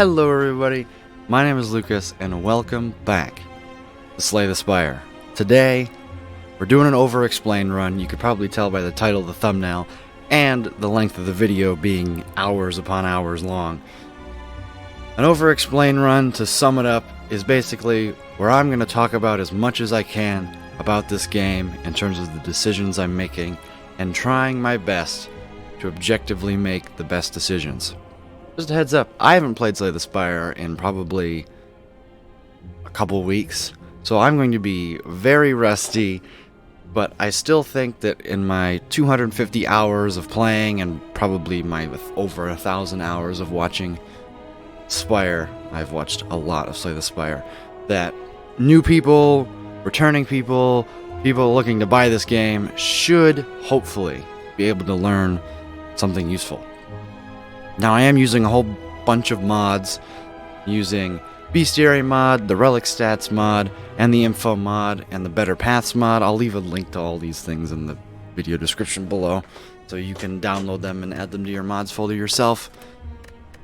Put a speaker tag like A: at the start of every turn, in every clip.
A: Hello everybody, my name is Lucas and welcome back to Slay the Spire. Today, we're doing an over-explained run. You could probably tell by the title, the thumbnail, and the length of the video being hours upon hours long. An over-explained run, to sum it up, is basically where I'm going to talk about as much as I can about this game in terms of the decisions I'm making and trying my best to objectively make the best decisions. Just a heads up, I haven't played Slay the Spire in probably a couple weeks, so I'm going to be very rusty, but I still think that in my 250 hours of playing and probably my over 1,000 hours of watching Spire, I've watched a lot of Slay the Spire, that new people, returning people, people looking to buy this game should hopefully be able to learn something useful. Now I am using a whole bunch of mods, using Bestiary mod, the Relic Stats mod, and the Info mod, and the Better Paths mod. I'll leave a link to all these things in the video description below, so you can download them and add them to your mods folder yourself.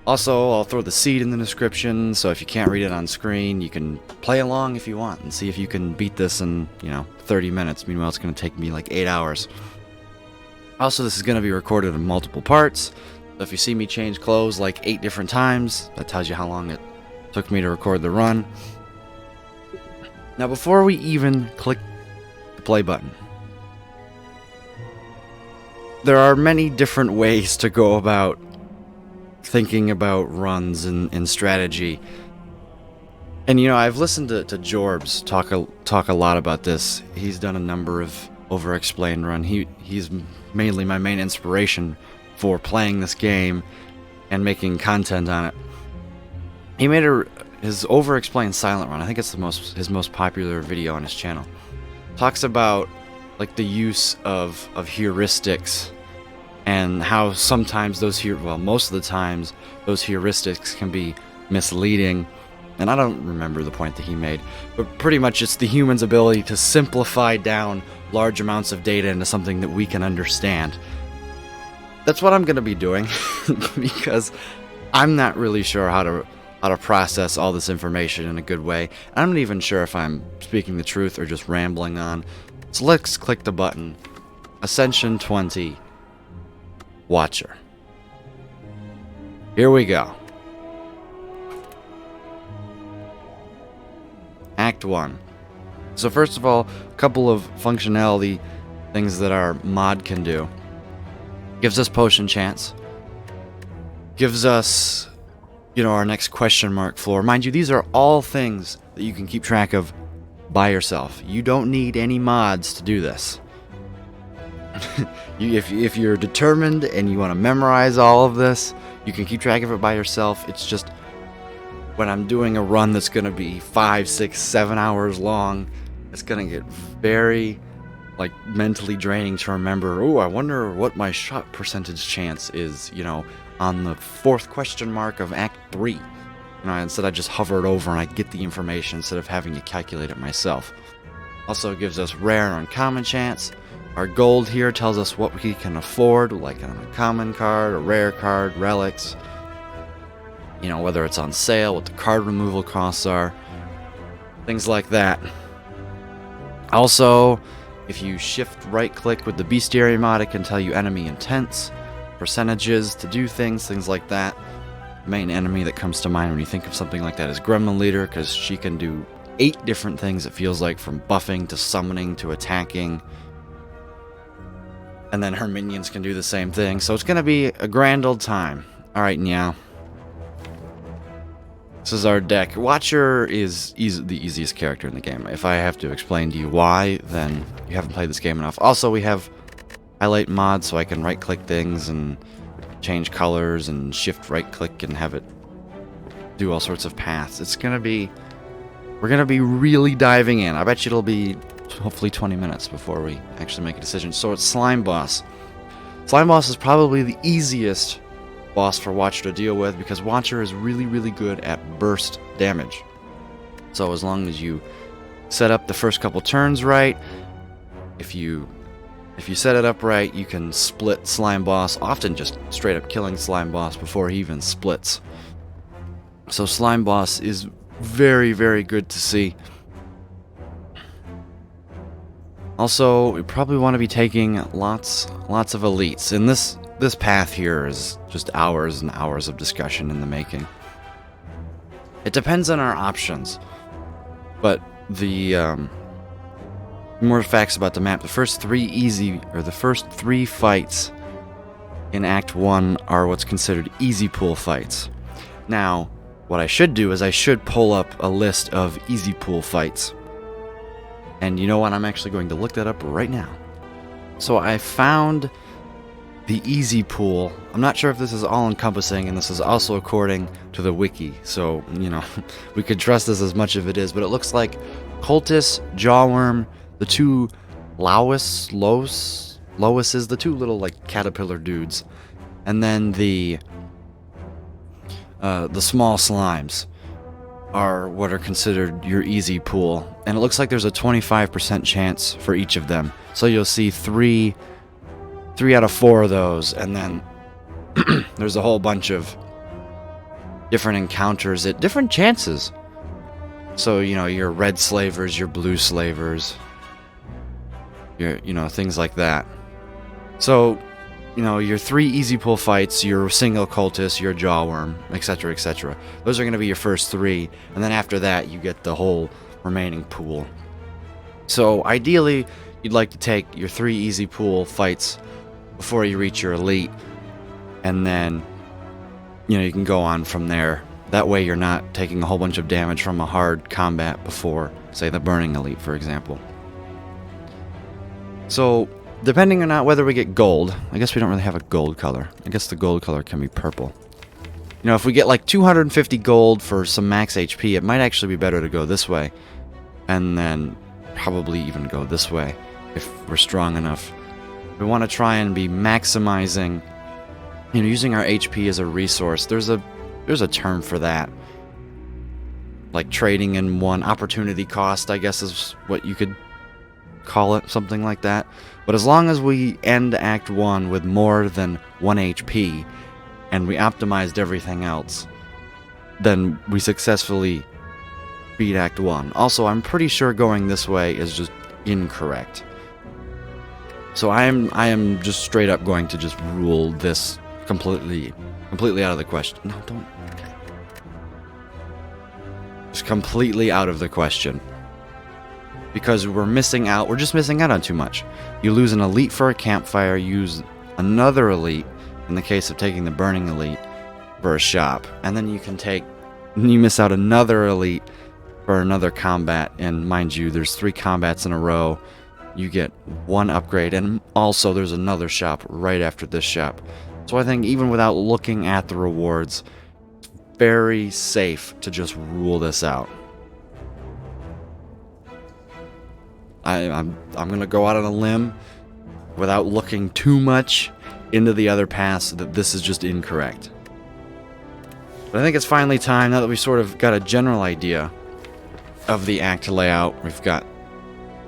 A: Also, I'll throw the seed in the description, so if you can't read it on screen, you can play along if you want, and see if you can beat this in, 30 minutes. Meanwhile, it's going to take me like 8 hours. Also, this is going to be recorded in multiple parts. So if you see me change clothes like 8 different times, that tells you how long it took me to record the run. Now before we even click the play button, there are many different ways to go about thinking about runs and strategy. And I've listened to Jorbs talk a lot about this. He's done a number of over-explained run. He's mainly my main inspiration for playing this game and making content on it. He made his over-explained silent run. I think it's his most popular video on his channel. Talks about like the use of heuristics and how sometimes most of the times those heuristics can be misleading. And I don't remember the point that he made, but pretty much it's the human's ability to simplify down large amounts of data into something that we can understand. That's what I'm going to be doing because I'm not really sure how to process all this information in a good way. I'm not even sure if I'm speaking the truth or just rambling on. So let's click the button. Ascension 20 Watcher. Here we go. Act 1. So first of all, a couple of functionality things that our mod can do. Gives us potion chance. Gives us, our next question mark floor. Mind you, these are all things that you can keep track of by yourself. You don't need any mods to do this. If you're determined and you want to memorize all of this, you can keep track of it by yourself. It's just when I'm doing a run that's going to be 5, 6, 7 hours long, it's going to get very mentally draining to remember. Oh, I wonder what my shot percentage chance is, on the 4th question mark of Act 3. Instead I just hover it over and I get the information instead of having to calculate it myself. Also it gives us rare and uncommon chance. Our gold here tells us what we can afford, like an uncommon card, a rare card, relics. Whether it's on sale, what the card removal costs are, things like that. Also, if you shift right click with the Bestiary mod, it can tell you enemy intents, percentages to do things like that. The main enemy that comes to mind when you think of something like that is Gremlin Leader, because she can do 8 different things, it feels like, from buffing to summoning to attacking. And then her minions can do the same thing, so it's going to be a grand old time. Alright, now. This is our deck. Watcher is the easiest character in the game. If I have to explain to you why, then you haven't played this game enough. Also, we have highlight mods, so I can right-click things and change colors and shift right-click and have it do all sorts of paths. We're gonna be really diving in. I bet you it'll be hopefully 20 minutes before we actually make a decision. So it's Slime Boss. Slime Boss is probably the easiest boss for Watcher to deal with because Watcher is really, really good at burst damage. So as long as you set up the first couple turns right, if you set it up right, you can split Slime Boss, often just straight up killing Slime Boss before he even splits. So Slime Boss is very, very good to see. Also, we probably want to be taking lots of elites. And this path here is just hours and hours of discussion in the making. It depends on our options. But the more facts about the map. The first three fights in Act 1 are what's considered easy pool fights. Now, what I should do is I should pull up a list of easy pool fights. And you know what? I'm actually going to look that up right now. So I found the easy pool. I'm not sure if this is all-encompassing, and this is also according to the wiki. So, you know, we could trust this as much as it is. But it looks like Cultist, Jawworm, the two Loises, the two little, like, caterpillar dudes. And then the small slimes are what are considered your easy pool. And it looks like there's a 25% chance for each of them. So you'll see three out of 4 of those, and then there's a whole bunch of different encounters at different chances. So, you know, your red slavers, your blue slavers, your, you know, things like that. So, you know, your 3 easy pool fights, your single cultist, your jawworm, etc., etc. Those are going to be your first 3, and then after that, you get the whole remaining pool. So, ideally, you'd like to take your 3 easy pool fights before you reach your elite, and then, you know, you can go on from there. That way, you're not taking a whole bunch of damage from a hard combat before, say, the Burning Elite, for example. So, depending on whether we get gold, I guess we don't really have a gold color. I guess the gold color can be purple. You know, if we get like 250 gold for some max HP, it might actually be better to go this way. And then probably even go this way if we're strong enough. We want to try and be maximizing, you know, using our HP as a resource. There's a term for that. Like trading in one opportunity cost, I guess is what you could call it, something like that. But as long as we end Act 1 with more than 1 HP, and we optimized everything else, then we successfully beat Act 1. Also, I'm pretty sure going this way is just incorrect. So I am just straight up going to just rule this completely out of the question. No, don't. Just completely out of the question. Because we're just missing out on too much. You lose an elite for a campfire, use another elite, in the case of taking the Burning Elite, for a shop. And then you miss out another elite for another combat, and mind you, there's 3 combats in a row. You get 1 upgrade, and also there's another shop right after this shop. So I think even without looking at the rewards, it's very safe to just rule this out. I'm gonna go out on a limb without looking too much into the other paths that this is just incorrect. But I think it's finally time, now that we sort of got a general idea of the act layout. We've got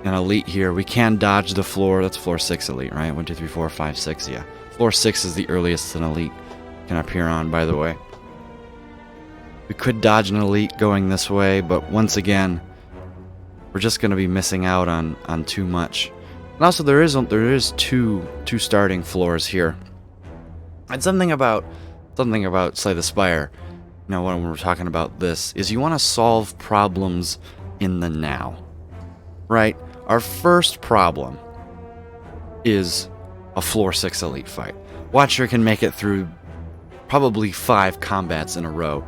A: an elite here. We can dodge the floor. That's floor 6 elite, right? 1, 2, 3, 4, 5, 6, yeah. Floor 6 is the earliest an elite can appear on, by the way. We could dodge an elite going this way, but once again, we're just going to be missing out on too much. And also, there is two starting floors here. And something about Slay the Spire, you know, when we're talking about this, is you want to solve problems in the now, right? Our first problem is a floor 6 elite fight. Watcher can make it through probably 5 combats in a row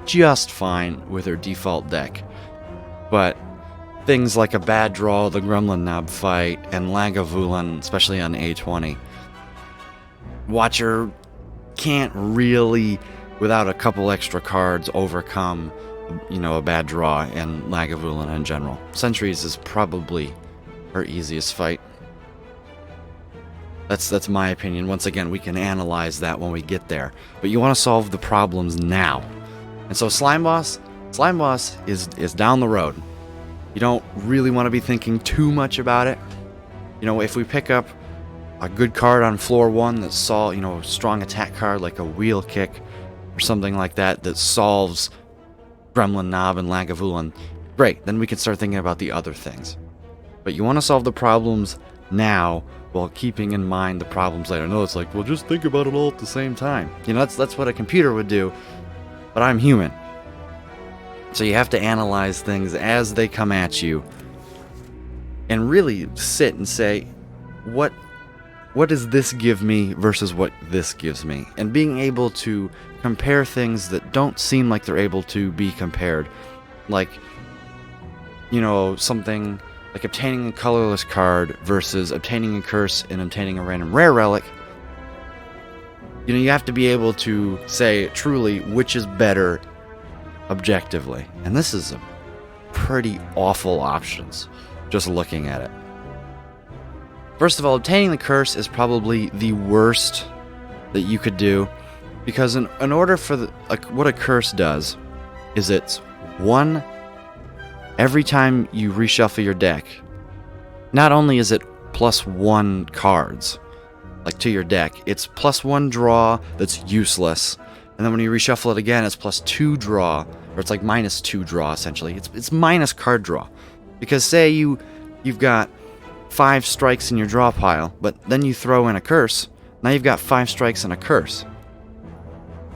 A: just fine with her default deck. But things like a bad draw, the Gremlin Knob fight, and Lagavulin, especially on A20, Watcher can't really, without a couple extra cards, overcome, you know, a bad draw and Lagavulin in general. Sentries is probably her easiest fight. That's my opinion. Once again, we can analyze that when we get there. But you want to solve the problems now. And so Slime Boss is down the road. You don't really want to be thinking too much about it. You know, if we pick up a good card on floor 1 that solves, you know, a strong attack card like a wheel kick or something like that that solves Gremlin Knob and Lagavulin, great, then we can start thinking about the other things. But you want to solve the problems now while keeping in mind the problems later. No, it's like, well, just think about it all at the same time. You know, that's what a computer would do, but I'm human. So you have to analyze things as they come at you and really sit and say, what does this give me versus what this gives me? And being able to compare things that don't seem like they're able to be compared. Like, you know, something like obtaining a colorless card versus obtaining a curse and obtaining a random rare relic. You know, you have to be able to say truly which is better objectively. And this is a pretty awful options, just looking at it. First of all, obtaining the curse is probably the worst that you could do, because in order for what a curse does is it's one every time you reshuffle your deck. Not only is it +1 cards like to your deck, it's +1 draw that's useless, and then when you reshuffle it again, it's +2 draw, or it's like -2 draw essentially. It's minus card draw, because say you've got 5 strikes in your draw pile, but then you throw in a curse. Now you've got 5 strikes and a curse,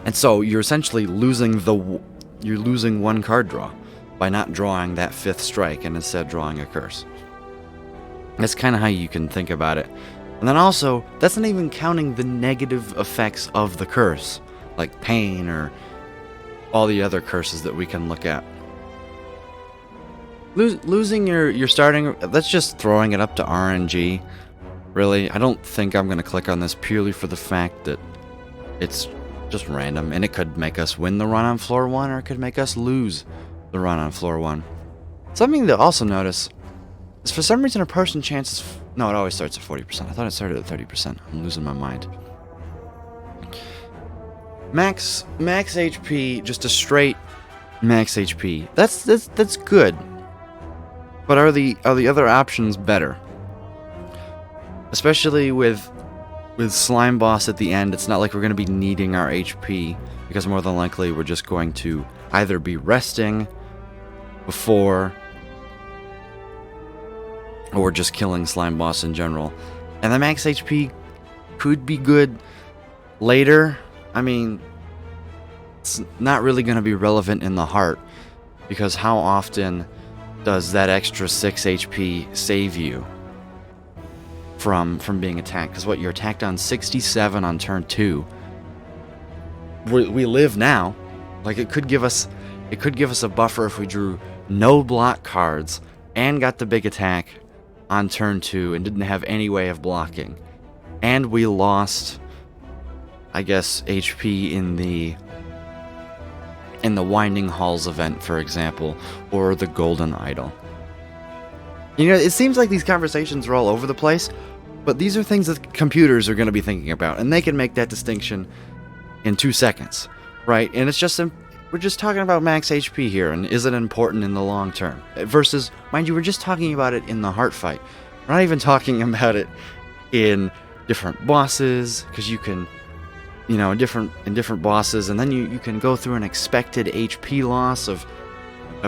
A: and so you're essentially losing 1 card draw by not drawing that 5th strike and instead drawing a curse. That's kind of how you can think about it. And then also, that's not even counting the negative effects of the curse, like pain or all the other curses that we can look at. Losing your starting, that's just throwing it up to RNG. Really, I don't think I'm going to click on this purely for the fact that it's just random, and it could make us win the run on floor 1, or it could make us lose the run on floor 1. Something to also notice is, for some reason, a person chances... No, it always starts at 40%. I thought it started at 30%. I'm losing my mind. Max HP, just a straight max HP. That's good. But are the other options better? Especially with Slime Boss at the end, it's not like we're going to be needing our HP, because more than likely we're just going to either be resting before, or just killing Slime Boss in general. And the max HP could be good later. I mean, it's not really going to be relevant in the heart, because how often does that extra 6 HP save you from being attacked? Because what, you're attacked on 67 on turn 2. We live now. Like, it could give us a buffer if we drew no block cards and got the big attack on turn 2 and didn't have any way of blocking. And we lost, I guess, HP in the Winding Halls event, for example, or the Golden Idol. You know, it seems like these conversations are all over the place, but these are things that computers are going to be thinking about, and they can make that distinction in 2 seconds, right? And it's just, we're just talking about max HP here, and is it important in the long term? Versus, mind you, we're just talking about it in the heart fight. We're not even talking about it in different bosses, because you can, you know, in different bosses, and then you can go through an expected HP loss of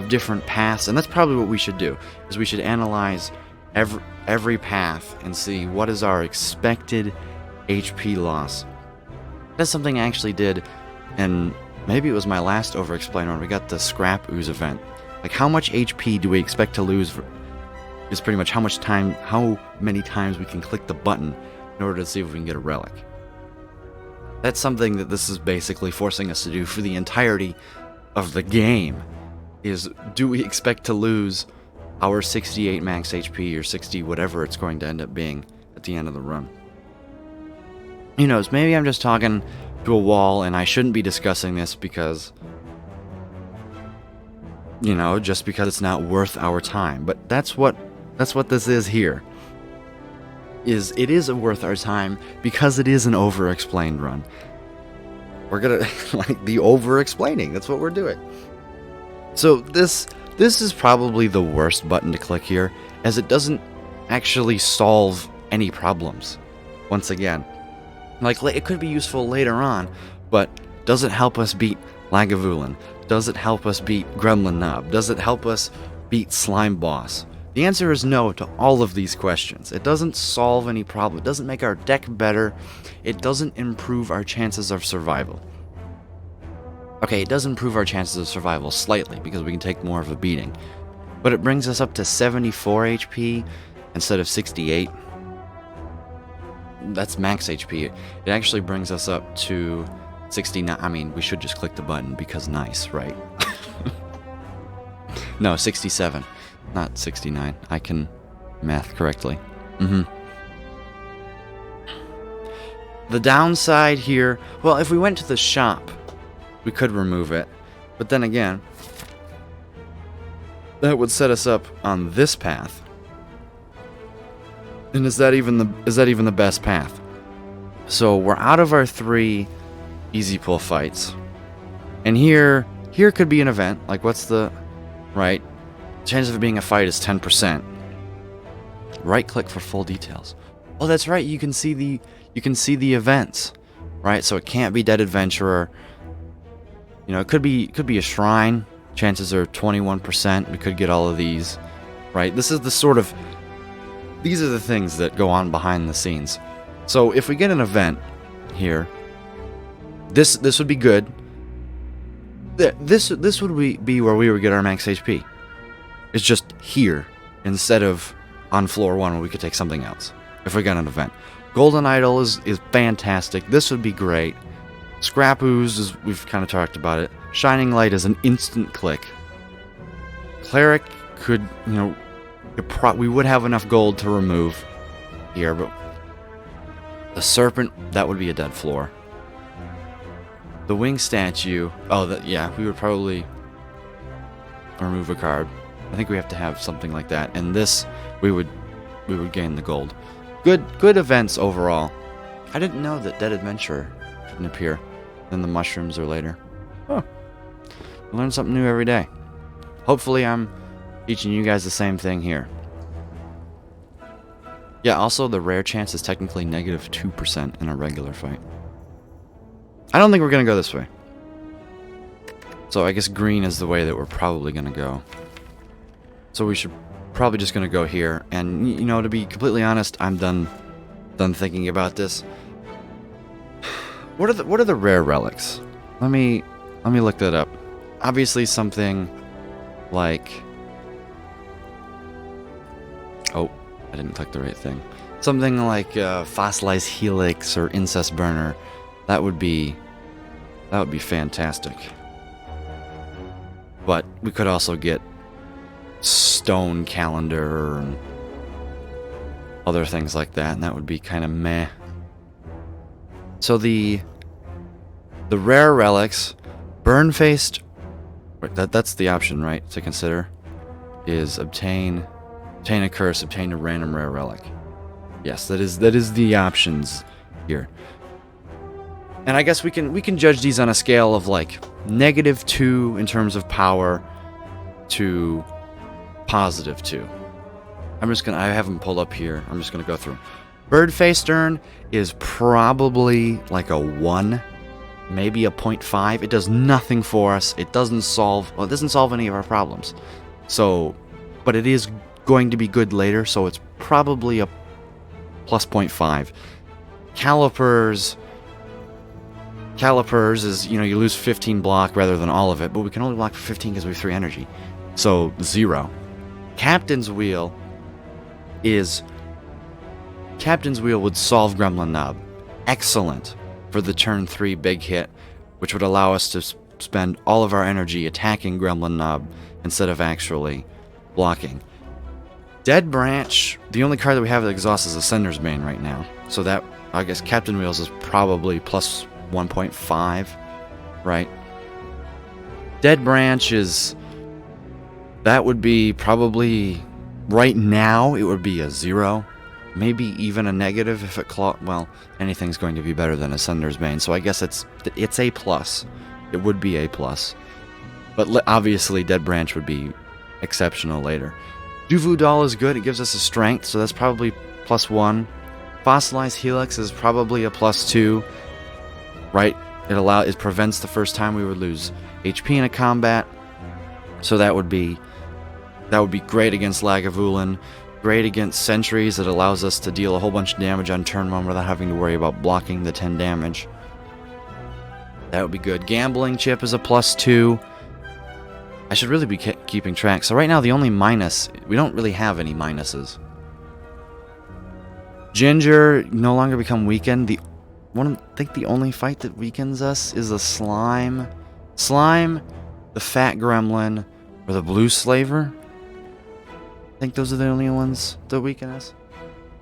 A: different paths, and that's probably what we should do, is we should analyze every path and see what is our expected HP loss. That's something I actually did, and maybe it was my last Overexplain when we got the Scrap Ooze event. Like, how much HP do we expect to lose is pretty much how many times we can click the button in order to see if we can get a relic. That's something that this is basically forcing us to do for the entirety of the game, is do we expect to lose our 68 max HP or 60 whatever it's going to end up being at the end of the run. Who knows, maybe I'm just talking to a wall and I shouldn't be discussing this because, you know, just because it's not worth our time. But that's what this is here. It is worth our time because it is an over-explained run. We're gonna, like, the over-explaining, that's what we're doing. So this is probably the worst button to click here, as it doesn't actually solve any problems. Once again, like, it could be useful later on, but doesn't help us beat Lagavulin, Does it help us beat Gremlin Knob? Does it help us beat Slime Boss? The answer is no to all of these questions. It doesn't solve any problem. It doesn't make our deck better. It doesn't improve our chances of survival. Okay, it does improve our chances of survival slightly because we can take more of a beating. But it brings us up to 74 HP instead of 68. That's max HP. It actually brings us up to 69. I mean, we should just click the button because nice, right? No, 67. Not 69. I can math correctly. The downside here, well, if we went to the shop, we could remove it. But then again, that would set us up on this path. And is that even the best path? So we're out of our 3 easy pull fights. And here could be an event. Like, what's the right? Chance of it being a fight is 10%. Right click for full details. Oh, that's right. You can see the events, right? So it can't be Dead Adventurer. You know, it could be a shrine. Chances are 21%. We could get all of these, right? This is the sort of these are the things that go on behind the scenes. So if we get an event here, this would be good. This would be where we would get our max HP. It's just here instead of on floor 1 where we could take something else if we got an event. Golden Idol is fantastic. This would be great. Scrap Ooze, is, we've kind of talked about it. Shining Light is an instant click. Cleric could, you know, we would have enough gold to remove here, but the Serpent, that would be a dead floor. The Wing Statue, yeah, we would probably remove a card. I think we have to have something like that. And this, we would gain the gold. Good events overall. I didn't know that Dead Adventurer couldn't appear. Then the mushrooms are later. Oh, I learn something new every day. Hopefully I'm teaching you guys the same thing here. Yeah, also the rare chance is technically negative 2% in a regular fight. I don't think we're going to go this way. So I guess green is the way that we're probably going to go. So we should probably just going to go here. And, you know, to be completely honest, I'm done thinking about this. What are the rare relics? Let me look that up. Obviously something like... Oh, I didn't click the right thing. Something like Fossilized Helix or Incest Burner. That would be fantastic. But we could also get Stone Calendar and other things like that, and that would be kind of meh. So the rare relics, Burn-Faced, that's the option, right, to consider, is obtain a curse, obtain a random rare relic. Yes, that is the options here. And I guess we can judge these on a scale of like -2 in terms of power to +2. I have them pulled up here. I'm just gonna go through. Bird-Faced Urn is probably like a 1, maybe a 0.5. It does nothing for us. It doesn't solve any of our problems. So, but it is going to be good later, so it's probably a +0.5. Calipers is, you know, you lose 15 block rather than all of it, but we can only block for 15 because we have 3 energy. So, 0. Captain's Wheel would solve Gremlin Knob. Excellent for the turn 3 big hit, which would allow us to spend all of our energy attacking Gremlin Knob instead of actually blocking. Dead Branch, the only card that we have that exhausts is Ascender's Bane right now. So that, I guess Captain Wheels is probably plus 1.5, right? Dead Branch that would be probably, right now, it would be a 0. Maybe even a negative if it well, anything's going to be better than Ascender's Bane, so I guess it's a plus. It would be a plus. But obviously Dead Branch would be exceptional later. Duvu Doll is good, it gives us a strength, so that's probably +1. Fossilized Helix is probably a +2, right? It prevents the first time we would lose HP in a combat. So that would be great against Lagavulin, great against sentries. It allows us to deal a whole bunch of damage on turn 1 without having to worry about blocking the 10 damage. That would be good. Gambling chip is a +2. I should really be keeping track. So right now the only minus, we don't really have any minuses. Ginger no longer become weakened. I think the only fight that weakens us is the slime. Slime, the fat gremlin, or the blue slaver. I think those are the only ones that weaken us.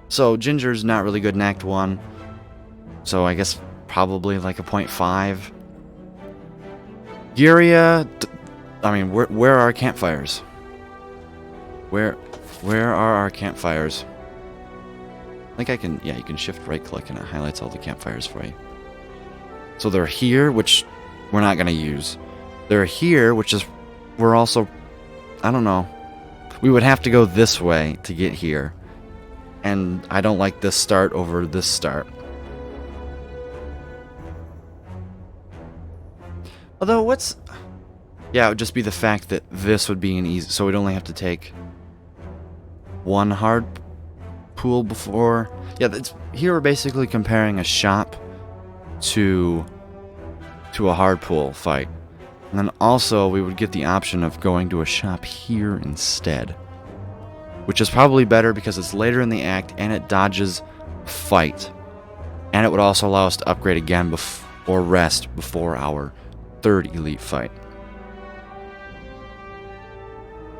A: So Ginger's not really good in Act 1. So I guess probably like a 0.5. Giria, I mean, where are our campfires? Where are our campfires? I think I can, yeah, you can shift right click and it highlights all the campfires for you. So they're here, which we're not going to use. They're here, which is, we're also, I don't know. We would have to go this way to get here. And I don't like this start over this start. Although, yeah, it would just be the fact that this would be an easy, so we'd only have to take one hard pool before. Yeah, here we're basically comparing a shop to a hard pool fight. And then also we would get the option of going to a shop here instead. Which is probably better because it's later in the act and it dodges fight. And it would also allow us to upgrade again or rest before our third elite fight.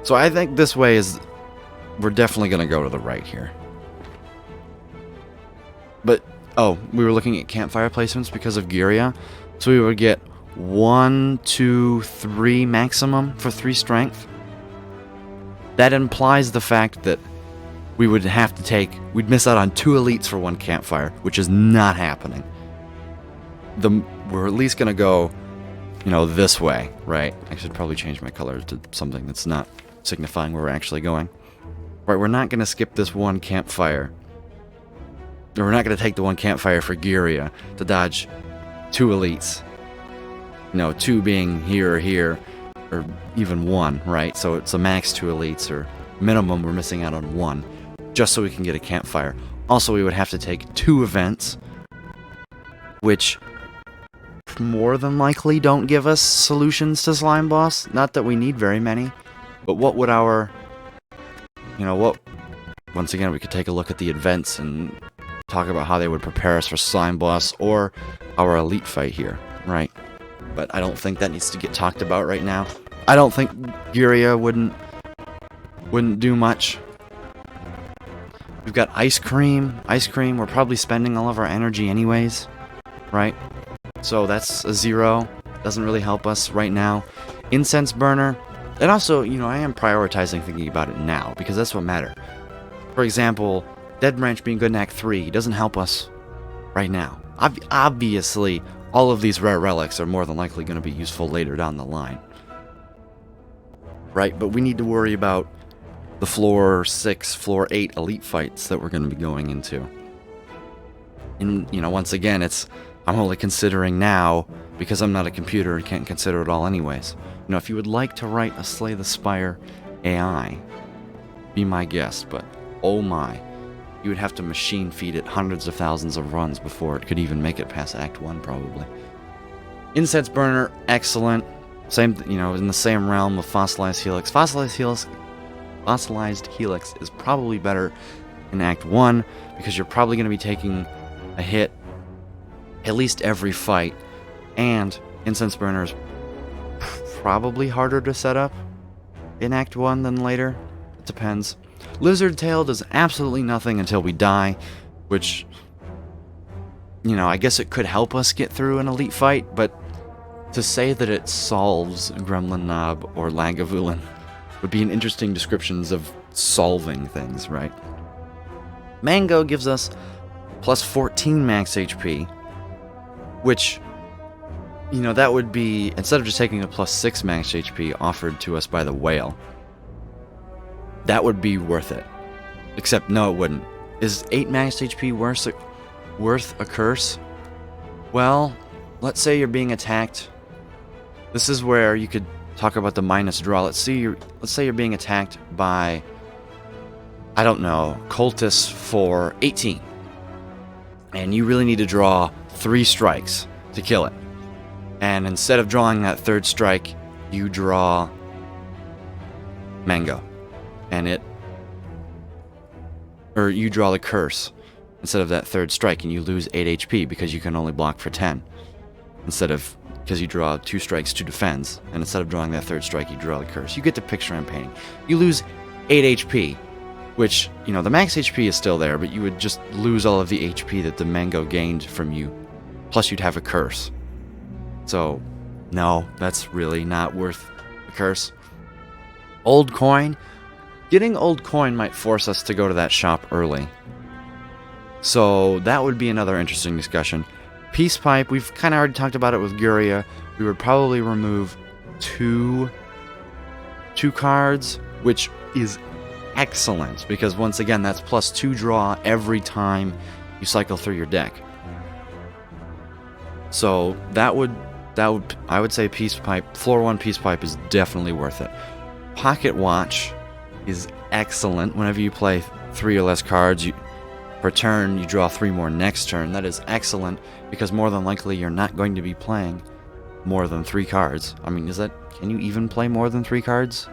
A: So I think this way we're definitely going to go to the right here. But, oh, we were looking at campfire placements because of Giria. So we would get 1, 2, 3 maximum for 3 strength. That implies the fact that we would have to we'd miss out on 2 elites for 1 campfire, which is not happening. We're at least going to go, this way, right? I should probably change my color to something that's not signifying where we're actually going. Right, we're not going to skip this 1 campfire. Or we're not going to take the 1 campfire for Giria to dodge 2 elites. 2 being here or here, or even 1, right? So it's a max 2 elites, or minimum we're missing out on 1, just so we can get a campfire. Also, we would have to take 2 events, which more than likely don't give us solutions to Slime Boss. Not that we need very many, but what would our, once again, we could take a look at the events and talk about how they would prepare us for Slime Boss or our elite fight here, right? But I don't think that needs to get talked about right now. I don't think Giria wouldn't do much. We've got ice cream. Ice cream, we're probably spending all of our energy anyways, right? So that's a 0. Doesn't really help us right now. Incense burner. And also, I am prioritizing thinking about it now, because that's what matters. For example, Dead Branch being good in Act 3 doesn't help us right now. Obviously, all of these rare relics are more than likely going to be useful later down the line. Right, but we need to worry about the floor 6, floor 8 elite fights that we're going to be going into. And, once again, I'm only considering now because I'm not a computer and can't consider it all anyways. If you would like to write a Slay the Spire AI, be my guest, but oh my. You would have to machine feed it hundreds of thousands of runs before it could even make it past Act 1, probably. Incense burner, excellent. Same, in the same realm of Fossilized Helix. Fossilized Helix is probably better in Act 1 because you're probably going to be taking a hit at least every fight. And Incense burner is probably harder to set up in Act 1 than later. It depends. Lizard Tail does absolutely nothing until we die, which, I guess it could help us get through an elite fight, but to say that it solves Gremlin Knob or Lagavulin would be an interesting descriptions of solving things, right? Mango gives us plus 14 max HP, which, that would be, instead of just taking a plus 6 max HP offered to us by the whale, that would be worth it. Except, no, it wouldn't. Is 8 max HP worth a curse? Well, let's say you're being attacked. This is where you could talk about the minus draw. Let's say you're being attacked by, I don't know, cultists for 18. And you really need to draw 3 strikes to kill it. And instead of drawing that 3rd strike, you draw Mango. Or you draw the curse instead of that 3rd strike, and you lose 8 HP because you can only block for 10. Because you draw 2 strikes to defense, and instead of drawing that 3rd strike, you draw the curse. You get the picture I'm painting. You lose 8 HP, which, you know, the max HP is still there, but you would just lose all of the HP that the Mango gained from you. Plus, you'd have a curse. So, no, that's really not worth the curse. Old coin. Getting old coin might force us to go to that shop early. So, that would be another interesting discussion. Peace Pipe, we've kind of already talked about it with Guria. We would probably remove two cards, which is excellent, because once again, that's +2 draw every time you cycle through your deck. So that would I would say Peace Pipe, floor 1 Peace Pipe is definitely worth it. Pocket Watch is excellent. Whenever you play 3 or less cards, per turn, you draw 3 more next turn. That is excellent, because more than likely you're not going to be playing more than 3 cards. I mean, can you even play more than 3 cards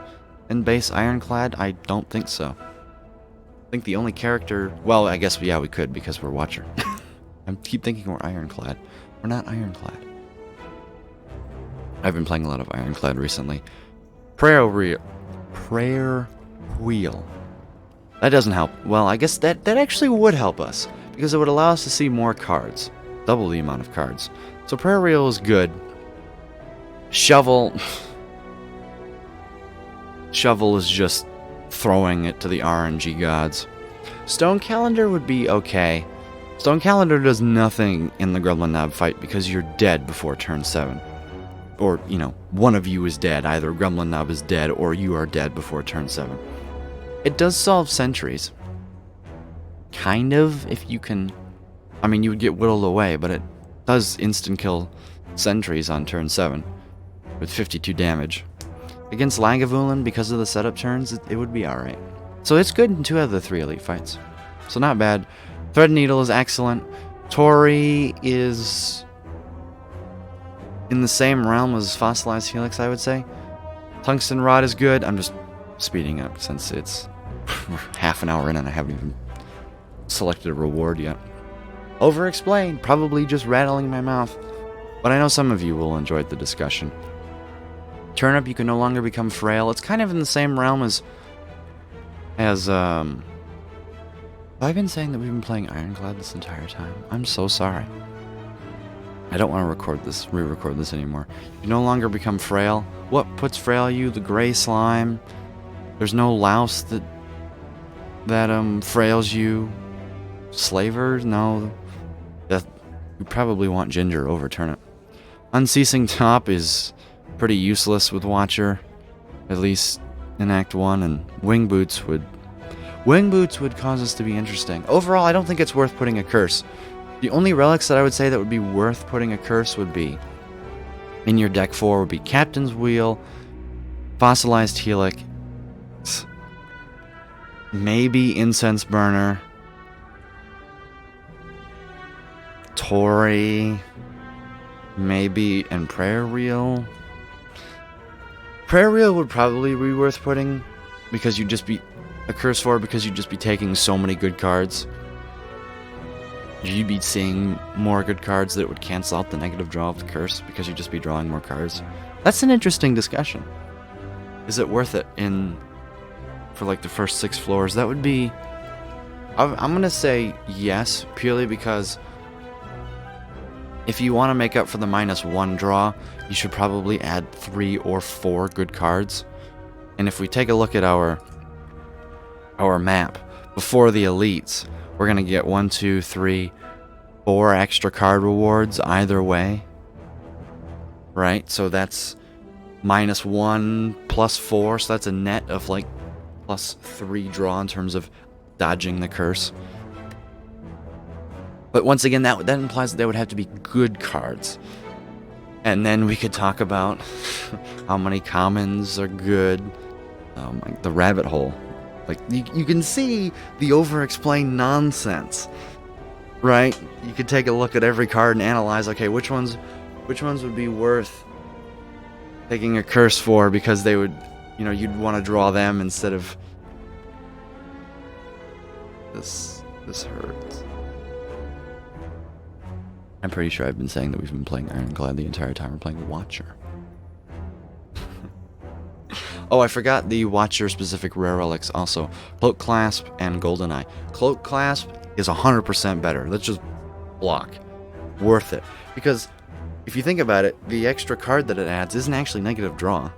A: in base Ironclad? I don't think so. I think the only character, well, I guess, yeah, we could, because we're Watcher. I keep thinking we're Ironclad. We're not Ironclad. I've been playing a lot of Ironclad recently. Prayer Wheel. That doesn't help. Well, I guess that actually would help us, because it would allow us to see more cards. Double the amount of cards. So Prayer Wheel is good. Shovel. Shovel is just throwing it to the RNG gods. Stone Calendar would be okay. Stone Calendar does nothing in the Gremlin Knob fight because you're dead before turn 7. Or, you know, one of you is dead. Either Gremlin Knob is dead or you are dead before turn 7. It does solve sentries. Kind of, if you can. I mean, you would get whittled away, but it does instant kill sentries on turn 7 with 52 damage. Against Lagavulin, because of the setup turns, it would be alright. So it's good in 2 out of the 3 elite fights. So not bad. Thread Needle is excellent. Tori is in the same realm as Fossilized Helix, I would say. Tungsten Rod is good. I'm just speeding up since it's half an hour in and I haven't even selected a reward yet. Overexplained, probably just rattling my mouth. But I know some of you will enjoy the discussion. Turnip, you can no longer become frail. It's kind of in the same realm as have I been saying that we've been playing Ironclad this entire time? I'm so sorry. I don't want to re-record this anymore. You no longer become frail. What puts frail you? The gray slime. There's no louse that frails you. Slavers? No. You probably want ginger over turnip. Unceasing Top is pretty useless with Watcher, at least in Act 1, and Wing Boots would cause us to be interesting. Overall, I don't think it's worth putting a curse. The only relics that I would say that would be worth putting a curse would be in your deck 4 would be Captain's Wheel, Fossilized Helix, maybe Incense Burner, Tori, maybe, and Prayer Reel. Prayer Reel would probably be worth putting because you'd just be a curse for, because you'd just be taking so many good cards. You'd be seeing more good cards that would cancel out the negative draw of the curse because you'd just be drawing more cards. That's an interesting discussion. Is it worth it for like the first 6 floors? That would be, I'm gonna say yes, purely because if you want to make up for the -1 draw, you should probably add 3 or 4 good cards. And if we take a look at our map before the elites, we're gonna get 1, 2, 3, 4 extra card rewards either way, right? So that's -1 plus 4, so that's a net of like +3 draw in terms of dodging the curse. But once again, that implies that they would have to be good cards. And then we could talk about how many commons are good. The rabbit hole. Like, you can see the over-explained nonsense, right? You could take a look at every card and analyze, okay, which ones would be worth taking a curse for, because they would, you'd want to draw them instead of this hurts. I'm pretty sure I've been saying that we've been playing Ironclad the entire time we're playing Watcher. Oh, I forgot the Watcher specific rare relics also. Cloak Clasp and Goldeneye. Cloak Clasp is 100% better. Let's just block. Worth it. Because if you think about it, the extra card that it adds isn't actually negative draw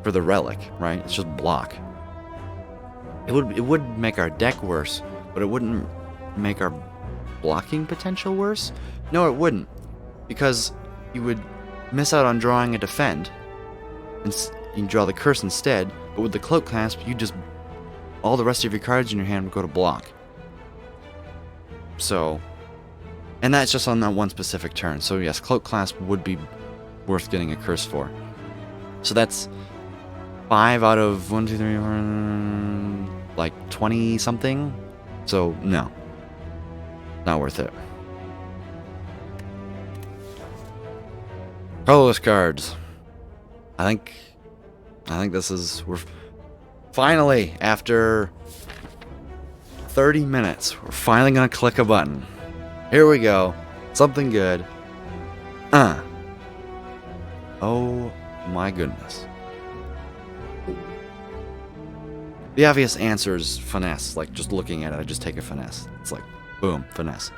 A: for the relic, right? It's just block. It would make our deck worse, but it wouldn't make our blocking potential worse? No, it wouldn't. Because you would miss out on drawing a defend, and you can draw the curse instead, but with the Cloak Clasp, all the rest of your cards in your hand would go to block. So, and that's just on that one specific turn. So yes, Cloak Clasp would be worth getting a curse for. So that's 5 out of 1, 2, 3, 4, like 20 something. So no, not worth it. Colorless cards. I think we're finally, after 30 minutes, we're finally gonna click a button. Here we go. Something good. Oh my goodness. The obvious answer is finesse. Like, just looking at it, I just take a finesse. It's like, boom, finesse.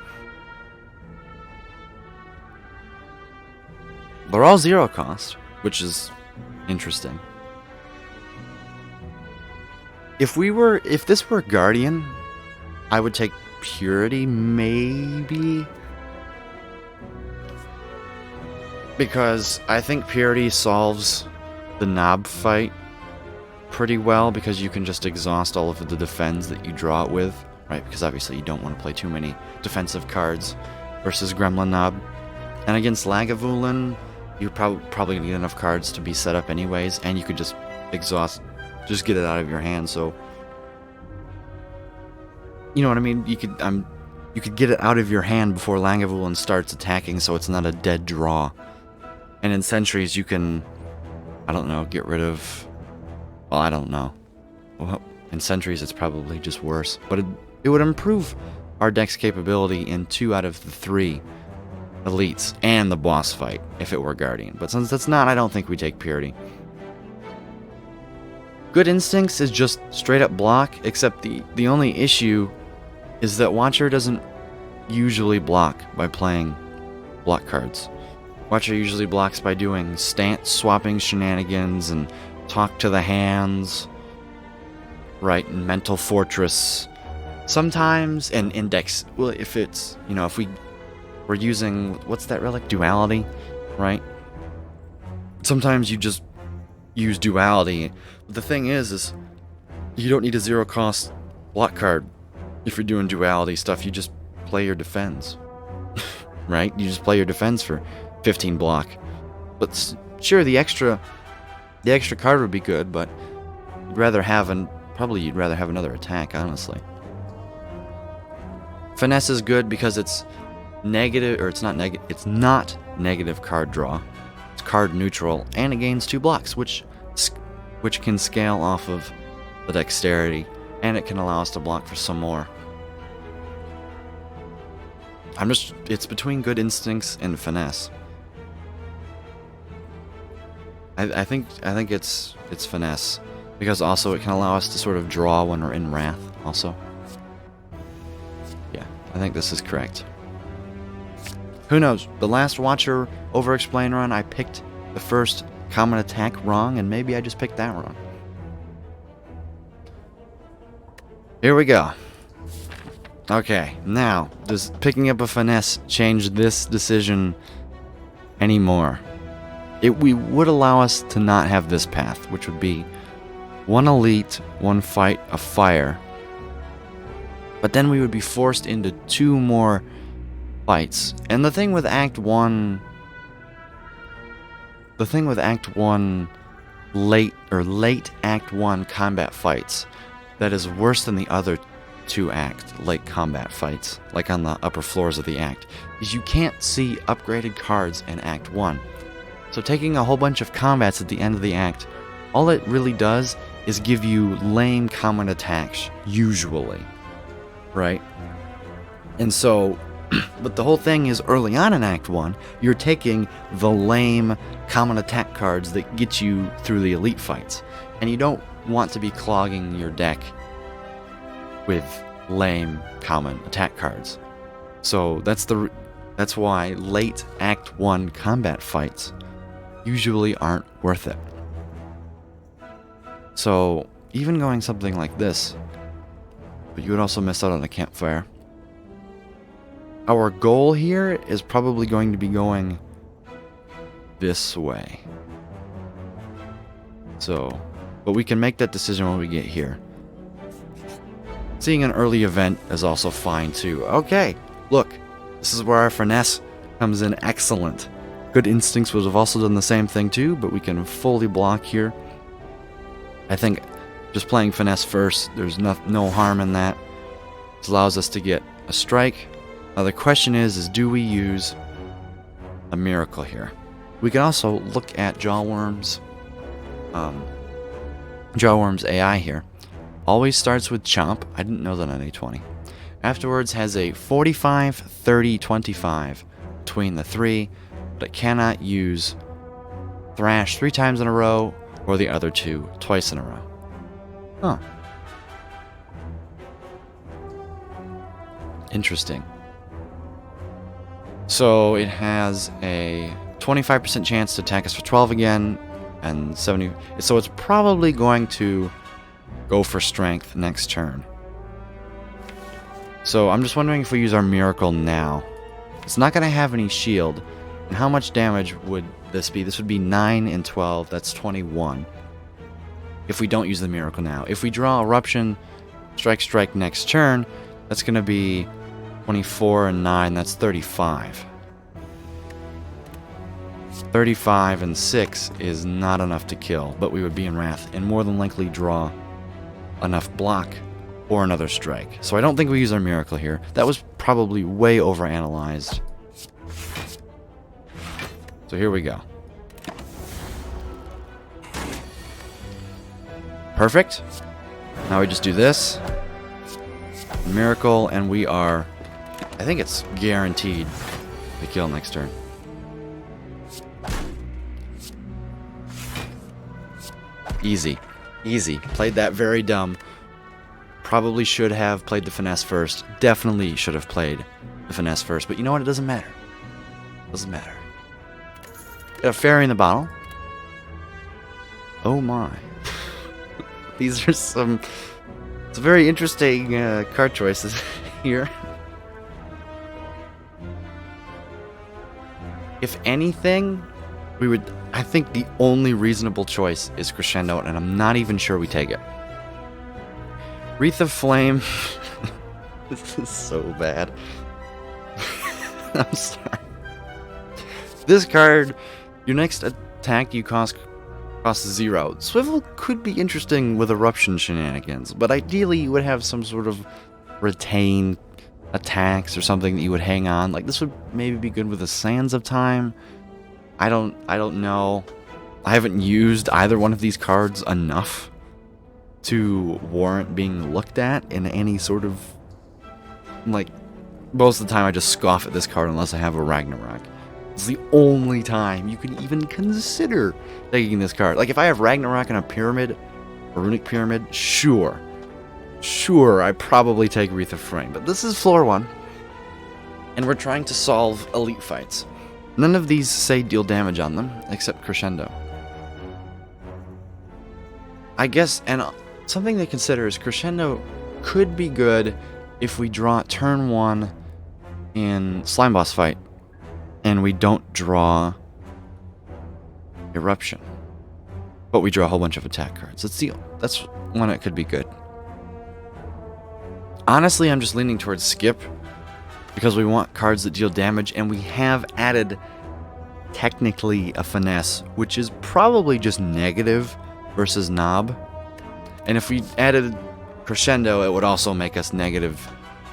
A: They're all 0 cost, which is interesting. If this were Guardian, I would take Purity, maybe. Because I think Purity solves the Knob fight pretty well, because you can just exhaust all of the defense that you draw it with, right? Because obviously you don't want to play too many defensive cards versus Gremlin Knob. And against Lagavulin, you're probably going to get enough cards to be set up anyways, and you could just exhaust, just get it out of your hand, so... You know what I mean? You could get it out of your hand before Lagavulin starts attacking, so it's not a dead draw. And in Sentries, you can, I don't know, get rid of... Well, I don't know. Well, in Sentries, it's probably just worse. But it would improve our deck's capability in 2 out of the 3 elites and the boss fight if it were Guardian. But since that's not, I don't think we take Purity. Good Instincts is just straight up block, except the only issue is that Watcher doesn't usually block by playing block cards. Watcher usually blocks by doing stance swapping shenanigans and talk to the hands, right, and Mental Fortress. Sometimes, and Index, well, if it's, if we're using, what's that relic? Duality, right? Sometimes you just use Duality. But the thing is you don't need a 0 cost block card if you're doing Duality stuff. You just play your defense, right? You just play your defense for 15 block. But sure, the extra card would be good, but you'd rather have another attack, honestly. Finesse is good because it's negative, or it's not negative card draw. It's card neutral, and it gains 2 blocks, which can scale off of the dexterity, and it can allow us to block for some more. It's between Good Instincts and Finesse. I think it's Finesse, because also it can allow us to sort of draw when we're in Wrath, also. Yeah, I think this is correct. Who knows? The last Watcher Overexplain run, I picked the first common attack wrong, and maybe I just picked that wrong. Here we go. Okay, now, does picking up a Finesse change this decision anymore? It would allow us to not have this path, which would be 1 elite, 1 fight, a fire. But then we would be forced into 2 more fights. And the thing with Act 1 the thing with Act 1 late Act 1 combat fights that is worse than the other two late combat fights, like on the upper floors of the act, is you can't see upgraded cards in Act 1. So taking a whole bunch of combats at the end of the act, all it really does is give you lame common attacks, usually, right? And so, but the whole thing is early on in Act 1, you're taking the lame common attack cards that get you through the elite fights. And you don't want to be clogging your deck with lame common attack cards. So that's why late Act 1 combat fights usually aren't worth it. So even going something like this, but you would also miss out on a campfire. Our goal here is probably going to be going this way. So, but we can make that decision when we get here. Seeing an early event is also fine too. Okay, look, this is where our finesse comes in excellent. Good instincts would have also done the same thing too, but we can fully block here. I think just playing finesse first, there's no harm in that. This allows us to get a strike. Now the question is do we use a miracle here? We can also look at Jawworm's AI here. Always starts with Chomp. I didn't know that on A20. Afterwards has a 45, 30, 25 between the three, but it cannot use Thrash 3 times in a row or the other two twice in a row. Huh. Interesting. So it has a 25% chance to attack us for 12 again, and 70. So it's probably going to go for strength next turn. So I'm just wondering if we use our miracle now. It's not going to have any shield. And how much damage would this be? This would be 9 and 12. That's 21. If we don't use the miracle now. If we draw Eruption, strike next turn, that's going to be 24 and 9. That's 35. 35 and 6 is not enough to kill, but we would be in Wrath and more than likely draw enough block or another strike. So I don't think we use our miracle here. That was probably way overanalyzed. So here we go. Perfect. Now we just do this. Miracle, and we are... I think it's guaranteed to kill next turn. Easy. Easy. Played that very dumb. Probably should have played the finesse first. Definitely should have played the finesse first. But you know what? It doesn't matter. It doesn't matter. Got a fairy in the bottle. Oh my. These are some very interesting card choices here. If anything, I think the only reasonable choice is Crescendo, and I'm not even sure we take it. Wreath of Flame. This is so bad. I'm sorry. This card, your next attack you costs 0. Swivel could be interesting with Eruption shenanigans, but ideally you would have some sort of retain attacks or something that you would hang on. Like this would maybe be good with the Sands of Time. I don't know. I haven't used either one of these cards enough to warrant being looked at in any sort of, like, most of the time I just scoff at this card unless I have a Ragnarok. It's the only time you can even consider taking this card. Like if I have Ragnarok and a pyramid, a runic pyramid, sure, I probably take Wreath of Flame. But this is floor 1, and we're trying to solve elite fights. None of these say deal damage on them, except Crescendo. I guess, and something to consider is Crescendo could be good if we draw turn 1 in Slime Boss fight, and we don't draw Eruption, but we draw a whole bunch of attack cards. That's when it could be good. Honestly, I'm just leaning towards skip, because we want cards that deal damage, and we have added technically a finesse, which is probably just negative versus knob. And if we added crescendo, it would also make us negative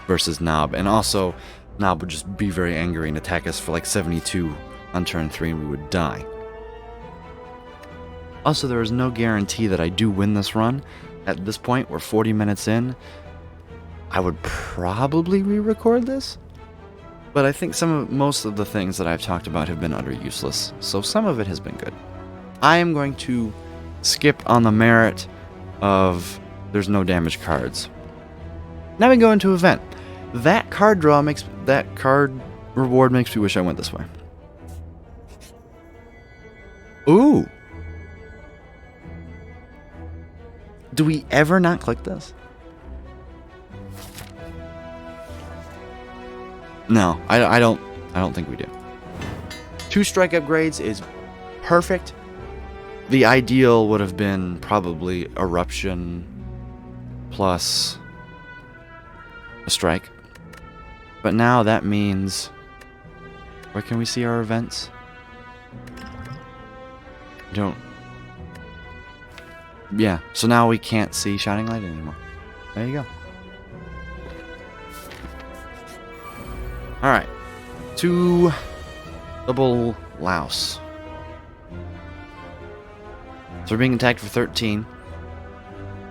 A: versus knob. And also, knob would just be very angry and attack us for like 72 on turn 3 and we would die. Also, there is no guarantee that I do win this run. At this point, we're 40 minutes in. I would probably re-record this, but I think most of the things that I've talked about have been utter useless, so some of it has been good. I am going to skip on the merit of there's no damage cards. Now we go into event. That card reward makes me wish I went this way. Ooh. Do we ever not click this? No, I don't think we do. 2 strike upgrades is perfect. The ideal would have been probably eruption plus a strike. But now that means, where can we see our events? Yeah, so now we can't see Shining Light anymore. There you go. Alright. 2 double louse. So we're being attacked for 13.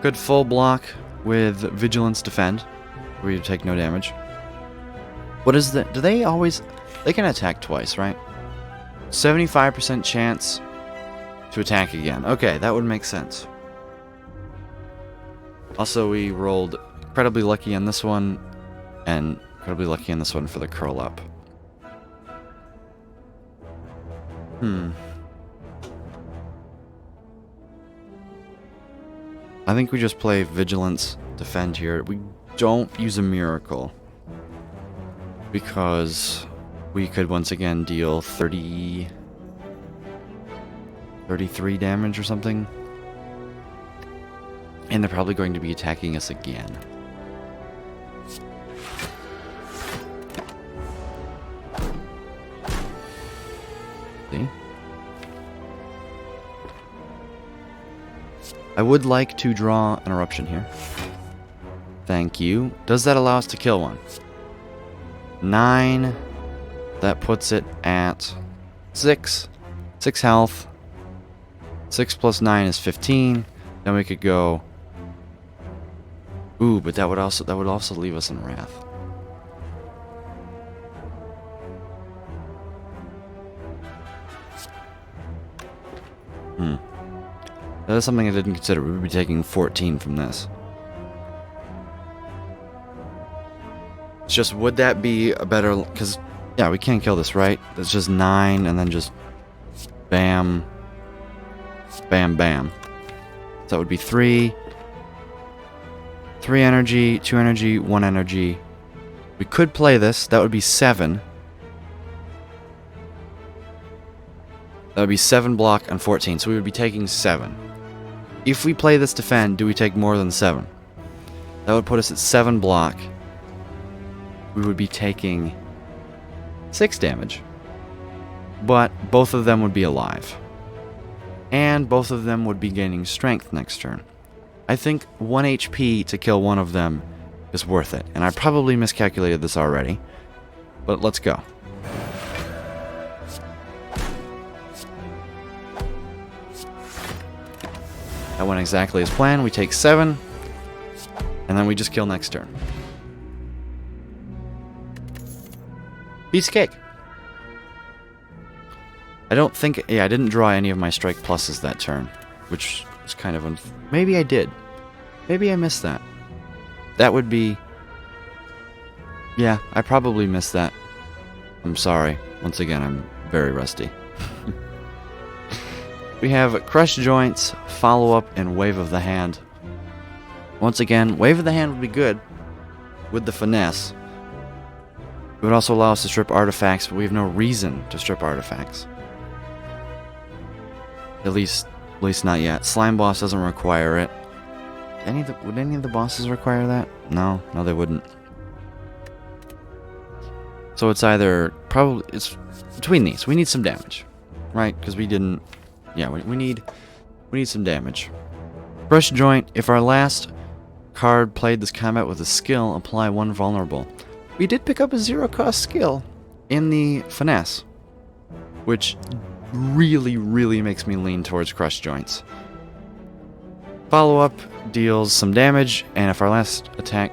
A: Good full block with Vigilance Defend, where you take no damage. What is that? Do they always... They can attack twice, right? 75% chance to attack again. Okay, that would make sense. Also, we rolled incredibly lucky on this one, and incredibly lucky on this one for the curl up. I think we just play Vigilance Defend here. We don't use a Miracle, because we could once again deal 33 damage or something. And they're probably going to be attacking us again. See? I would like to draw an eruption here. Thank you. Does that allow us to kill one? 9. That puts it at 6. 6 health. 6 plus 9 is 15. Then we could go... Ooh, but that would also leave us in Wrath. That is something I didn't consider. We would be taking 14 from this. It's just, would that be a better... Because, yeah, we can't kill this, right? It's just 9 and then just... Bam. Bam, bam. So that would be 3. 3 energy, 2 energy, 1 energy. We could play this. That would be 7. That would be 7 block and 14. So we would be taking 7. If we play this defend, do we take more than 7? That would put us at 7 block. We would be taking 6 damage. But both of them would be alive. And both of them would be gaining strength next turn. I think 1 HP to kill one of them is worth it. And I probably miscalculated this already. But let's go. That went exactly as planned. We take 7. And then we just kill next turn. Piece of cake. I don't think... Yeah, I didn't draw any of my strike pluses that turn. Which was kind of... Maybe I did. Maybe I missed that. That would be... Yeah, I probably missed that. I'm sorry. Once again, I'm very rusty. We have Crush Joints, Follow Up, and Wave of the Hand. Once again, Wave of the Hand would be good with the finesse. It would also allow us to strip artifacts, but we have no reason to strip artifacts. At least not yet. Slime Boss doesn't require it. Would any of the bosses require that? No, they wouldn't. So it's either... Probably... It's between these. We need some damage. right? Because we didn't... Yeah, we need some damage. Crush Joint. If our last card played this combat with a skill, apply 1 vulnerable. We did pick up a 0-cost skill in the Finesse, which really, really makes me lean towards Crush Joints. Follow-up deals some damage, and if our last attack,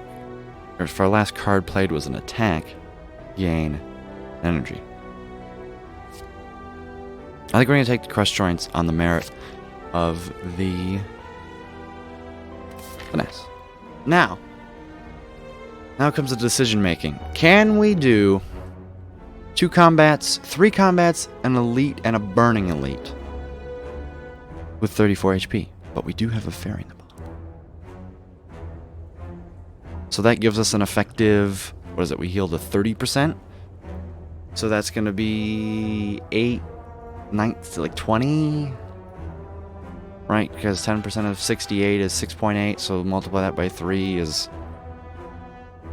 A: or if our last card played was an attack, gain energy. I think we're going to take the Crush Joints on the merit of the Finesse. Now comes the decision making. Can we do 2 combats, 3 combats, an elite, and a burning elite with 34 HP? But we do have a fairy in the bottom. So that gives us an effective, what is it, we healed a 30%? So that's going to be 8, 9, like 20? Right, because 10% of 68 is 6.8, so multiply that by 3 is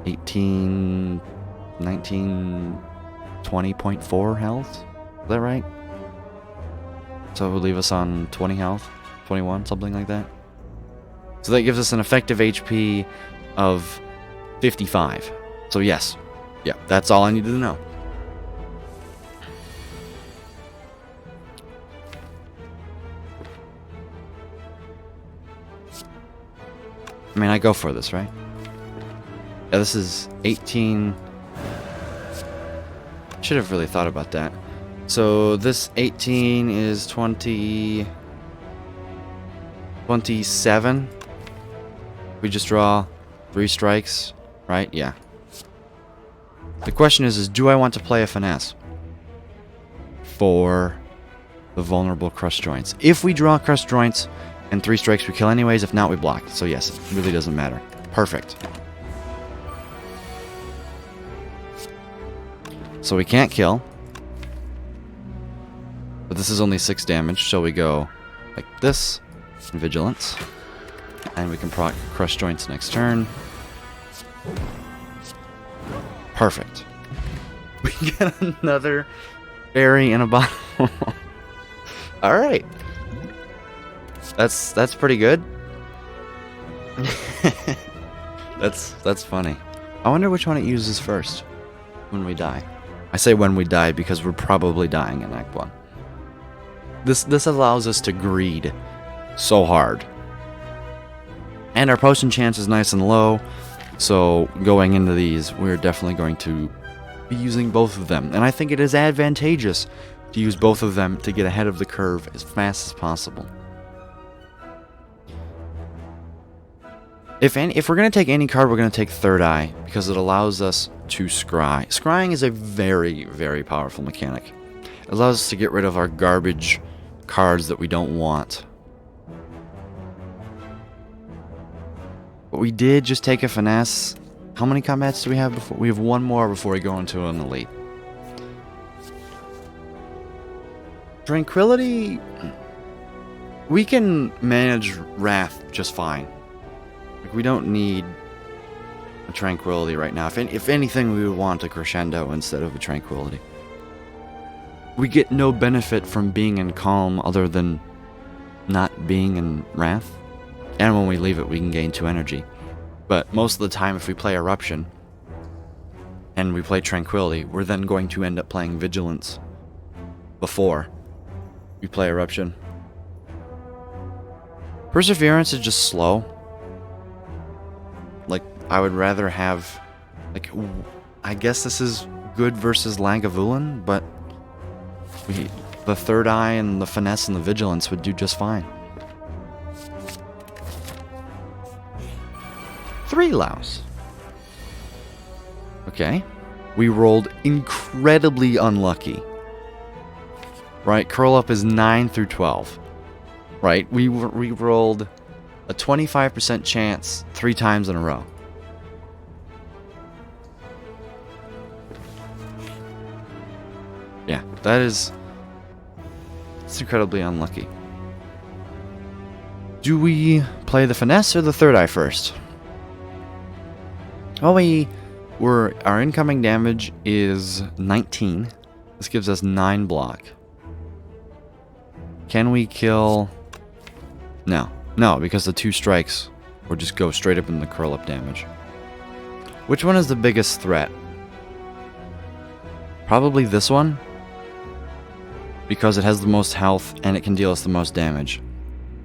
A: 18, 19, 20.4 health? Is that right? So it would leave us on 20 health, 21, something like that. So that gives us an effective HP of 55. So yes, yeah, that's all I needed to know. I mean, I go for this, right? Yeah, this is 18... Should have really thought about that. So this 18 is 20... 27. We just draw 3 strikes, right? Yeah. The question is do I want to play a Finesse for the vulnerable Crush Joints? If we draw Crush Joints and 3 strikes, we kill anyways. If not, we block. So yes, it really doesn't matter. Perfect. So we can't kill. But this is only 6 damage, so we go like this. Vigilance. And we can proc Crush Joints next turn. Perfect. We get another fairy in a bottle. Alright. That's pretty good. That's funny. I wonder which one it uses first when we die. I say when we die because we're probably dying in Act 1. This allows us to greed so hard. And our potion chance is nice and low, so going into these, we're definitely going to be using both of them. And I think it is advantageous to use both of them to get ahead of the curve as fast as possible. If we're going to take any card, we're going to take Third Eye, because it allows us to scry. Scrying is a very, very powerful mechanic. It allows us to get rid of our garbage cards that we don't want. But we did just take a Finesse. How many combats do we have before? We have 1 more before we go into an elite. Tranquility... We can manage Wrath just fine. Like, we don't need a Tranquility right now. If anything, we would want a Crescendo instead of a Tranquility. We get no benefit from being in Calm other than not being in Wrath. And when we leave it, we can gain 2 energy. But most of the time, if we play Eruption and we play Tranquility, we're then going to end up playing Vigilance before we play Eruption. Perseverance is just slow. Like, I would rather have... Like, I guess this is good versus Lagavulin, but the Third Eye and the Finesse and the Vigilance would do just fine. 3 Louse. Okay. We rolled incredibly unlucky. Right? Curl Up is 9 through 12. Right? We rolled a 25% chance 3 times in a row. Yeah, it's incredibly unlucky. Do we play the Finesse or the Third Eye first? Well, our incoming damage is 19. This gives us 9 block. Can we kill... No. No, because the 2 strikes will just go straight up in the curl up damage. Which one is the biggest threat? Probably this one. Because it has the most health and it can deal us the most damage.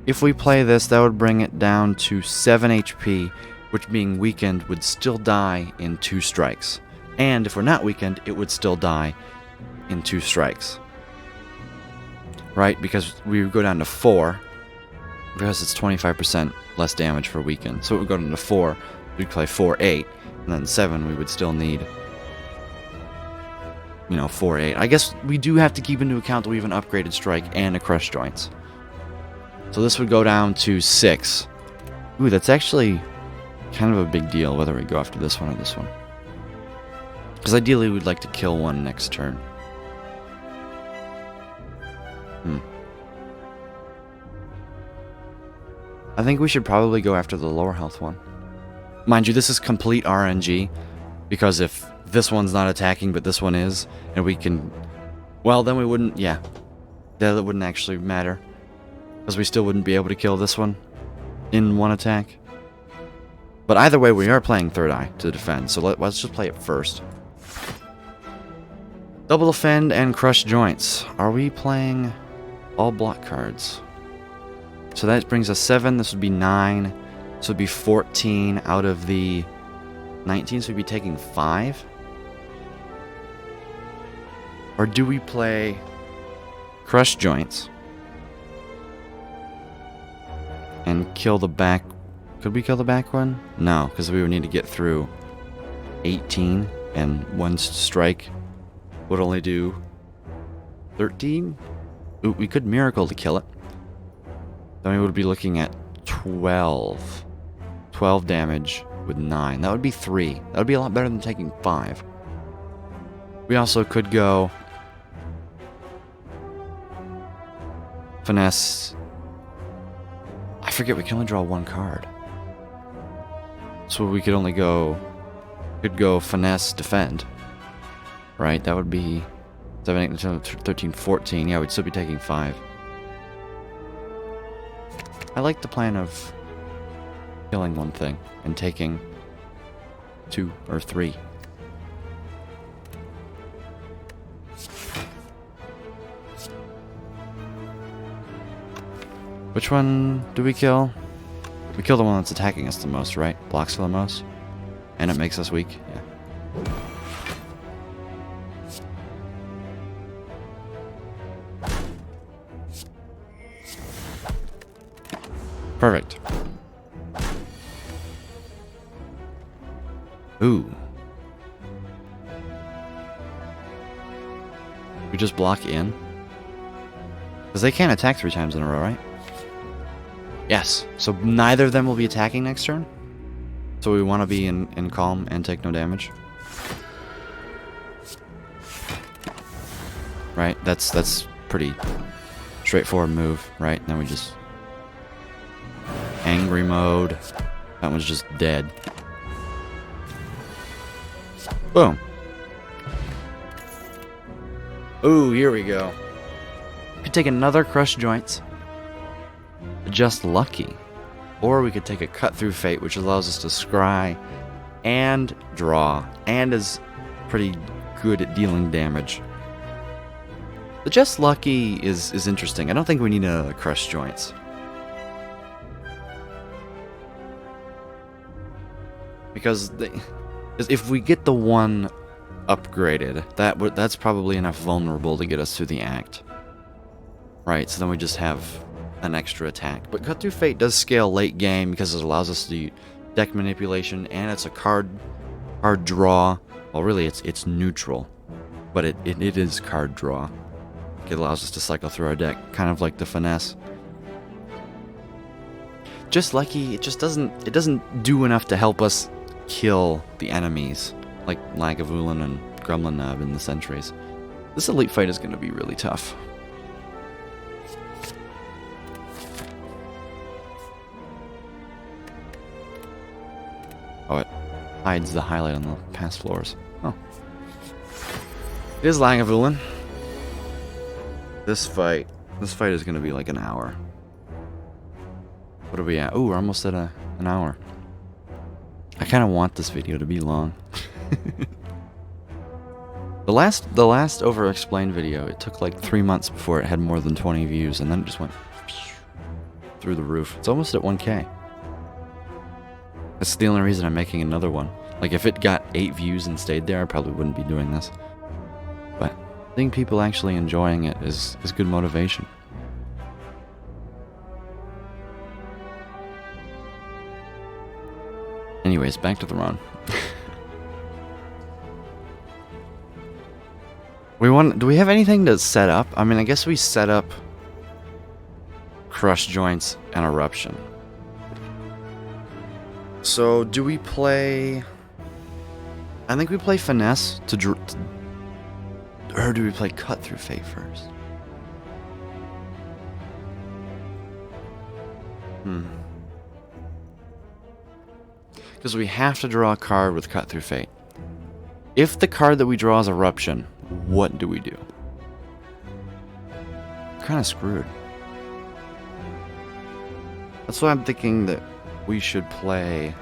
A: If we play this, that would bring it down to 7 HP, which being weakened would still die in 2 strikes. And if we're not weakened, it would still die in 2 strikes. Right? Because we would go down to 4. Because it's 25% less damage for weakened. So it would go down to 4. We'd play 4, 8. And then 7, we would still need... 4, 8. I guess we do have to keep into account that we have an upgraded strike and a crush joints. So this would go down to 6. Ooh, that's actually kind of a big deal whether we go after this one or this one. Because ideally we'd like to kill one next turn. I think we should probably go after the lower health one. Mind you, this is complete RNG. Because if this one's not attacking but this one is, and we can... Well, then we wouldn't... Yeah. That wouldn't actually matter. Because we still wouldn't be able to kill this one in one attack. But either way, we are playing Third Eye to defend, so let's just play it first. Double Defend and Crush Joints. Are we playing all block cards? So that brings us 7, this would be 9. This would be 14 out of the 19, so we'd be taking 5? Or do we play Crush Joints and kill the back? Could we kill the back one? No, because we would need to get through 18, and one strike would only do 13? Ooh, we could Miracle to kill it. Then we would be looking at 12. 12 damage with 9. That would be 3. That would be a lot better than taking 5. We also could go Finesse. I forget, we can only draw 1 card. So we could only go... Could go Finesse, Defend. Right? That would be 7, 8, 13, 14. Yeah, we'd still be taking 5. I like the plan of killing one thing and taking 2 or 3. Which one do we kill? We kill the one that's attacking us the most, right? Blocks for the most. And it makes us weak. Yeah. Perfect. Ooh. We just block in? Because they can't attack 3 times in a row, right? Yes. So neither of them will be attacking next turn? So we want to be in calm and take no damage? Right? That's pretty straightforward move, right? Then we just... Angry mode. That one's just dead. Boom. Ooh, here we go. We could take another Crush Joints. Just Lucky. Or we could take a Cut Through Fate, which allows us to scry and draw. And is pretty good at dealing damage. The Just Lucky is interesting. I don't think we need a Crush Joints. Because if we get the one upgraded, that's probably enough vulnerable to get us through the act. Right, so then we just have an extra attack. But Cut Through Fate does scale late game because it allows us to do deck manipulation, and it's a card draw. Well, really, it's neutral, but it is card draw. It allows us to cycle through our deck, kind of like the Finesse. Just Lucky, it doesn't do enough to help us kill the enemies, like Lagavulin and Gremlin Knob in the Sentries. This elite fight is going to be really tough. Oh, it hides the highlight on the past floors. Oh. It is Lagavulin. This fight This fight is going to be like an hour. What are we at? Oh, we're almost at an hour. I kind of want this video to be long. The last over-explained video, it took like 3 months before it had more than 20 views, and then it just went through the roof. It's almost at 1K. That's the only reason I'm making another one. Like, if it got 8 views and stayed there, I probably wouldn't be doing this. But I think people actually enjoying it is good motivation. Anyways, back to the run. Do we have anything to set up? I mean, I guess we set up Crush Joints and Eruption. So, do we play... I think we play Finesse or do we play Cut Through Fate first? Because we have to draw a card with Cut Through Fate. If the card that we draw is Eruption, what do we do? Kind of screwed. That's why I'm thinking that we should play...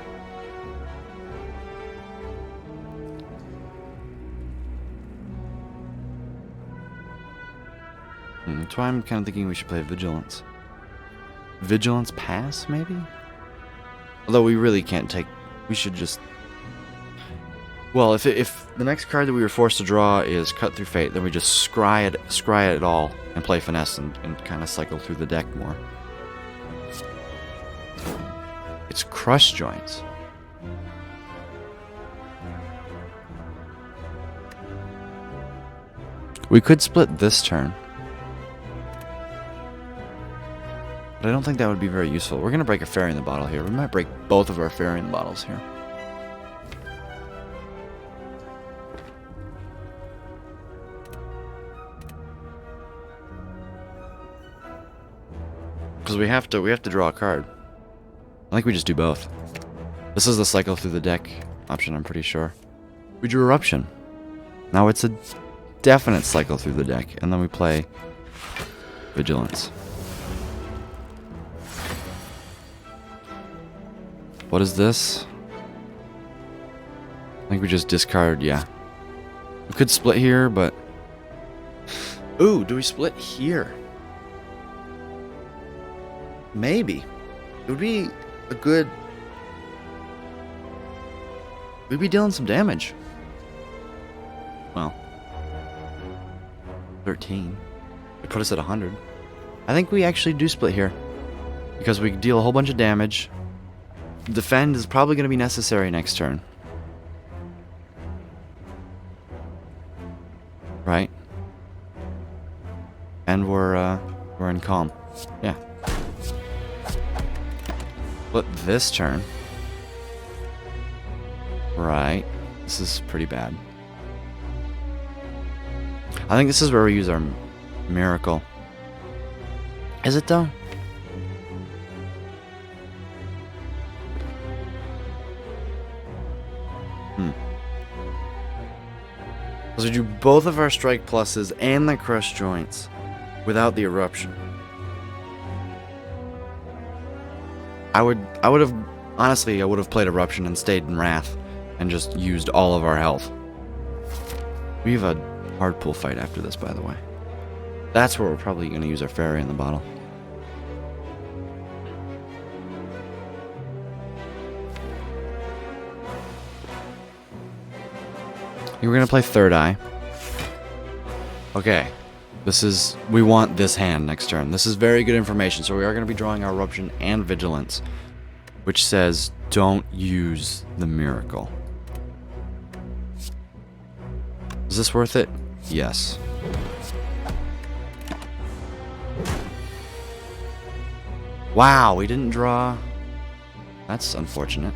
A: That's why I'm kind of thinking we should play Vigilance. Vigilance pass, maybe? Although we really can't take... We should just... Well, if the next card that we were forced to draw is Cut Through Fate, then we just scry it all and play Finesse and kind of cycle through the deck more. It's Crush Joints. We could split this turn. But I don't think that would be very useful. We're going to break a fairy in the bottle here. We might break both of our fairy in the bottles here. Because we have to draw a card. I think we just do both. This is the cycle through the deck option, I'm pretty sure. We drew Eruption. Now it's a definite cycle through the deck, and then we play Vigilance. What is this? I think we just discard, yeah. We could split here, but... Ooh, do we split here? Maybe. It would be a good... We'd be dealing some damage. Well. 13. It put us at 100. I think we actually do split here. Because we deal a whole bunch of damage. Defend is probably going to be necessary next turn. Right? And we're in calm. Yeah. Flip this turn. Right. This is pretty bad. I think this is where we use our miracle. Is it though? So we do both of our strike pluses and the Crush Joints without the Eruption. I would have, honestly, I would have played Eruption and stayed in Wrath and just used all of our health. We have a hard pull fight after this, by the way. That's where we're probably going to use our fairy in the bottle. We're going to play Third Eye. Okay. We want this hand next turn. This is very good information. So we are going to be drawing our Eruption and Vigilance, which says don't use the miracle. Is this worth it? Yes. Wow, we didn't draw. That's unfortunate.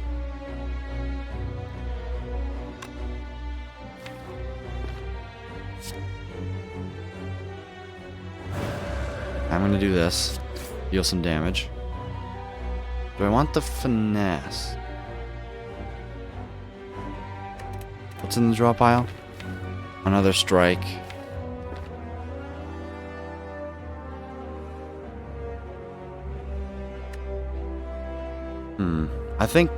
A: I'm gonna do this. Deal some damage. Do I want the Finesse? What's in the draw pile? Another strike. I think...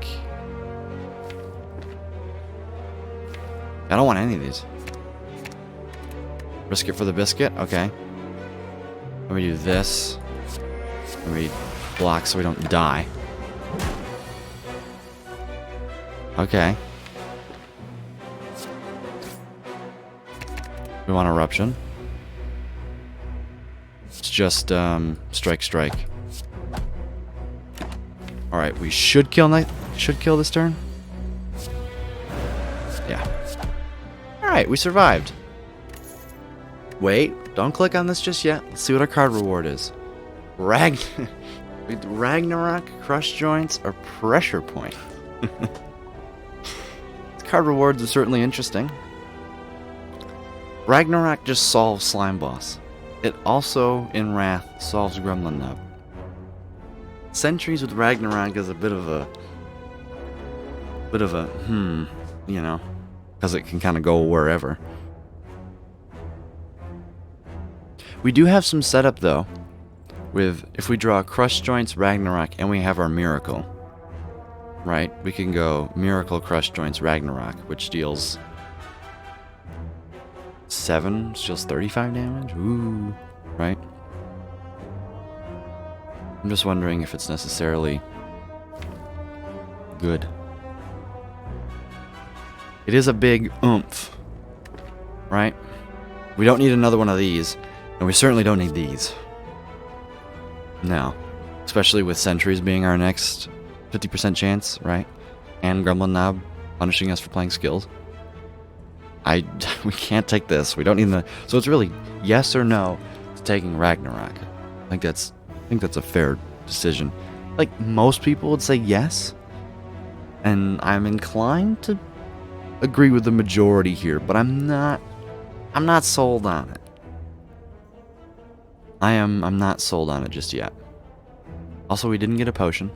A: I don't want any of these. Risk it for the biscuit? Okay. Let me do this. Let me block so we don't die. Okay. We want eruption. It's just strike, strike. All right, we should kill this turn. Yeah. All right, we survived. Wait, don't click on this just yet. Let's see what our card reward is. Ragnarok, crush joints, or pressure point. Card rewards are certainly interesting. Ragnarok just solves Slime Boss. It also, in Wrath, solves Gremlin Nub. Sentries with Ragnarok is a bit of a, you know, because it can kind of go wherever. We do have some setup though, with if we draw Crush Joints, Ragnarok, and we have our Miracle, right? We can go Miracle, Crush Joints, Ragnarok, which deals 7, deals 35 damage. Ooh, right? I'm just wondering if it's necessarily good. It is a big oomph, right? We don't need another one of these, and we certainly don't need these. No. Especially with Sentries being our next 50% chance, right? And Gremlin Knob punishing us for playing skills. We can't take this. We don't need the... So it's really yes or no to taking Ragnarok. I think that's a fair decision. Like, most people would say yes. And I'm inclined to agree with the majority here, but I'm not sold on it. I'm not sold on it just yet. Also, we didn't get a potion.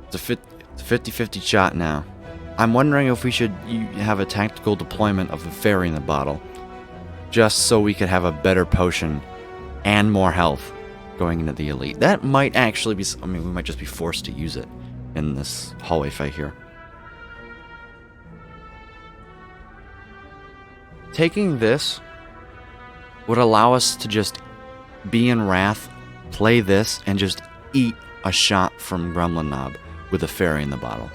A: It's a 50-50 shot now. I'm wondering if we should have a tactical deployment of the fairy in the bottle, just so we could have a better potion and more health going into the elite. That might actually be... I mean, we might just be forced to use it in this hallway fight here. Taking this would allow us to just be in Wrath, play this, and just eat a shot from Gremlin Knob with a fairy in the bottle.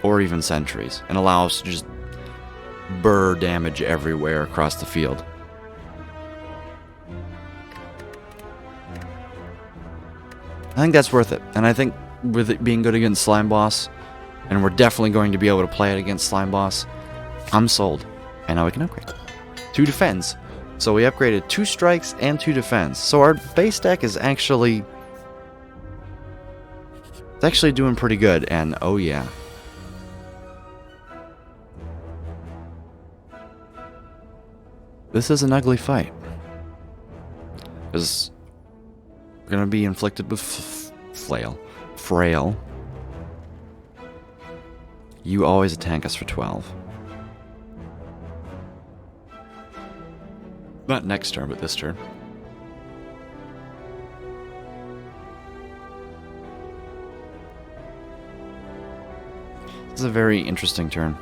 A: Or even Sentries, and allow us to just burr damage everywhere across the field. I think that's worth it, and I think with it being good against Slime Boss, and we're definitely going to be able to play it against Slime Boss, I'm sold. And now we can upgrade. 2 defends. So we upgraded 2 strikes and 2 defends. So our base deck is actually... It's actually doing pretty good, and oh yeah. This is an ugly fight. Because we're going to be inflicted with frail. You always attack us for 12. Not next turn, but this turn. This is a very interesting turn.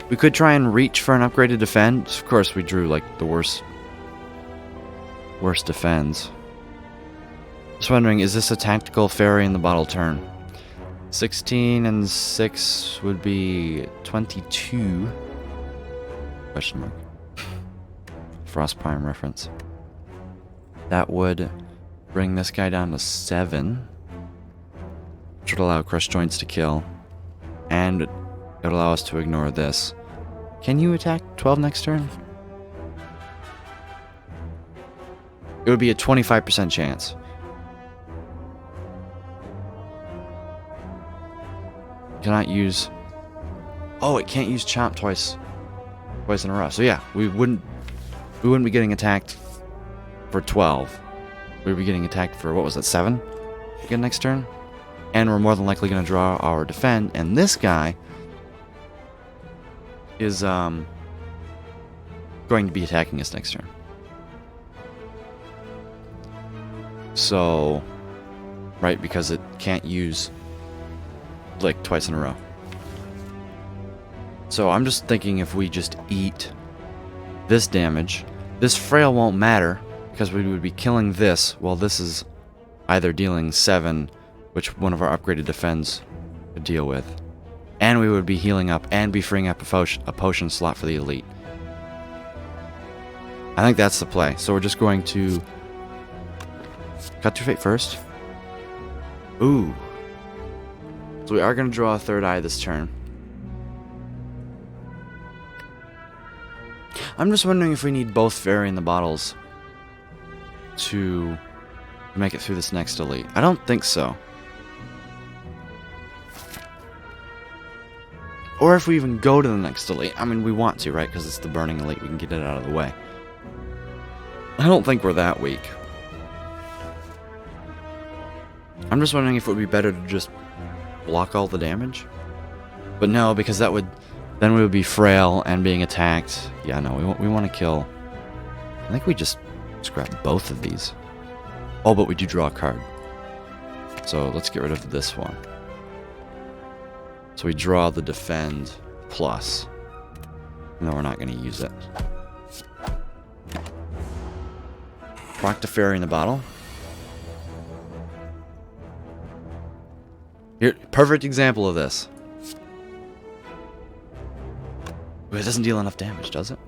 A: We could try and reach for an upgraded defend. Of course, we drew like the worst defends. Just wondering, is this a tactical fairy in the bottle turn? 16 and 6 would be 22. Question mark. Frost Prime reference. That would bring this guy down to 7. Which would allow Crush Joints to kill. And it would allow us to ignore this. Can you attack 12 next turn? It would be a 25% chance. Cannot use... Oh, it can't use Chomp twice in a row. So yeah, we wouldn't be getting attacked for 12. We would be getting attacked for, what was it, 7? Again next turn? And we're more than likely going to draw our defend. And this guy is going to be attacking us next turn. So right? Because it can't use Lick twice in a row. So I'm just thinking if we just eat this damage, this frail won't matter because we would be killing this while this is either dealing 7, which one of our upgraded defends could deal with, and we would be healing up and be freeing up a potion slot for the elite. I think that's the play. So we're just going to cut to fate first. Ooh. So we are going to draw a third eye this turn. I'm just wondering if we need both Fairy in the bottles to make it through this next elite. I don't think so. Or if we even go to the next elite. I mean, we want to, right? Because it's the burning elite. We can get it out of the way. I don't think we're that weak. I'm just wondering if it would be better to just block all the damage. But no, because that would... then we would be frail and being attacked. Yeah, no, we want to kill... I think we just scrap both of these. Oh, but we do draw a card. So let's get rid of this one. So we draw the defend plus. No, we're not going to use it. Rock the Fairy in the bottle. Here, perfect example of this. But it doesn't deal enough damage, does it?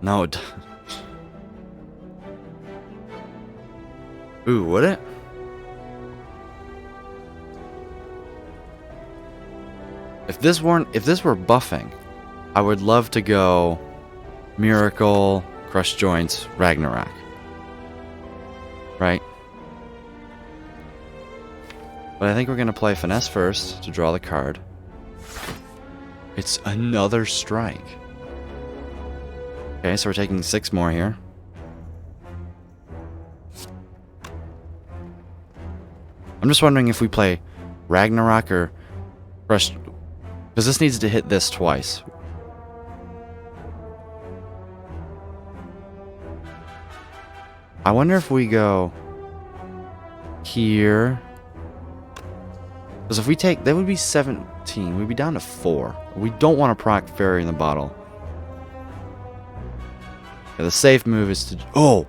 A: No, it doesn't. Ooh, would it? If this were buffing, I would love to go Miracle, Crush Joints, Ragnarok. Right? But I think we're going to play Finesse first to draw the card. It's another strike. Okay, so we're taking 6 more here. I'm just wondering if we play Ragnarok or Crush... because this needs to hit this twice. I wonder if we go here. Because if we take... that would be 17. We'd be down to 4. We don't want to proc Fairy in the bottle. Yeah, the safe move is to... oh!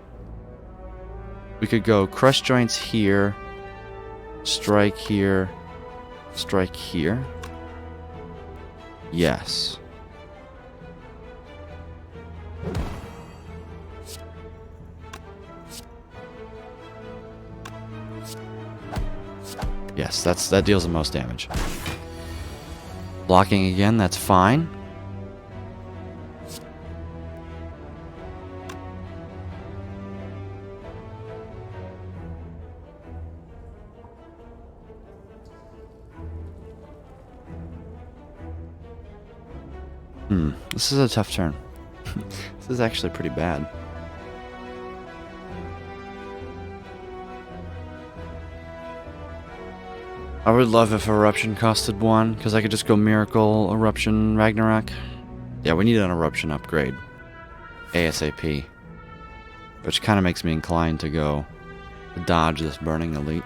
A: We could go Crush Joints here. Strike here. Strike here. Yes. Yes, that deals the most damage. Blocking again, that's fine. This is a tough turn. This is actually pretty bad. I would love if Eruption costed 1, because I could just go Miracle, Eruption, Ragnarok. Yeah, we need an Eruption upgrade. ASAP. Which kind of makes me inclined to go dodge this Burning Elite.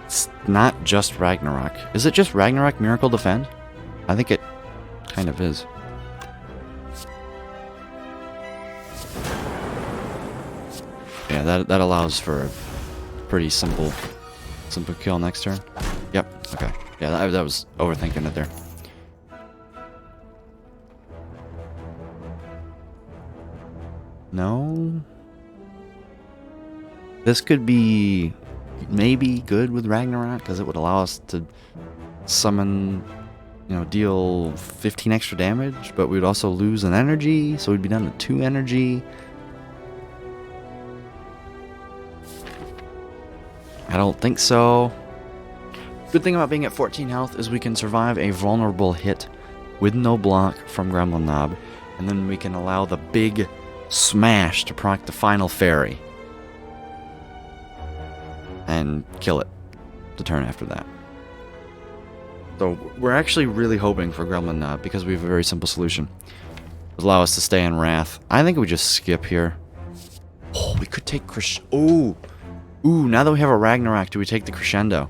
A: It's not just Ragnarok. Is it just Ragnarok Miracle Defend? I think it kind of is. Yeah, that allows for a pretty simple kill next turn. Yep, okay. Yeah, that was overthinking it there. No? This could be maybe good with Ragnarok, because it would allow us to summon, you know, deal 15 extra damage, but we'd also lose an energy, so we'd be down to 2 energy. I don't think so. Good thing about being at 14 health is we can survive a vulnerable hit with no block from Gremlin Knob, and then we can allow the big smash to proc the final fairy and kill it the turn after that. So we're actually really hoping for Gremlin Knob because we have a very simple solution. It'll allow us to stay in Wrath. I think we just skip here. Oh, we could take Ooh, now that we have a Ragnarok, do we take the Crescendo?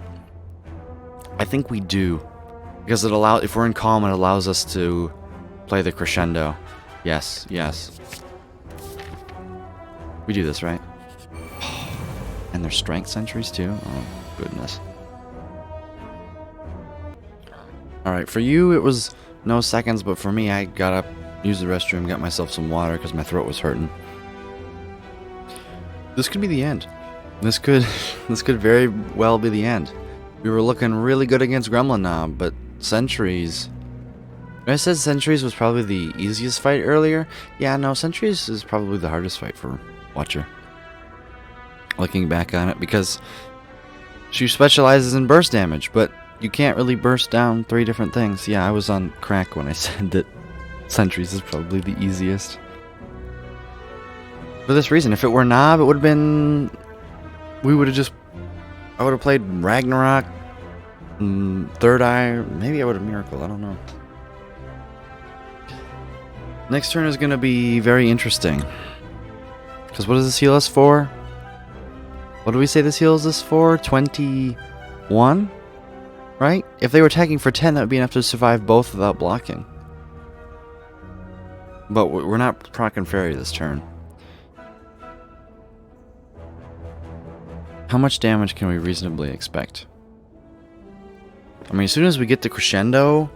A: I think we do. Because if we're in Calm, it allows us to play the Crescendo. Yes, yes. We do this, right? And there's Strength Sentries too? Oh, goodness. Alright, for you it was no seconds, but for me I got up, used the restroom, got myself some water because my throat was hurting. This could be the end. This could very well be the end. We were looking really good against Gremlin Knob, but Sentries... I said Sentries was probably the easiest fight earlier. Yeah, no, Sentries is probably the hardest fight for Watcher. Looking back on it, because she specializes in burst damage, but you can't really burst down 3 different things. Yeah, I was on crack when I said that Sentries is probably the easiest. For this reason, if it were Knob, it would have been... I would have played Ragnarok, Third Eye, maybe I would have Miracle, I don't know. Next turn is going to be very interesting. Because what does this heal us for? What do we say this heals us for? 21? Right? If they were attacking for 10, that would be enough to survive both without blocking. But we're not proccing Fairy this turn. How much damage can we reasonably expect? I mean, as soon as we get the Crescendo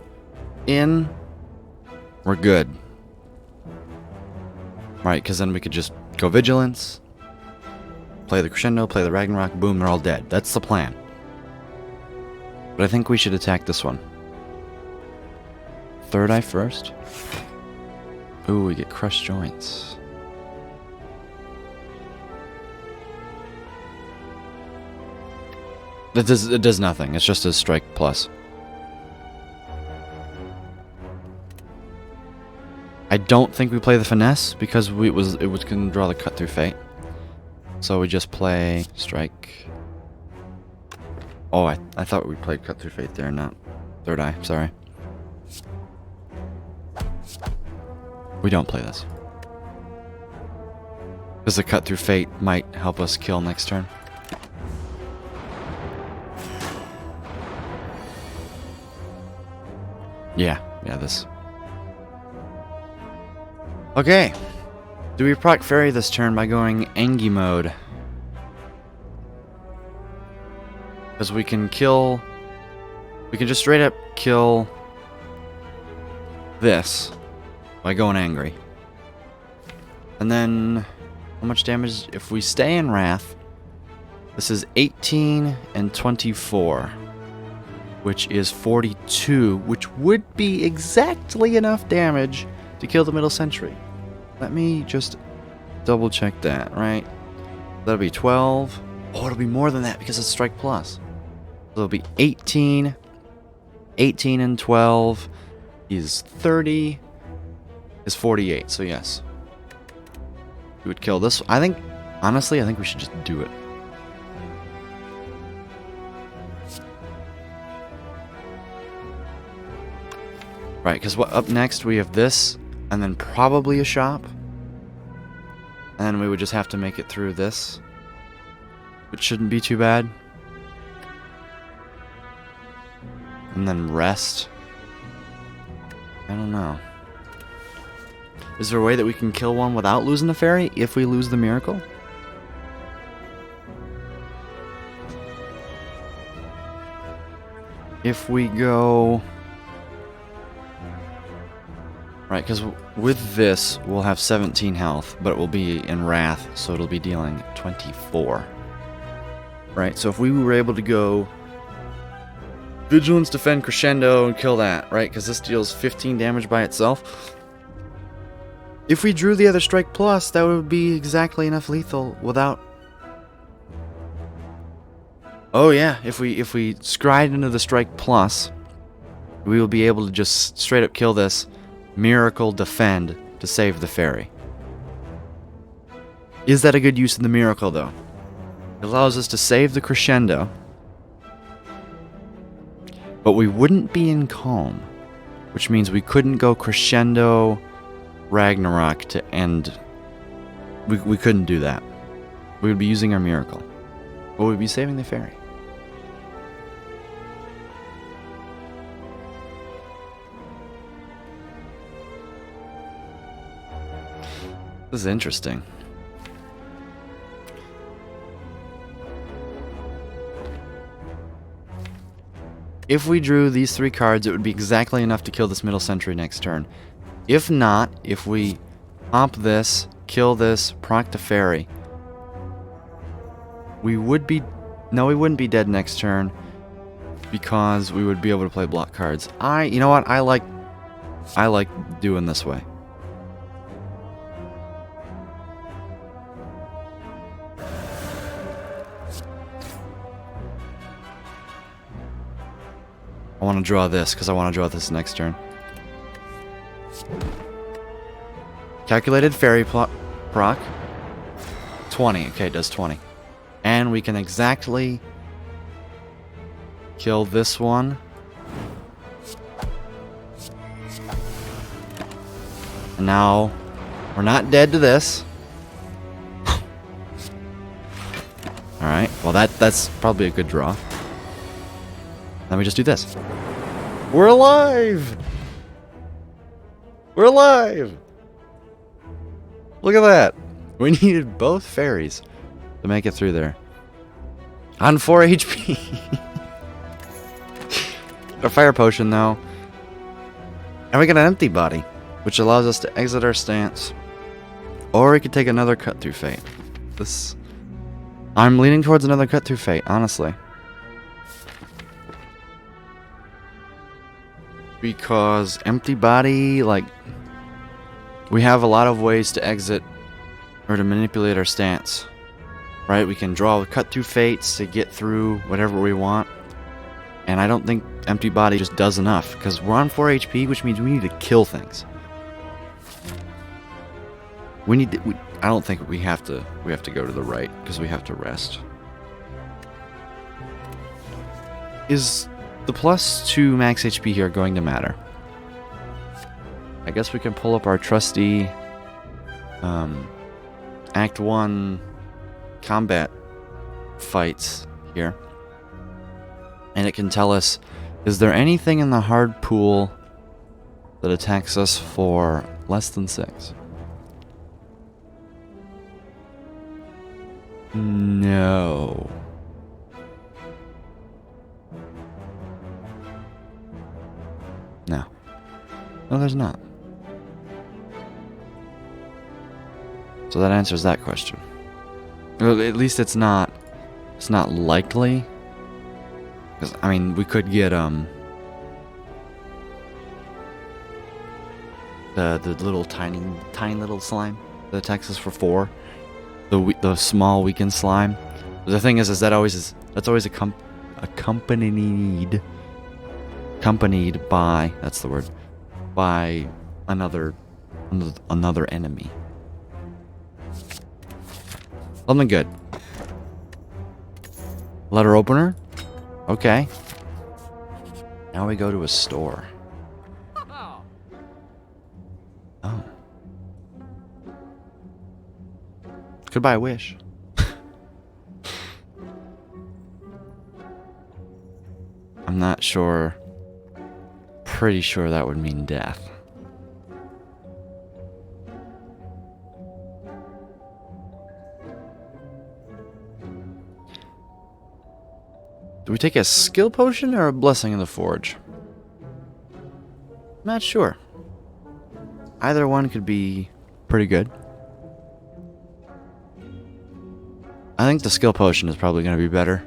A: in, we're good. Right, because then we could just go Vigilance, play the Crescendo, play the Ragnarok, boom, they're all dead. That's the plan. But I think we should attack this one. Third Eye first. Ooh, we get Crushed Joints. It does nothing. It's just a strike plus. I don't think we play the Finesse because it was going to draw the Cut Through Fate. So we just play strike. Oh, I thought we played Cut Through Fate there, not Third Eye. Sorry. We don't play this. Because the Cut Through Fate might help us kill next turn. Yeah, this. Okay. Do we proc Fairy this turn by going Engi mode? Because we can kill... We can just straight up kill this by going Angry. And then... How much damage? If we stay in Wrath, this is 18 and 24. Which is 42, which would be exactly enough damage to kill the middle sentry. Let me just double check that, right? That'll be 12. Oh, it'll be more than that because it's Strike Plus. So it'll be 18. 18 and 12 is 30. Is 48, so yes. We would kill this. Honestly, I think we should just do it. Right, because up next we have this, and then probably a shop. And then we would just have to make it through this. Which shouldn't be too bad. And then rest. I don't know. Is there a way that we can kill one without losing the fairy if we lose the miracle? If we go... Right, because with this, we'll have 17 health, but it will be in Wrath, so it'll be dealing 24. Right, so if we were able to go Vigilance, Defend, Crescendo, and kill that, right? Because this deals 15 damage by itself. If we drew the other Strike Plus, that would be exactly enough lethal without Oh yeah, if we scryed into the strike plus, we will be able to just straight up kill this, miracle defend to save the fairy. Is that a good use of the miracle though? It allows us to save the crescendo, but we wouldn't be in calm, which means we couldn't go crescendo Ragnarok to end. We couldn't do that. We would be using our miracle, but we'd be saving the fairy. This is interesting. If we drew these 3 cards, it would be exactly enough to kill this middle sentry next turn. If not, if we pop this, kill this, proc the fairy, we would be... No, we wouldn't be dead next turn because we would be able to play block cards. You know what? I like doing this way. I want to draw this because I want to draw this next turn. Calculated fairy proc. 20. Okay, it does 20. And we can exactly kill this one. And now we're not dead to this. Alright, well that's probably a good draw. Let me just do this. We're alive! We're alive! Look at that. We needed both fairies to make it through there. On 4 HP. A fire potion though. And we got an empty body, which allows us to exit our stance. Or we could take another cut through fate. I'm leaning towards another cut through fate, honestly. Because empty body, like, we have a lot of ways to exit or to manipulate our stance, right? We can draw cut through fates to get through whatever we want, and I don't think empty body just does enough because we're on 4 HP, which means we need to kill things. I don't think we have to go to the right because we have to rest. Is the +2 max HP here going to matter? I guess we can pull up our trusty Act 1 combat fights here. And it can tell us, is there anything in the hard pool that attacks us for less than 6? No. No. No, there's not. So that answers that question. Well, at least it's not likely. Because, I mean, we could get, the little tiny little slime that attacks us for 4. The small weakened slime. But the thing is that's always accompanied by, that's the word, by another enemy. Something good. Letter opener? Okay. Now we go to a store. Oh. Could buy a wish. I'm not sure. Pretty sure that would mean death. Do we take a skill potion or a blessing in the forge? Not sure. Either one could be pretty good. I think the skill potion is probably going to be better.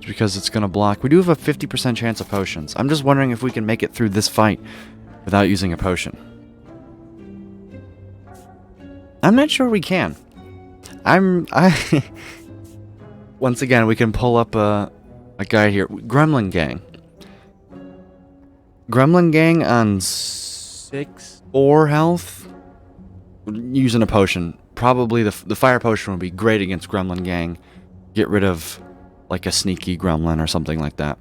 A: Just because it's going to block. We do have a 50% chance of potions. I'm just wondering if we can make it through this fight without using a potion. I'm not sure we can. Once again, we can pull up A guy here. Gremlin Gang. Gremlin Gang on 4 health. Using a potion. Probably the fire potion would be great against Gremlin Gang. Get rid of like a sneaky gremlin or something like that.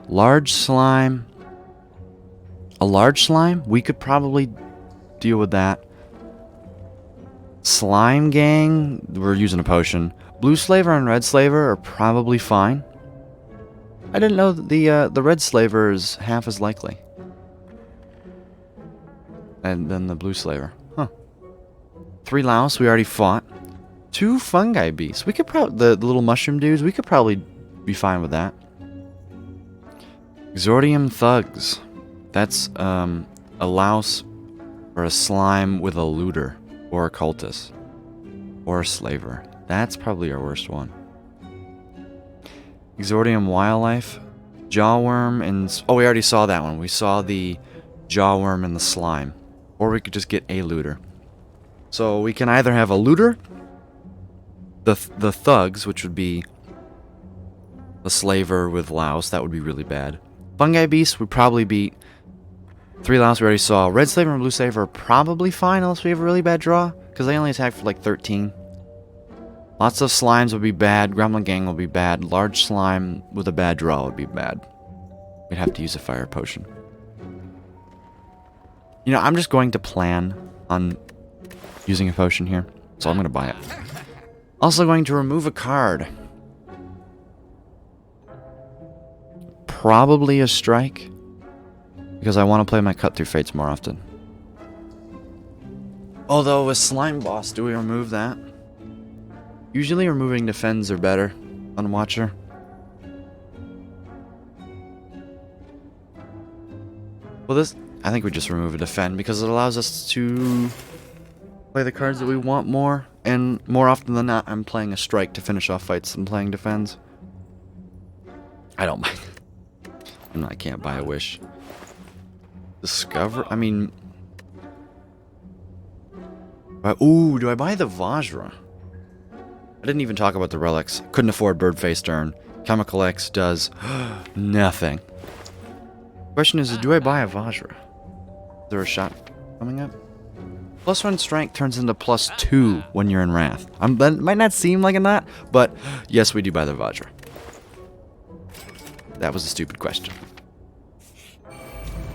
A: Large slime. A large slime? We could probably deal with that. Slime Gang, we're using a potion. Blue Slaver and Red Slaver are probably fine. I didn't know that the Red Slaver is half as likely. And then the Blue Slaver. Huh. 3 Laos we already fought. 2 Fungi Beasts. We could probably... The little mushroom dudes, we could probably be fine with that. Exordium Thugs. That's a louse or a slime with a looter. Or a cultist. Or a slaver. That's probably our worst one. Exordium Wildlife. Jawworm and... Oh, we already saw that one. We saw the Jawworm and the slime. Or we could just get a looter. So we can either have a looter, the thugs, which would be a slaver with louse. That would be really bad. Fungi Beast would probably beat 3 louse we already saw. Red Slaver and Blue Slaver are probably fine unless we have a really bad draw. Because they only attack for like 13. Lots of slimes would be bad. Gremlin Gang will be bad. Large slime with a bad draw would be bad. We'd have to use a fire potion. You know, I'm just going to plan on using a potion here. So I'm going to buy it. Also going to remove a card. Probably a strike. Because I want to play my Cut Through Fates more often. Although with Slime Boss, do we remove that? Usually removing defends are better on Watcher. Well, this... I think we just remove a defend because it allows us to play the cards that we want more. And more often than not, I'm playing a strike to finish off fights and playing defends. I don't mind. I can't buy a wish. Discover... I mean... Ooh, do I buy the Vajra? I didn't even talk about the relics. Couldn't afford Birdface Stern. Chemical X does nothing. Question is, do I buy a Vajra? Is there a shot coming up? +1 strength turns into +2 when you're in Wrath. That might not seem like a not, but yes, we do buy the Vajra. That was a stupid question.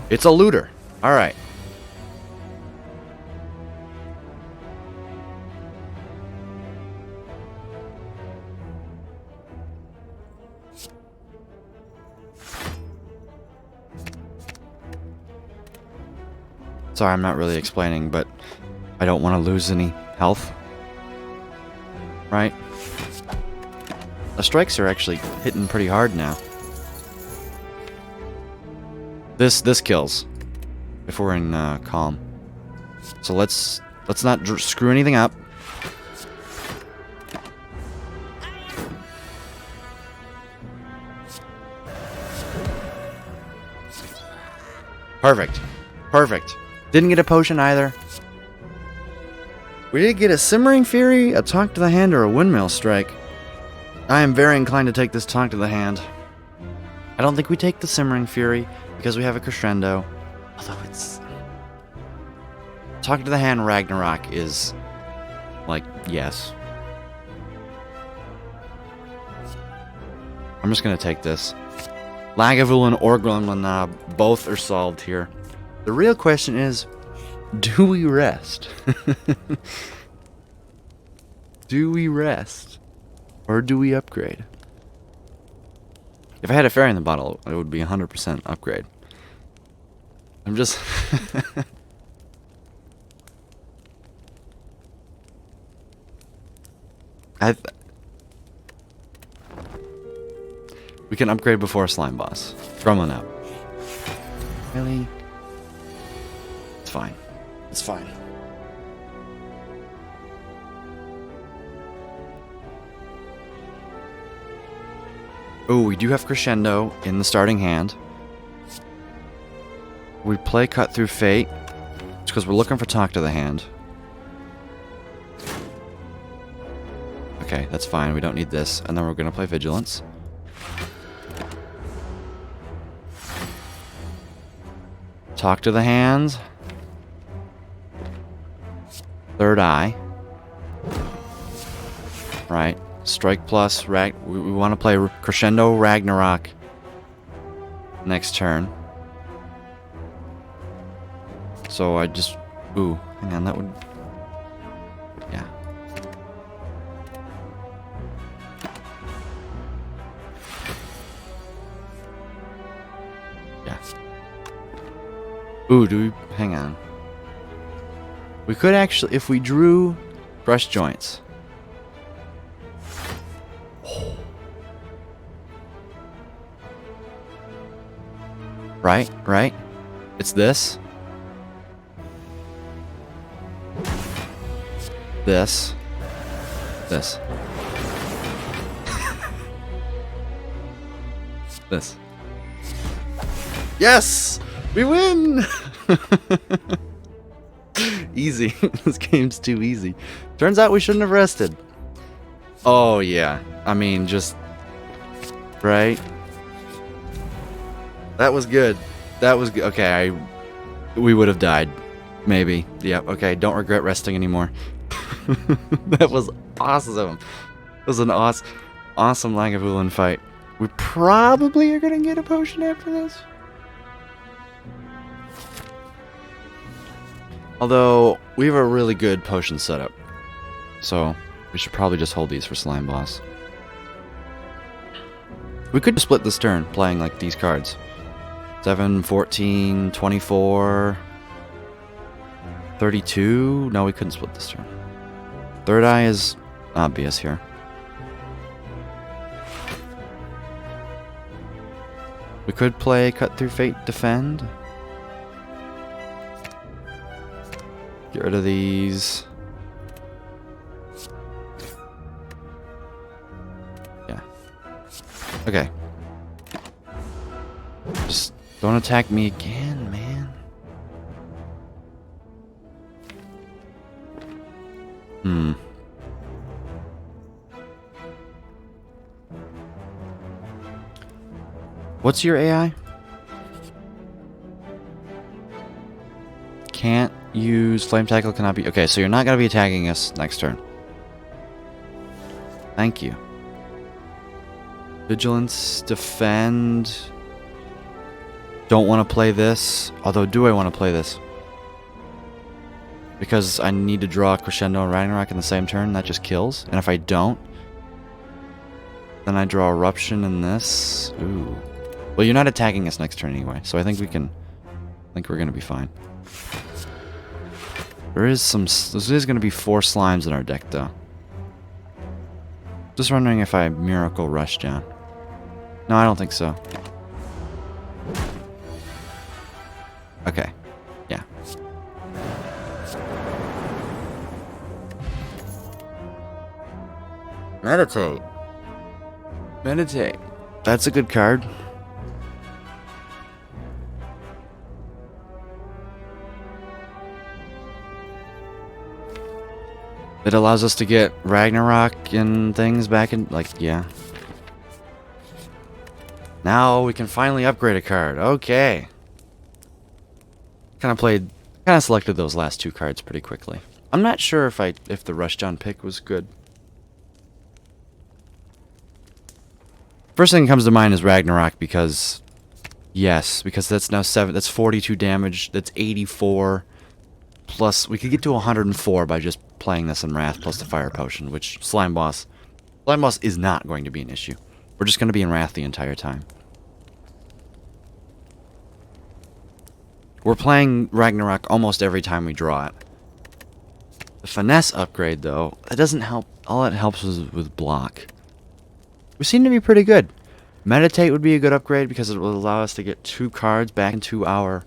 A: It's a looter. Alright. Sorry, I'm not really explaining, but I don't want to lose any health. Right? The strikes are actually hitting pretty hard now. This kills if we're in calm. So let's not screw anything up. Perfect. Perfect. Didn't get a potion either. We did get a Simmering Fury, a Talk to the Hand, or a Windmill Strike. I am very inclined to take this Talk to the Hand. I don't think we take the Simmering Fury because we have a Crescendo. Although it's... Talk to the Hand Ragnarok is... like, yes. I'm just gonna take this. Lagavulin or Gremlin both are solved here. The real question is, do we rest? Do we rest? Or do we upgrade? If I had a fairy in the bottle, it would be 100% upgrade. I'm just... We can upgrade before a slime boss. Gremlin out. Really? It's fine. It's fine. Oh, we do have Crescendo in the starting hand. We play Cut Through Fate. It's because we're looking for Talk to the Hand. Okay, that's fine. We don't need this. And then we're going to play Vigilance. Talk to the hands. Third eye. Right. Strike plus. We want to play Crescendo Ragnarok next turn. So I just... Ooh, hang on, that would... Yeah. Yeah. Ooh, do we... Hang on. We could actually... If we drew brush joints... Right, right. It's this. This. This. This. Yes! We win! Easy. This game's too easy. Turns out we shouldn't have rested. Oh, yeah. I mean, just... Right? That was good. That was good. Okay, we would have died. Maybe. Yeah, okay. Don't regret resting anymore. That was awesome. It was an awesome Lagavulin fight. We probably are going to get a potion after this. Although, we have a really good potion setup. So, we should probably just hold these for Slime Boss. We could split this turn, playing like these cards. 7, 14, 24, 32. No, we couldn't split this turn. Third eye is obvious here. We could play Cut Through Fate, Defend. Get rid of these. Yeah. Okay. Just don't attack me again, man. What's your AI? Can't use Flame Tackle, cannot be... Okay, so you're not going to be attacking us next turn. Thank you. Vigilance, Defend... Don't want to play this. Although, do I want to play this? Because I need to draw Crescendo and Ragnarok in the same turn. That just kills. And if I don't, then I draw Eruption in this. Ooh. Well, you're not attacking us next turn anyway. So I think we can... I think we're going to be fine. There is some... There is going to be 4 slimes in our deck, though. Just wondering if I Miracle Rush down. No, I don't think so. Okay. Yeah. Meditate. Meditate. That's a good card. It allows us to get Ragnarok and things back in, like, yeah. Now we can finally upgrade a card. Okay. Kind of selected those last 2 cards pretty quickly. I'm not sure if the Rushdown pick was good. First thing that comes to mind is Ragnarok because, yes, because that's now 7. That's 42 damage. That's 84. Plus, we could get to 104 by just playing this in Wrath plus the Fire Potion, which Slime Boss is not going to be an issue. We're just going to be in Wrath the entire time. We're playing Ragnarok almost every time we draw it. The Finesse upgrade, though, that doesn't help. All it helps is with block. We seem to be pretty good. Meditate would be a good upgrade because it will allow us to get 2 cards back into our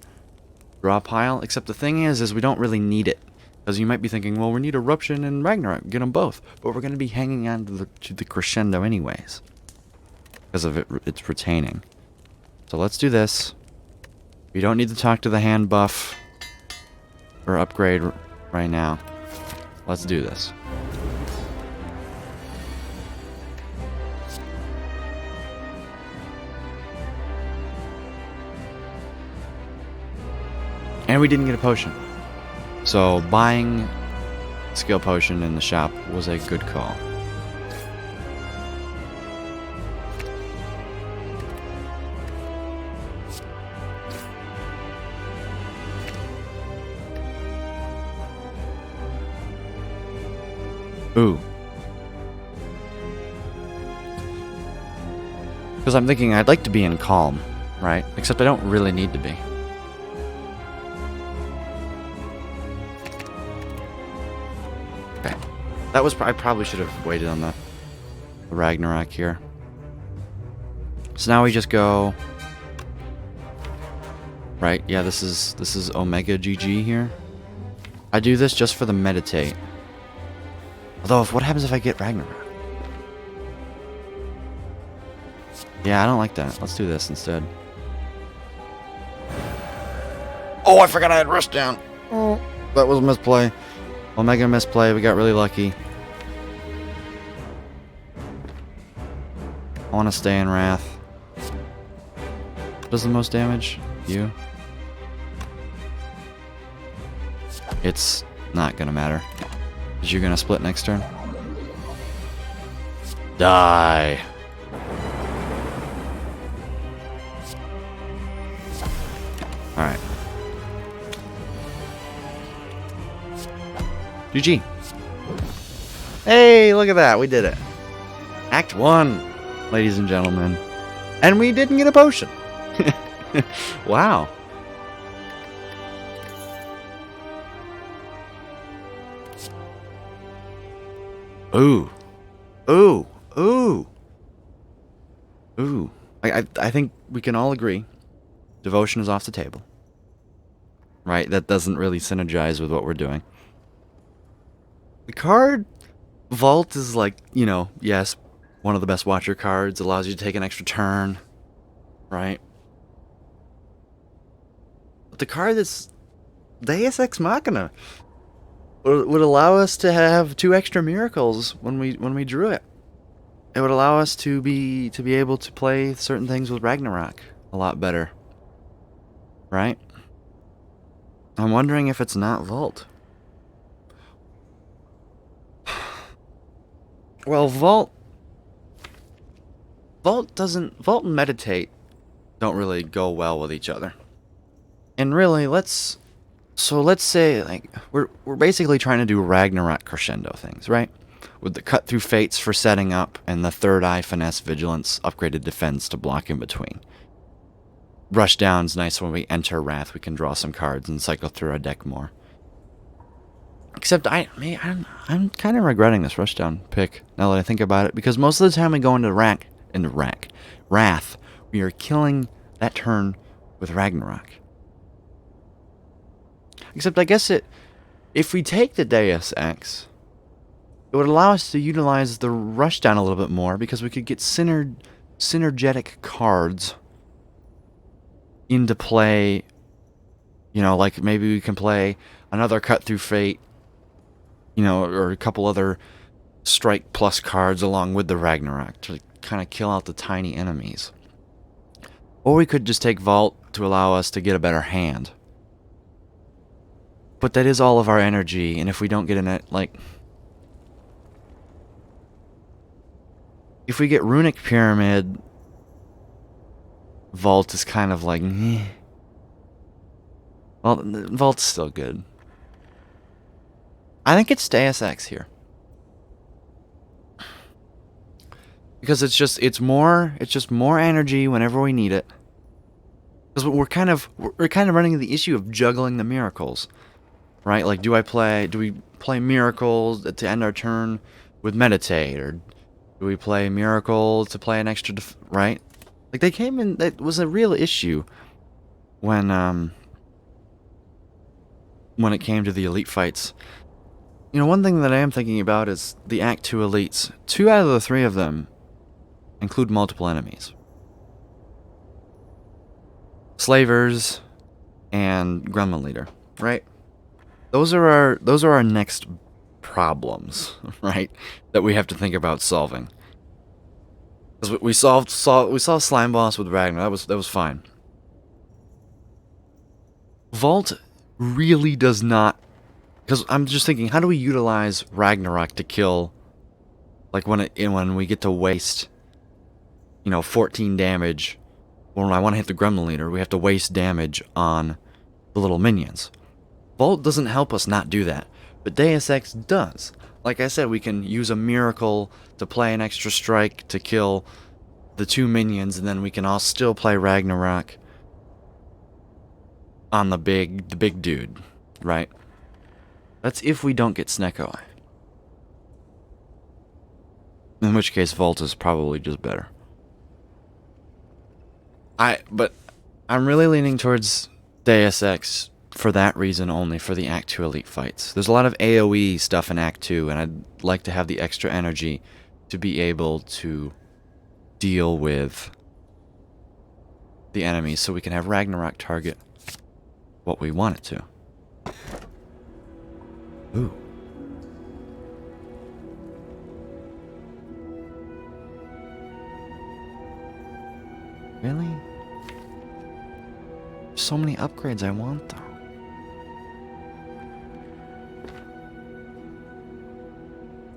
A: draw pile. Except the thing is we don't really need it. Because you might be thinking, well, we need Eruption and Ragnarok. Get them both. But we're going to be hanging on to the Crescendo anyways. Because of it's retaining. So let's do this. We don't need to talk to the hand buff or upgrade right now. Let's do this. And we didn't get a potion. So buying skill potion in the shop was a good call. Ooh. Because I'm thinking I'd like to be in calm, right? Except I don't really need to be. Okay. That was... I probably should have waited on the Ragnarok here. So now we just go... Right, yeah, this is Omega GG here. I do this just for the meditate. Although, what happens if I get Ragnarok? Yeah, I don't like that. Let's do this instead. Oh, I forgot I had Rush Down. Oh, that was a misplay. Omega misplay. We got really lucky. I want to stay in Wrath. Does the most damage? You? It's not gonna matter. Is you gonna split next turn? Die! Alright. GG. Hey, look at that. We did it. Act 1, ladies and gentlemen. And we didn't get a potion. Wow. Ooh. Ooh. Ooh. Ooh. I think we can all agree devotion is off the table. Right? That doesn't really synergize with what we're doing. The card Vault is like, you know, yes, one of the best Watcher cards. Allows you to take an extra turn. Right? But the card that's Deus Ex Machina would allow us to have 2 extra miracles when we drew it. It would allow us to be able to play certain things with Ragnarok a lot better. Right? I'm wondering if it's not Vault. Well, Vault and Meditate don't really go well with each other. And really, let's say, like, we're basically trying to do Ragnarok crescendo things, right? With the cut through fates for setting up and the third eye finesse vigilance upgraded defense to block in between. Rush down's nice when we enter Wrath. We can draw some cards and cycle through our deck more. Except I'm kind of regretting this Rush Down pick now that I think about it, because most of the time we go into Wrath, we are killing that turn with Ragnarok. Except I guess if we take the Deus Ex, it would allow us to utilize the Rush Down a little bit more, because we could get synergetic cards into play. You know, like maybe we can play another Cut Through Fate, you know, or a couple other Strike Plus cards along with the Ragnarok to kind of kill out the tiny enemies. Or we could just take Vault to allow us to get a better hand. But that is all of our energy, and if we don't get in it, like... If we get Runic Pyramid, Vault is kind of like... Meh. Well, Vault's still good. I think it's Deus Ex here. Because it's just more energy whenever we need it. Because we're kind of running the issue of juggling the miracles. Right? Like, do we play miracles to end our turn with Meditate, or do we play miracle to play an extra right? Like, they came in, that was a real issue when it came to the elite fights. You know, one thing that I am thinking about is the Act 2 elites. 2 out of the 3 of them include multiple enemies. Slavers and Gremlin Leader, right? Those are our next problems, right? That we have to think about solving. Because we saw Slime Boss with Ragnar. That was fine. Vault really does not... Because I'm just thinking, how do we utilize Ragnarok to kill... Like, when we get to waste, 14 damage... When I want to hit the Gremlin Leader, we have to waste damage on the little minions. Vault doesn't help us not do that, but Deus Ex does. Like I said, we can use a miracle to play an extra strike to kill the 2 minions, and then we can all still play Ragnarok on the big dude, right? That's if we don't get Snecko Eye. In which case, Vault is probably just better. But I'm really leaning towards Deus Ex for that reason only, for the Act 2 Elite fights. There's a lot of AoE stuff in Act 2, and I'd like to have the extra energy to be able to deal with the enemies so we can have Ragnarok target what we want it to. Ooh. Really? So many upgrades I want, though.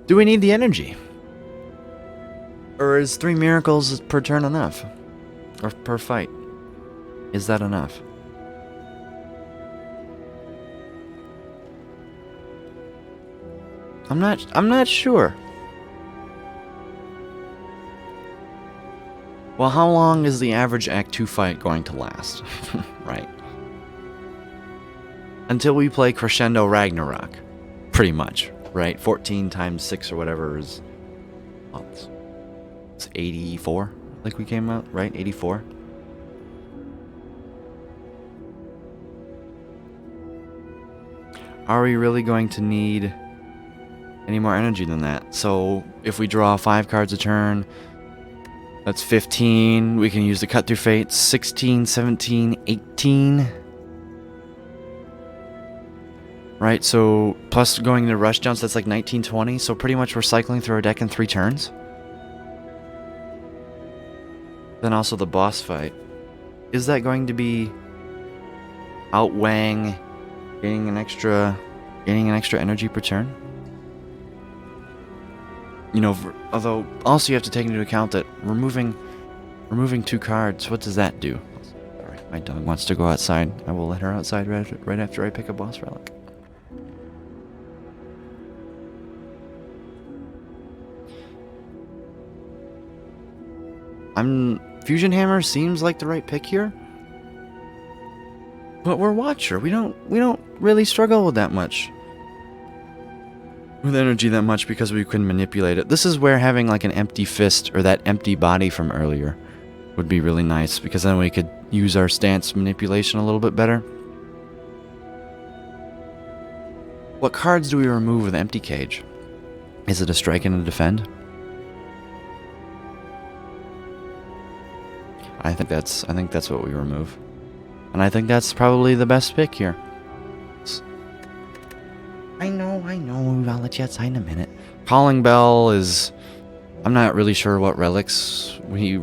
A: Do we need the energy? Or is 3 miracles per turn enough? Or per fight? Is that enough? I'm not sure. Well, how long is the average Act 2 fight going to last? Right. Until we play Crescendo Ragnarok. Pretty much, right? 14 times 6 or whatever is... Well, it's 84, like we came out, right? 84? Are we really going to need any more energy than that? So, if we draw 5 cards a turn... That's 15. We can use the cut through fates. 16, 17, 18. Right, so plus going into rush downs, that's like 19, 20. So pretty much we're cycling through our deck in 3 turns. Then also the boss fight. Is that going to be outweighing gaining an extra energy per turn? Although also you have to take into account that removing 2 cards, what does that do? Sorry, my dog wants to go outside. I will let her outside right after I pick a boss relic. Fusion Hammer seems like the right pick here. But we're Watcher. We don't really struggle with that much. With energy that much because we can manipulate it. This is where having like an empty fist or that empty body from earlier would be really nice, because then we could use our stance manipulation a little bit better. What cards do we remove with empty cage? Is it a strike and a defend? I think that's what we remove. And I think that's probably the best pick here. I know, I'll let you outside in a minute. Calling Bell is... I'm not really sure what relics we...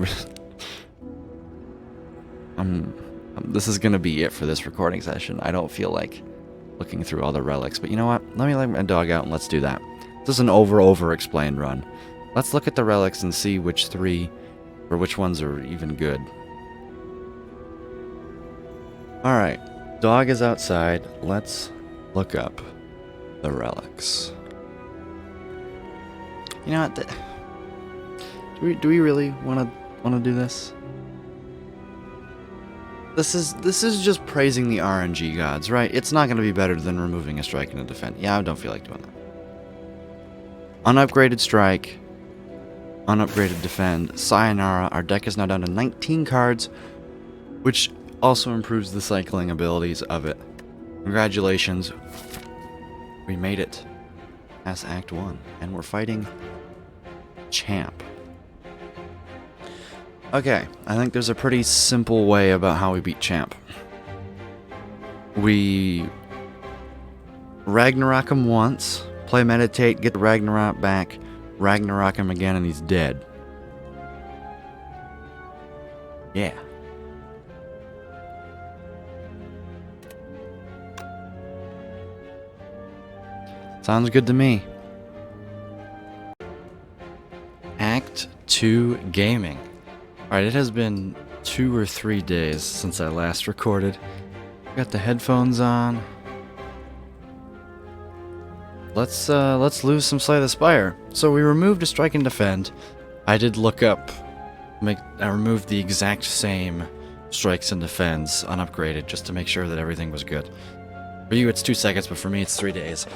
A: this is gonna be it for this recording session. I don't feel like looking through all the relics, but you know what? Let me let my dog out and let's do that. This is an over-explained run. Let's look at the relics and see which 3, or which ones are even good. Alright, dog is outside. Let's look up the relics. You know what? Do we really want to do this? This is just praising the RNG gods, right? It's not going to be better than removing a strike and a defend. Yeah, I don't feel like doing that. Unupgraded strike, unupgraded defend, sayonara. Our deck is now down to 19 cards, which also improves the cycling abilities of it. Congratulations. We made it as Act 1, and we're fighting Champ. Okay, I think there's a pretty simple way about how we beat Champ. We Ragnarok him once, play Meditate, get the Ragnarok back, Ragnarok him again, and he's dead. Yeah. Sounds good to me. Act 2 Gaming. Alright, it has been 2 or 3 days since I last recorded. Got the headphones on. Let's lose some Slay the Spire. So we removed a Strike and Defend. I did look up, I removed the exact same strikes and defends unupgraded just to make sure that everything was good. For you it's 2 seconds, but for me it's 3 days.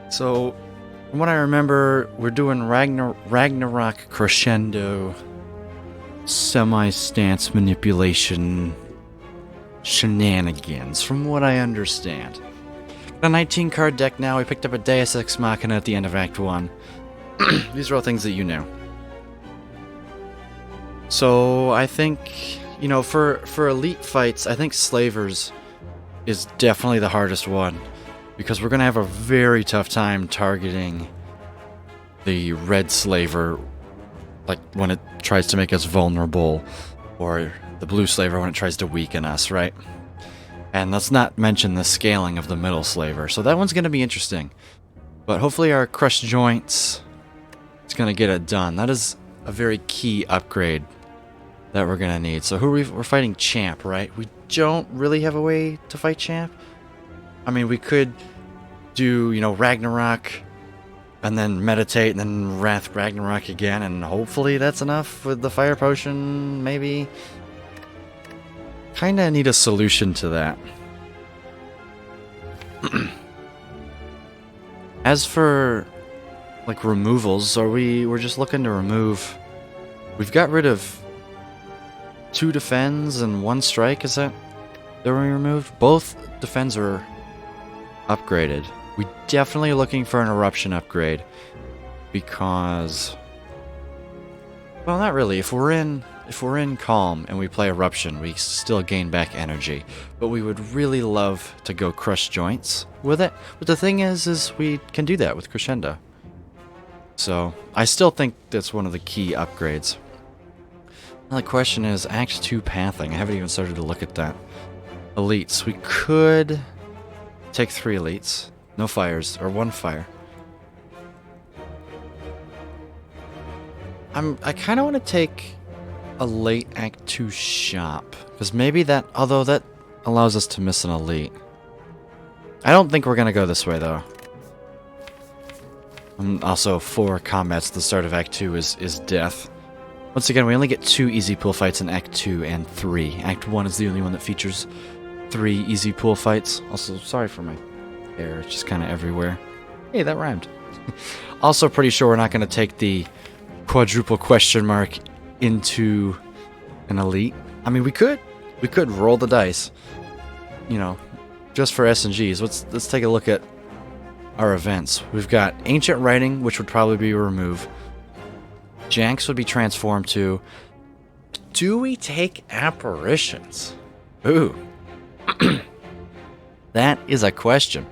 A: So, from what I remember, we're doing Ragnarok Crescendo semi-stance manipulation shenanigans, from what I understand. Got a 19 card deck now. We picked up a Deus Ex Machina at the end of Act 1. These are all things that you know. So I think, you know, for elite fights, I think Slavers is definitely the hardest one, because we're going to have a very tough time targeting the red slaver, like when it tries to make us vulnerable, or the blue slaver when it tries to weaken us, right? And let's not mention the scaling of the middle slaver. So that one's going to be interesting. But hopefully our crushed joints is going to get it done. That is a very key upgrade that we're going to need. So who are we're fighting Champ, right? We don't really have a way to fight Champ. I mean, we could do, you know, Ragnarok and then meditate and then Wrath Ragnarok again, and hopefully that's enough with the fire potion, maybe. Kinda need a solution to that. As for like removals, we're just looking to remove. We've got rid of 2 defends and 1 strike, is that we removed? Both defends are upgraded. We definitely are looking for an eruption upgrade, because, well, not really. If we're in calm and we play eruption, we still gain back energy. But we would really love to go crush joints with it. But the thing is we can do that with Crescendo. So I still think that's one of the key upgrades. Now the question is Act 2 pathing. I haven't even started to look at that. Elites. We could take 3 elites. No fires, or 1 fire. I kind of want to take a late Act 2 shop, because maybe that, although that allows us to miss an elite. I don't think we're going to go this way, though. And also, 4 combats at the start of Act 2 is death. Once again, we only get 2 easy pool fights in Act 2 and 3. Act 1 is the only one that features 3 easy pool fights. Also, sorry for my hair, it's just kind of everywhere. Hey, that rhymed. Also, pretty sure we're not going to take the quadruple question mark into an elite. I mean, we could roll the dice, you know, just for S&Gs. Let's take a look at our events. We've got Ancient Writing, which would probably be a remove. Janks would be transformed to. Do we take Apparitions? Ooh. That is a question.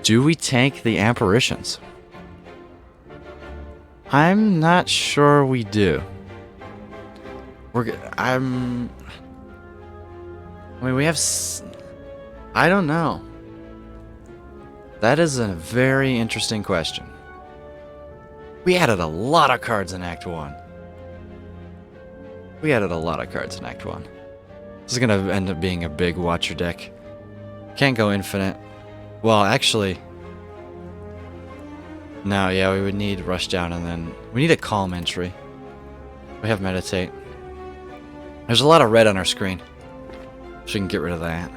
A: Do we take the Apparitions? I'm not sure we do. I mean, we have. I don't know. That is a very interesting question. We added a lot of cards in Act 1. This is gonna end up being a big Watcher deck. Can't go infinite. Well, actually. No, yeah, we would need Rushdown, and then we need a Calm entry. We have Meditate. There's a lot of red on our screen, so we can get rid of that.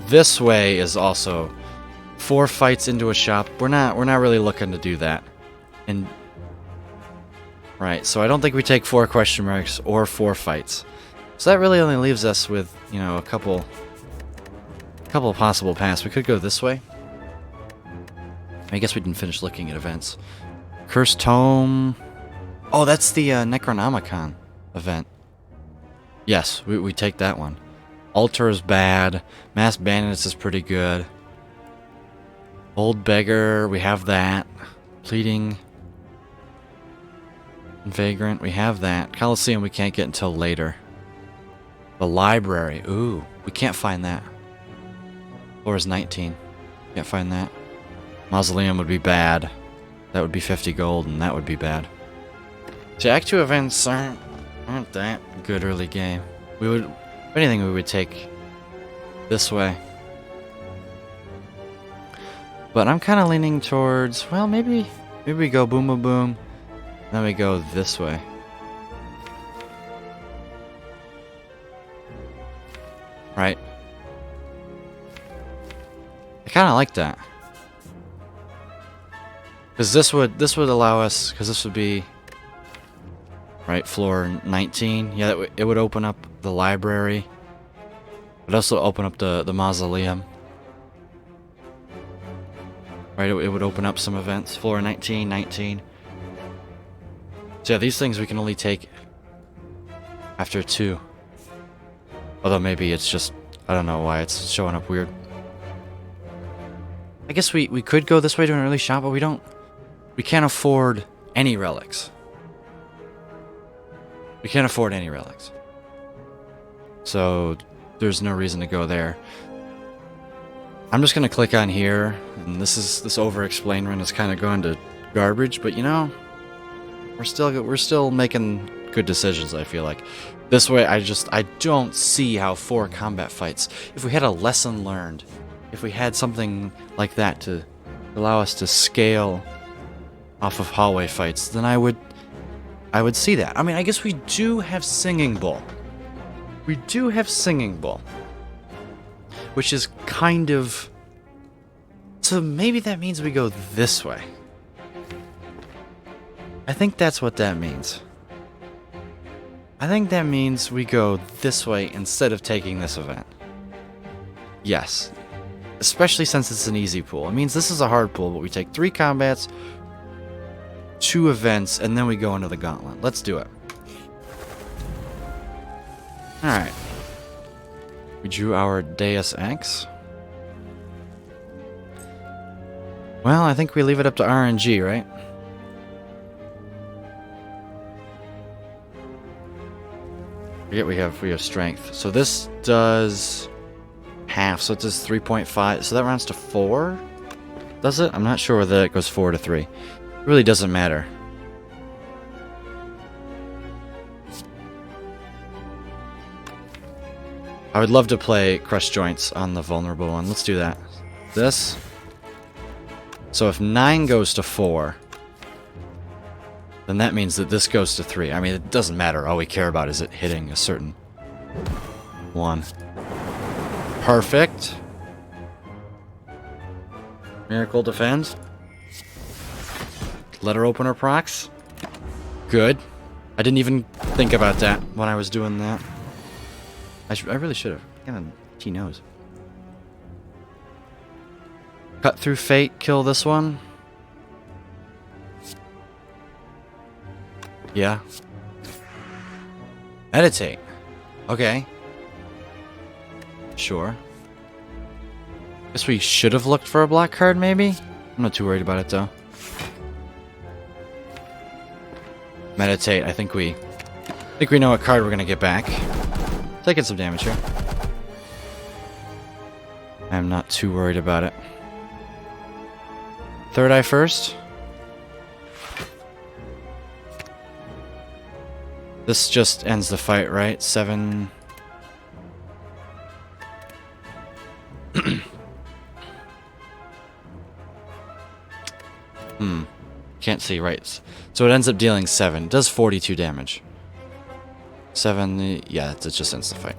A: This way is also 4 fights into a shop. We're not really looking to do that. And right, so I don't think we take 4 question marks or 4 fights. So that really only leaves us with, you know, a couple of possible paths. We could go this way. I guess we didn't finish looking at events. Cursed Tome. Oh, that's the Necronomicon event. Yes, we take that one. Altar is bad. Mass Bandits is pretty good. Old Beggar, we have that. Pleading. Vagrant, we have that. Coliseum we can't get until later. The Library, ooh, we can't find that. Floor is 19. Can't find that. Mausoleum would be bad. That would be 50 gold, and that would be bad. See, Act 2 events aren't that good early game. If anything, we would take this way. But I'm kind of leaning towards, well, maybe we go boom boom boom, then we go this way. Right? I kind of like that. Because this would allow us, because this would be, right, floor 19. Yeah, it would open up the library. It would also open up the mausoleum. Right, it would open up some events. Floor 19, 19. So yeah, these things we can only take after 2. Although maybe it's just, I don't know why it's showing up weird. I guess we could go this way to an early shot, but we can't afford any relics. We can't afford any relics. So there's no reason to go there. I'm just gonna click on here, and this over-explain run is kind of going to garbage, but you know, we're still making good decisions, I feel like. This way, I don't see how 4 combat fights, if we had a lesson learned, if we had something like that to allow us to scale off of hallway fights, then I would see that. I mean, I guess we do have Singing Bowl. We do have Singing Bowl. Which is kind of... So maybe that means we go this way. I think that's what that means. I think that means we go this way instead of taking this event. Yes. Especially since it's an easy pool. It means this is a hard pool, but we take 3 combats, 2 events, and then we go into the gauntlet. Let's do it. Alright. We drew our Deus Ex. Well, I think we leave it up to RNG, right? Forget we have strength. So this does half, so it does 3.5. So that rounds to 4? Does it? I'm not sure whether it goes 4 to 3. It really doesn't matter. I would love to play Crush Joints on the vulnerable one. Let's do that. This. So if 9 goes to 4, then that means that this goes to 3. I mean, it doesn't matter. All we care about is it hitting a certain one. Perfect. Miracle defends. Letter opener procs. Good. I didn't even think about that when I was doing that. I really should have. God, he knows. Cut through fate, kill this one. Yeah. Meditate. Okay. Sure. Guess we should have looked for a black card, maybe? I'm not too worried about it, though. Meditate. I think we know what card we're gonna get back. Taking some damage here. I'm not too worried about it. Third eye first. This just ends the fight, right? 7. Can't see, right. So it ends up dealing 7. It does 42 damage. 7, yeah, it just ends the fight.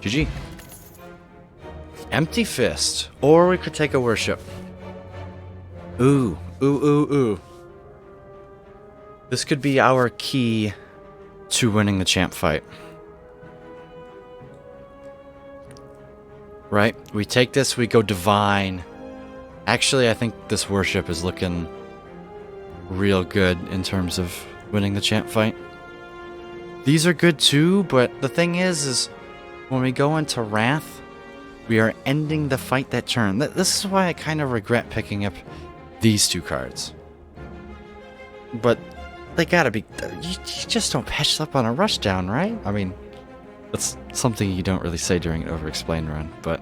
A: GG. Empty Fist. Or we could take a Worship. Ooh. This could be our key to winning the champ fight. Right? We take this, we go Divine. Actually, I think this Worship is looking real good in terms of winning the champ fight. These are good too, but the thing is when we go into Wrath, we are ending the fight that turn. This is why I kind of regret picking up these 2 cards. But They gotta be... You just don't patch up on a rushdown, right? I mean, that's something you don't really say during an over-explained run, but...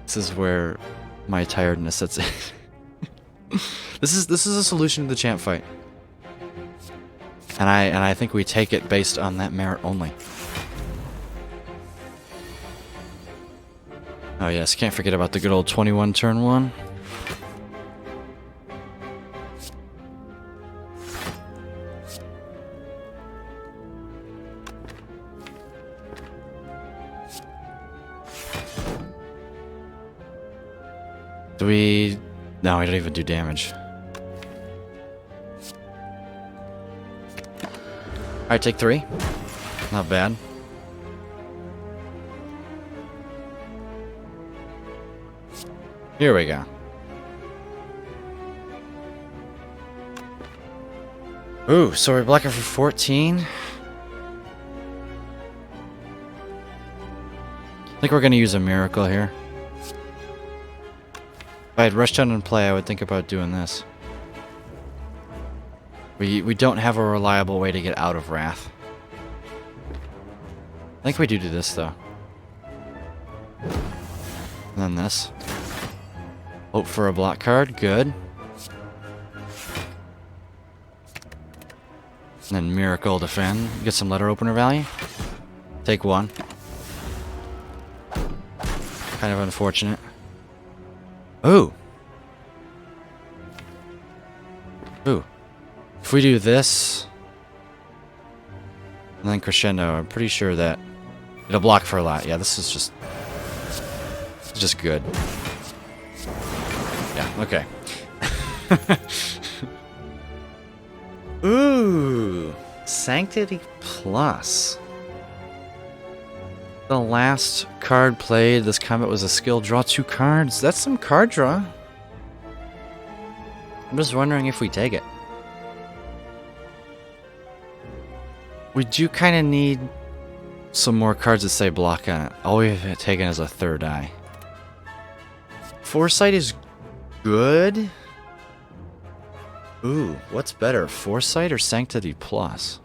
A: This is where my tiredness sets in. This is a solution to the champ fight. And I think we take it based on that merit only. Oh yes, can't forget about the good old 21 turn 1. Do we... No, we don't even do damage. Alright, take 3. Not bad. Here we go. Ooh, so we're blocking for 14? I think we're gonna use a miracle here. If I had Rushdown in play, I would think about doing this. We don't have a reliable way to get out of Wrath. I think we do this, though. And then this. Hope for a block card. Good. And then Miracle Defend. Get some letter opener value. Take 1. Kind of unfortunate. Ooh. Ooh. If we do this, and then Crescendo, I'm pretty sure that it'll block for a lot. Yeah, this is just good. Yeah, okay. Ooh. Sanctity Plus. The last card played this combat was a skill. Draw 2 cards. That's some card draw. I'm just wondering if we take it. We do kind of need some more cards that say block on it. All we've taken is a 3rd eye. Foresight is good. Ooh, what's better? Foresight or Sanctity Plus?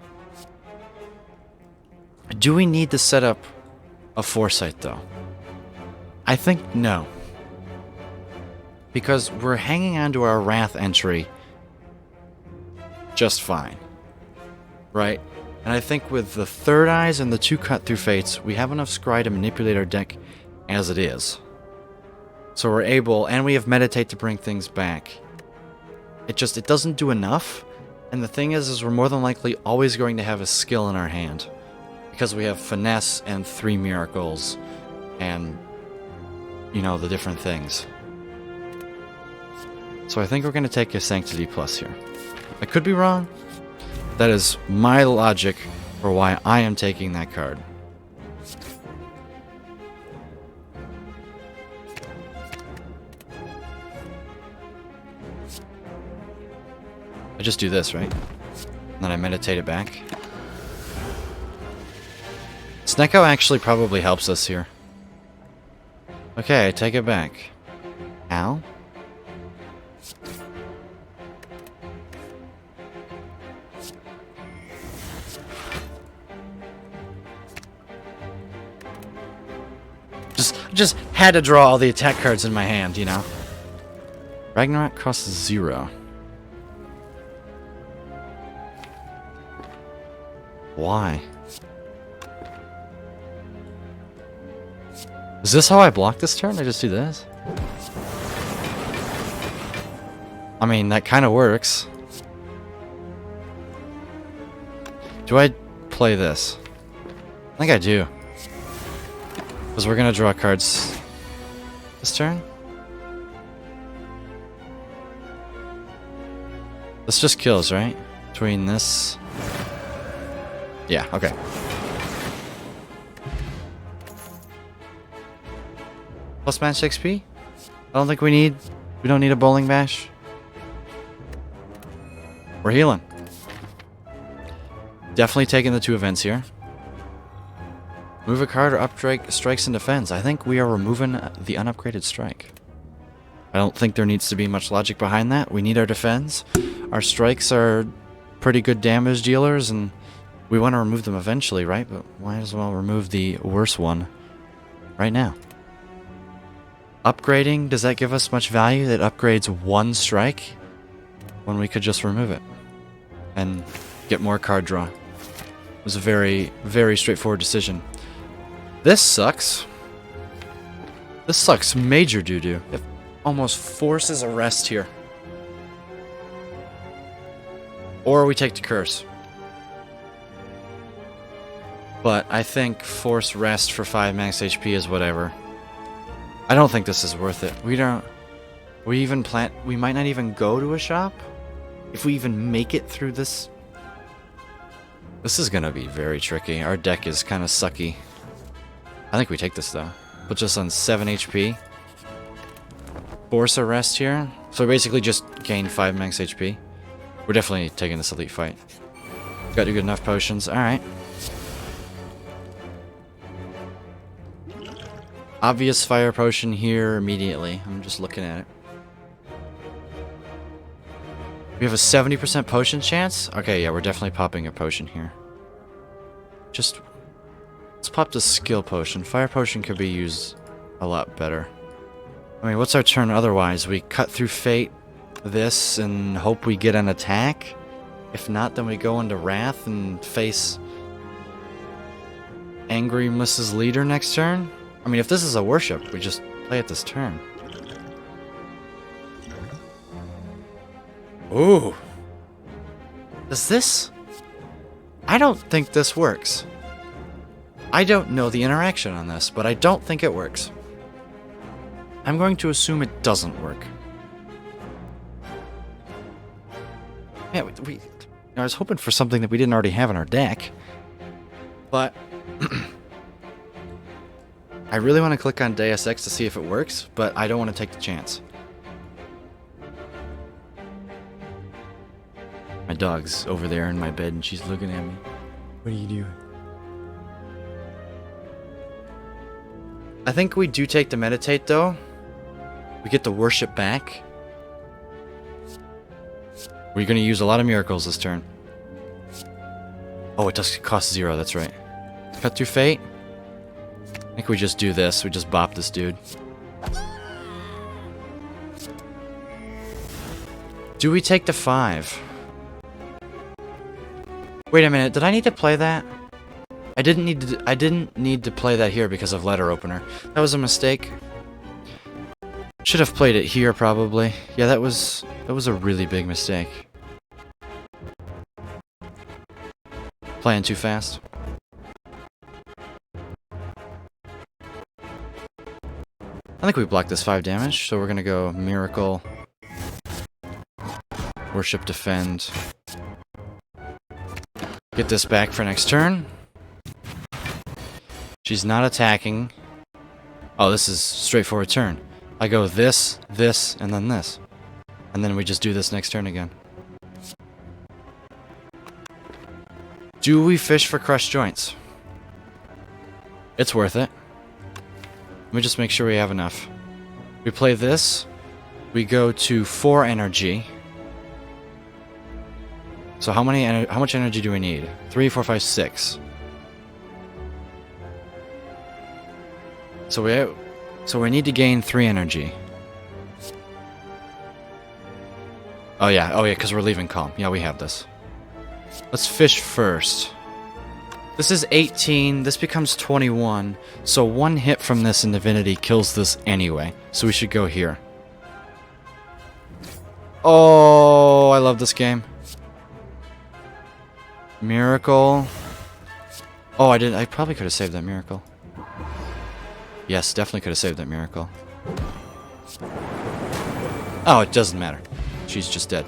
A: Do we need to set up a Foresight, though? I think no. Because we're hanging on to our Wrath entry just fine. Right? And I think with the 3rd eyes and the 2 cut-through fates, we have enough scry to manipulate our deck as it is. So we're able, and we have meditate to bring things back. It doesn't do enough. And the thing is we're more than likely always going to have a skill in our hand. Because we have finesse and 3 miracles and, you know, the different things. So I think we're going to take a Sanctity Plus here. I could be wrong. That is my logic for why I am taking that card. I just do this, right? And then I meditate it back. Snecko actually probably helps us here. Okay, I take it back. Ow. Just had to draw all the attack cards in my hand, you know. Ragnarok costs 0. Why? Is this how I block this turn? I just do this? I mean, that kind of works. Do I play this? I think I do. Because we're going to draw cards this turn. This just kills, right? Between this... Yeah, okay. Plus match XP? I don't think we don't need a bowling bash. We're healing. Definitely taking the 2 events here. Move a card or upstrike strikes and defends. I think we are removing the unupgraded strike. I don't think there needs to be much logic behind that. We need our defense. Our strikes are pretty good damage dealers, and we want to remove them eventually, right? But might as well remove the worst one right now. Upgrading, does that give us much value? That upgrades 1 strike when we could just remove it and get more card draw. It was a very, very straightforward decision. This sucks. This sucks major doo-doo. It almost forces a rest here. Or we take the curse. But I think force rest for 5 max HP is whatever. I don't think this is worth it. We might not even go to a shop if we even make it through this. This is gonna be very tricky. Our deck is kind of sucky. I think we take this though. Puts us on 7 HP. Force a rest here. So we basically just gain 5 max HP. We're definitely taking this elite fight. Got good enough potions. Alright. Obvious fire potion here immediately. I'm just looking at it. We have a 70% potion chance? Okay, yeah, we're definitely popping a potion here. Just... let's pop the skill potion. Fire potion could be used a lot better. I mean, what's our turn otherwise? We cut through fate this and hope we get an attack? If not, then we go into Wrath and face Angry Mrs. Leader next turn? I mean, if this is a worship, we just play it this turn. Ooh. Does this... I don't think this works. I don't know the interaction on this, but I don't think it works. I'm going to assume it doesn't work. Yeah, I was hoping for something that we didn't already have in our deck. But... I really want to click on Deus Ex to see if it works, but I don't want to take the chance. My dog's over there in my bed and she's looking at me. What are you doing? I think we do take the meditate though. We get the worship back. We're going to use a lot of miracles this turn. Oh, it does cost 0, that's right. Cut through fate. I think we just do this. We just bop this dude. Do we take the 5? Wait a minute, did I need to play that? I didn't need to play that here because of letter opener. That was a mistake. Should have played it here probably. Yeah, that was a really big mistake. Playing too fast. I think we blocked this 5 damage, so we're gonna go Miracle, Worship, Defend. Get this back for next turn. She's not attacking. Oh, this is straightforward turn. I go this, this, and then this. And then we just do this next turn again. Do we fish for crushed joints? It's worth it. Let me just make sure we have enough. We play this. We go to 4 energy. So how much energy do we need? 3, 4, 5, 6. So we need to gain 3 energy. Oh yeah, because we're leaving calm. Yeah, we have this. Let's fish first. This is 18, this becomes 21, so 1 hit from this in Divinity kills this anyway, so we should go here. Oh, I love this game. Miracle. Oh, I probably could have saved that miracle. Yes, definitely could have saved that miracle. Oh, it doesn't matter. She's just dead.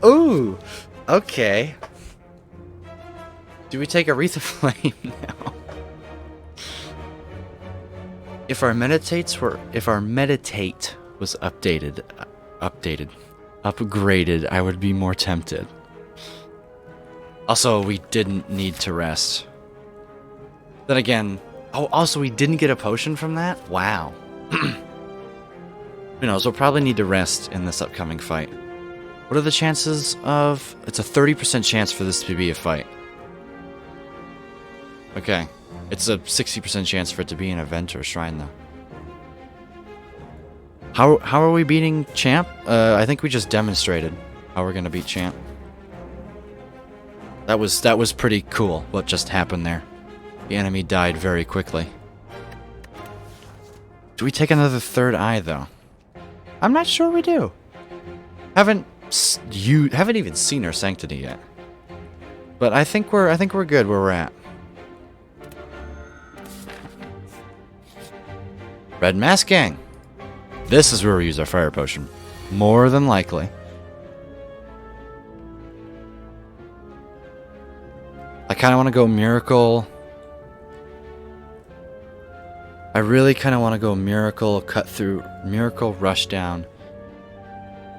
A: Ooh, okay. Do we take a Wreath of Flame now? If our meditate was upgraded, I would be more tempted. Also, we didn't need to rest. Then again, oh, also we didn't get a potion from that? Wow. Who knows, we'll probably need to rest in this upcoming fight. What are the chances of... It's a 30% chance for this to be a fight. Okay. It's a 60% chance for it to be an event or shrine, though. How are we beating Champ? I think we just demonstrated how we're gonna beat Champ. That was pretty cool, what just happened there. The enemy died very quickly. Do we take another third eye, though? I'm not sure we do. Haven't even seen our Sanctity yet. But I think we're good where we're at. Red Mask Gang. This is where we use our fire potion. More than likely. I kind of want to go Miracle. I really kind of want to go Miracle, cut through, Miracle, rush down,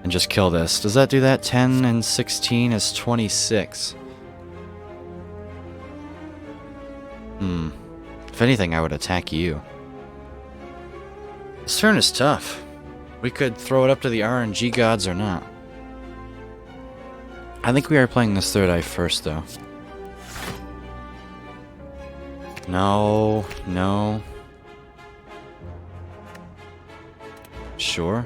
A: and just kill this. Does that do that? 10 and 16 is 26. If anything, I would attack you. This turn is tough. We could throw it up to the RNG gods or not. I think we are playing this third eye first, though. No, no. Sure.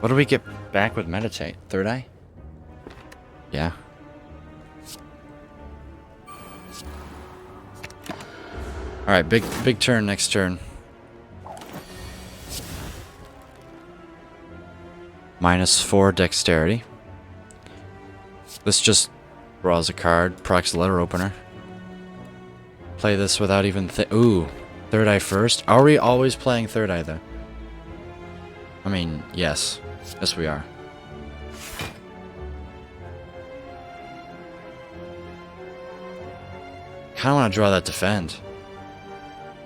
A: What do we get back with Meditate? Third eye? Yeah. Alright, big turn next turn. -4 dexterity. This just draws a card, procs the letter opener. Play this without even ooh, third eye first? Are we always playing third eye though? I mean, yes. Yes we are. Kinda wanna draw that defend.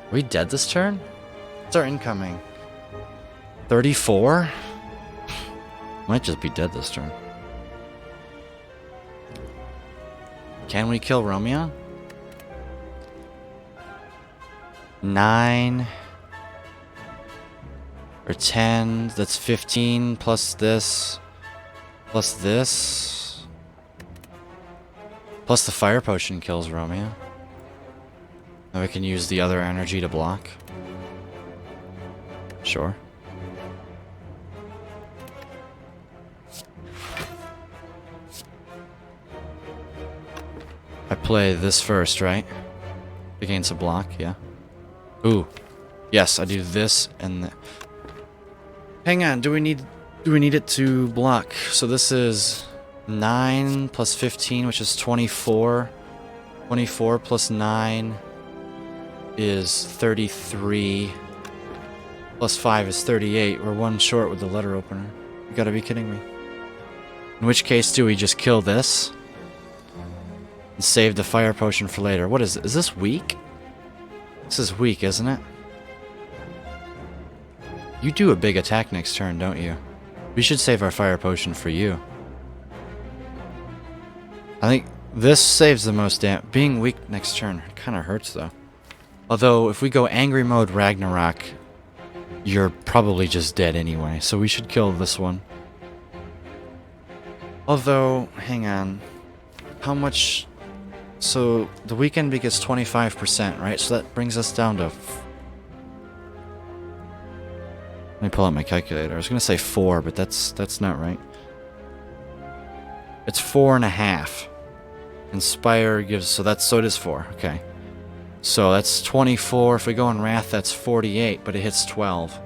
A: Are we dead this turn? What's our incoming? 34? Might just be dead this turn. Can we kill Romeo? 9 or 10, that's 15 plus this plus this plus the fire potion kills Romeo. Then we can use the other energy to block. Sure. I play this first, right? Against a block, yeah. Ooh. Yes, I do this and hang on, do we need it to block? So this is 9 plus 15, which is 24. 24 plus 9 is 33. Plus 5 is 38. We're one short with the letter opener. You gotta be kidding me. In which case, do we just kill this? And save the fire potion for later. What is it? Is this weak? This is weak, isn't it? You do a big attack next turn, don't you? We should save our fire potion for you. I think this saves the most damage. Being weak next turn kind of hurts, though. Although, if we go angry mode Ragnarok, you're probably just dead anyway, so we should kill this one. Although, hang on. How much... So, the weekend gets 25%, right? So that brings us down to... Let me pull out my calculator. I was going to say 4, but that's not right. It's 4.5. Inspire gives... So it is 4. Okay. So that's 24. If we go in Wrath, that's 48, but it hits 12.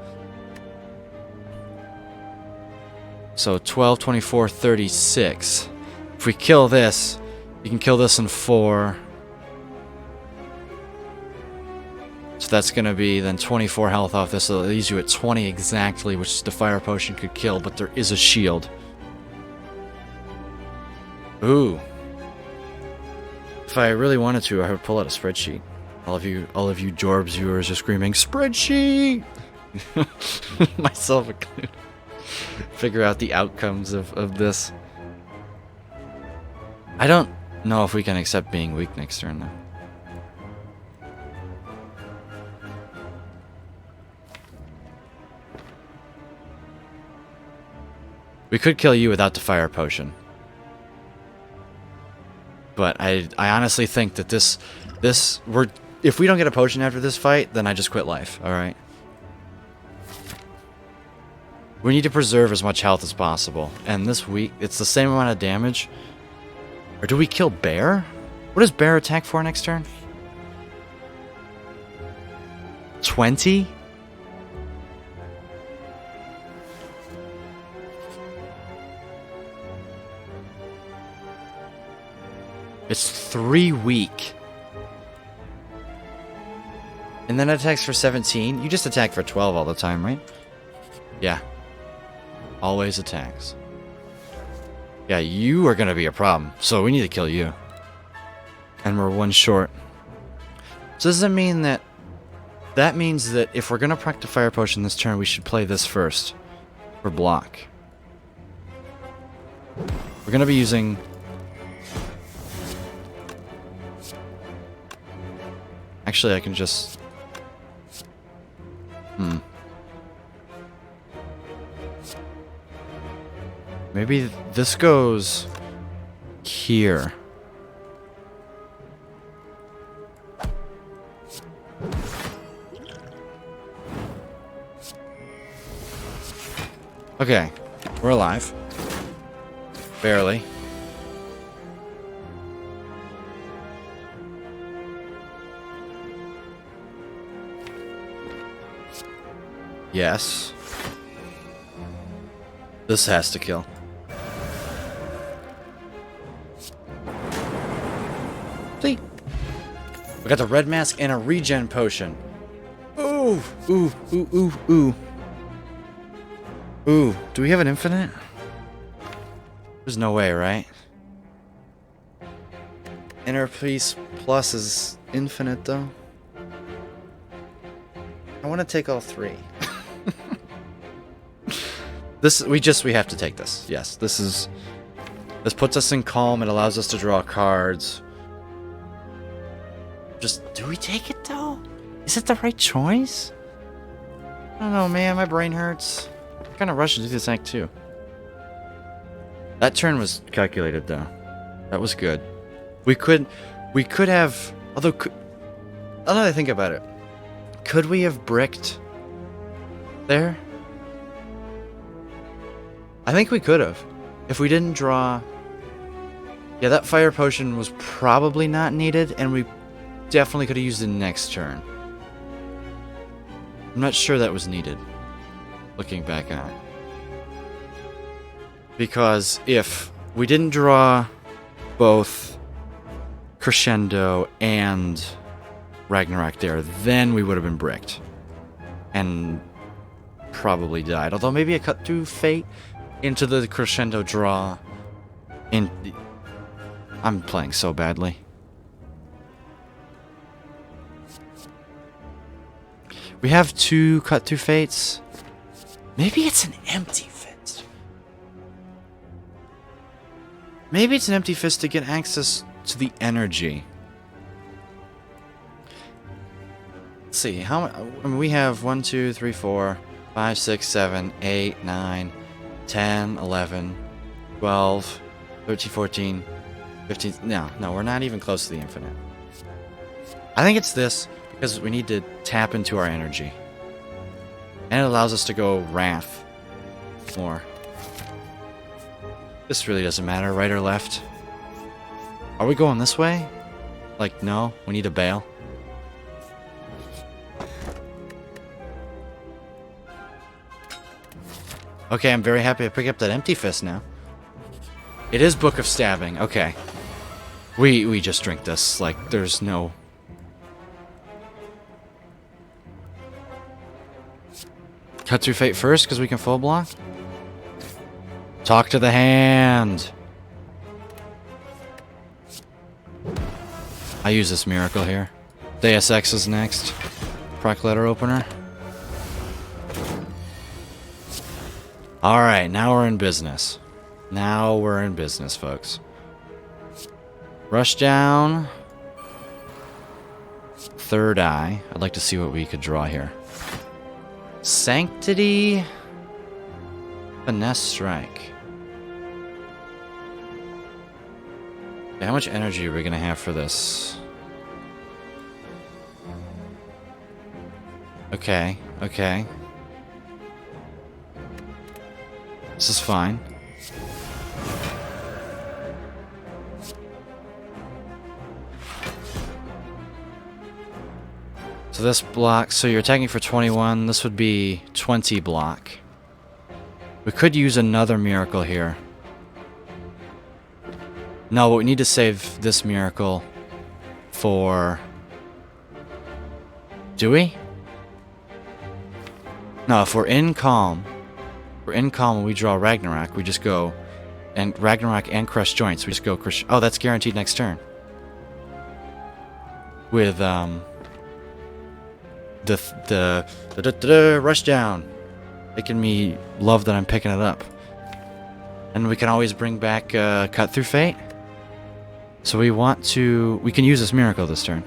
A: So 12, 24, 36. If we kill this... You can kill this in 4. So that's going to be then 24 health off this. So it leaves you at 20 exactly, which the fire potion could kill, but there is a shield. Ooh. If I really wanted to, I would pull out a spreadsheet. All of you Jorbs viewers are screaming, spreadsheet! Myself included. Figure out the outcomes of this. I don't know if we can accept being weak next turn, though. We could kill you without the fire potion. But I honestly think that if we don't get a potion after this fight, then I just quit life, alright? We need to preserve as much health as possible. And this week, it's the same amount of damage. Or do we kill Bear? What does Bear attack for next turn? 20? It's 3 weak. And then it attacks for 17. You just attack for 12 all the time, right? Yeah. Always attacks. Yeah, you are going to be a problem. So we need to kill you. And we're 1 short. So does that mean that... That means that if we're going to proc the fire potion this turn, we should play this first. For block. We're going to be using... Actually, I can just... Maybe this goes... here. Okay. We're alive. Barely. Yes. This has to kill. See? We got the red mask and a regen potion. Ooh, ooh, ooh, ooh, ooh. Ooh, do we have an infinite? There's no way, right? Inner Peace Plus is infinite, though. I want to take all 3. We have to take this. Yes, this puts us in calm. It allows us to draw cards. Do we take it though? Is it the right choice? I don't know, man. My brain hurts. I'm kind of rushed to do this act too. That turn was calculated though. That was good. We could have. Although, now that I think about it, could we have bricked there? I think we could have. If we didn't draw... Yeah, that fire potion was probably not needed, and we definitely could have used it next turn. I'm not sure that was needed, looking back on it. Because if we didn't draw both Crescendo and Ragnarok there, then we would have been bricked. And probably died. Although maybe a cut through Fate into the Crescendo draw. I'm playing so badly. We have 2 cut through Fates. Maybe it's an empty fist. Maybe it's an empty fist to get access to the energy. Let's see, how I mean, we have 1, 2, 3, 4, 5, 6, 7, 8, 9, 10, 11, 12, 13, 14, 15. No, we're not even close to the infinite. I think it's this, because we need to tap into our energy. And it allows us to go Wrath more. This really doesn't matter, right or left. Are we going this way? Like, no, we need to bail. Okay, I'm very happy to pick up that empty fist now. It is Book of Stabbing. Okay. We just drink this. Like, there's no... Cut through Fate first, because we can full block? Talk to the hand! I use this miracle here. Deus Ex is next. Proc letter opener. Alright, now we're in business. Now we're in business, folks. Rush down. Third eye. I'd like to see what we could draw here. Sanctity. Finesse strike. Okay, how much energy are we going to have for this? Okay, okay. This is fine. So this block, so you're attacking for 21, this would be 20 block. We could use another miracle here. No, but we need to save this miracle for... Do we? No, if we're in calm and we draw Ragnarok, we just go... And Ragnarok and Crush Joints, we just go crush... Oh, that's guaranteed next turn. With, the rush down. Making me love that I'm picking it up. And we can always bring back Cut Through Fate. So we want to... We can use this miracle this turn.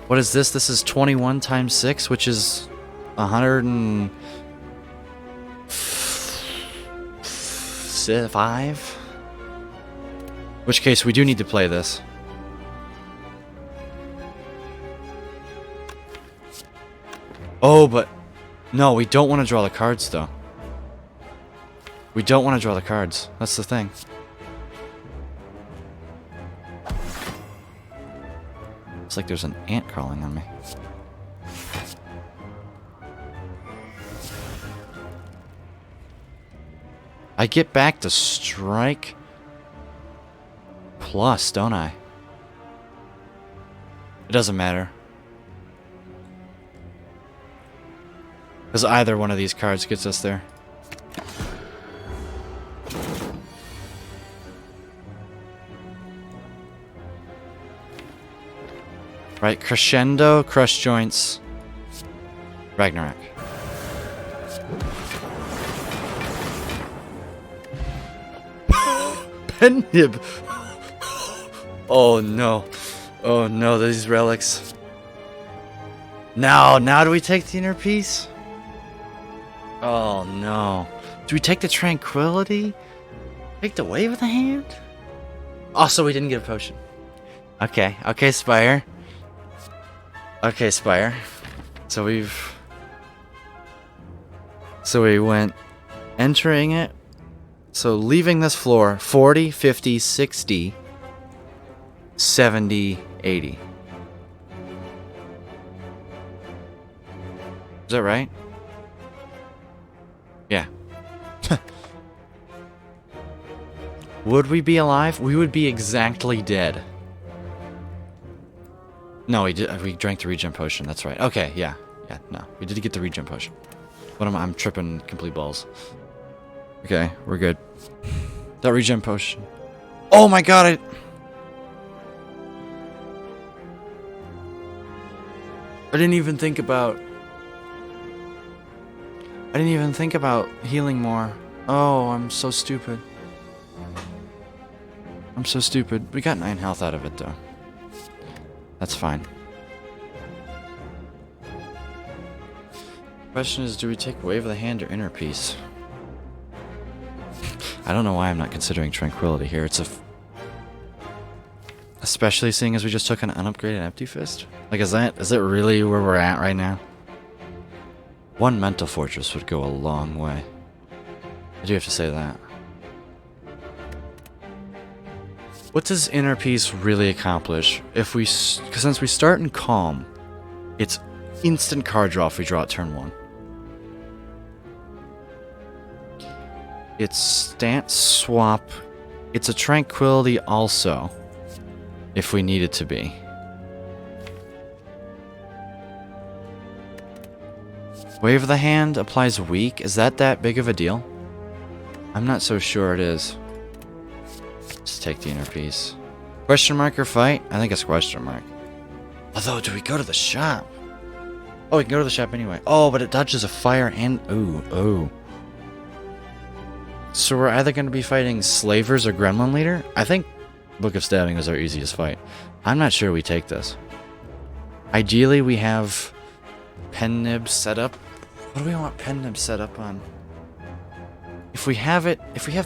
A: What is this? This is 21 times 6, which is 105. Which case, we do need to play this. Oh, but... No, we don't want to draw the cards, though. We don't want to draw the cards. That's the thing. It's like there's an ant crawling on me. I get back to strike plus, don't I? It doesn't matter. Because either one of these cards gets us there. Right, Crescendo, Crush Joints, Ragnarok. Penib! Oh no. Oh no, these relics. Now do we take the inner peace? Oh no. Do we take the tranquility? Take the wave of the hand? Also, we didn't get a potion. Okay, Spire. Okay, Spire. So we went entering it. So leaving this floor 40, 50, 60, 70, 80. Is that right? Yeah. Would we be alive? We would be exactly dead. No, we drank the regen potion. That's right. Okay, yeah. Yeah, no. We did get the regen potion. But I'm tripping complete balls. Okay, we're good. That regen potion. Oh my god, I didn't even think about healing more. Oh, I'm so stupid. I'm so stupid. We got 9 health out of it, though. That's fine. Question is, do we take Wave of the Hand or Inner Peace? I don't know why I'm not considering Tranquility here. It's especially seeing as we just took an unupgraded Empty Fist. Like, is it really where we're at right now? One Mental Fortress would go a long way. I do have to say that. What does Inner Peace really accomplish? Because since we start in Calm, it's instant card draw if we draw at turn 1. It's stance swap. It's a Tranquility also, if we need it to be. Wave of the Hand applies weak. Is that big of a deal? I'm not so sure it is. Let's take the Inner Peace. Question mark or fight? I think it's question mark. Although, do we go to the shop? Oh, we can go to the shop anyway. Oh, but it dodges a fire and... Ooh. So we're either going to be fighting Slavers or Gremlin Leader? I think Book of Stabbing is our easiest fight. I'm not sure we take this. Ideally, we have pen nib set up. What do we want pen nib set up on? If we have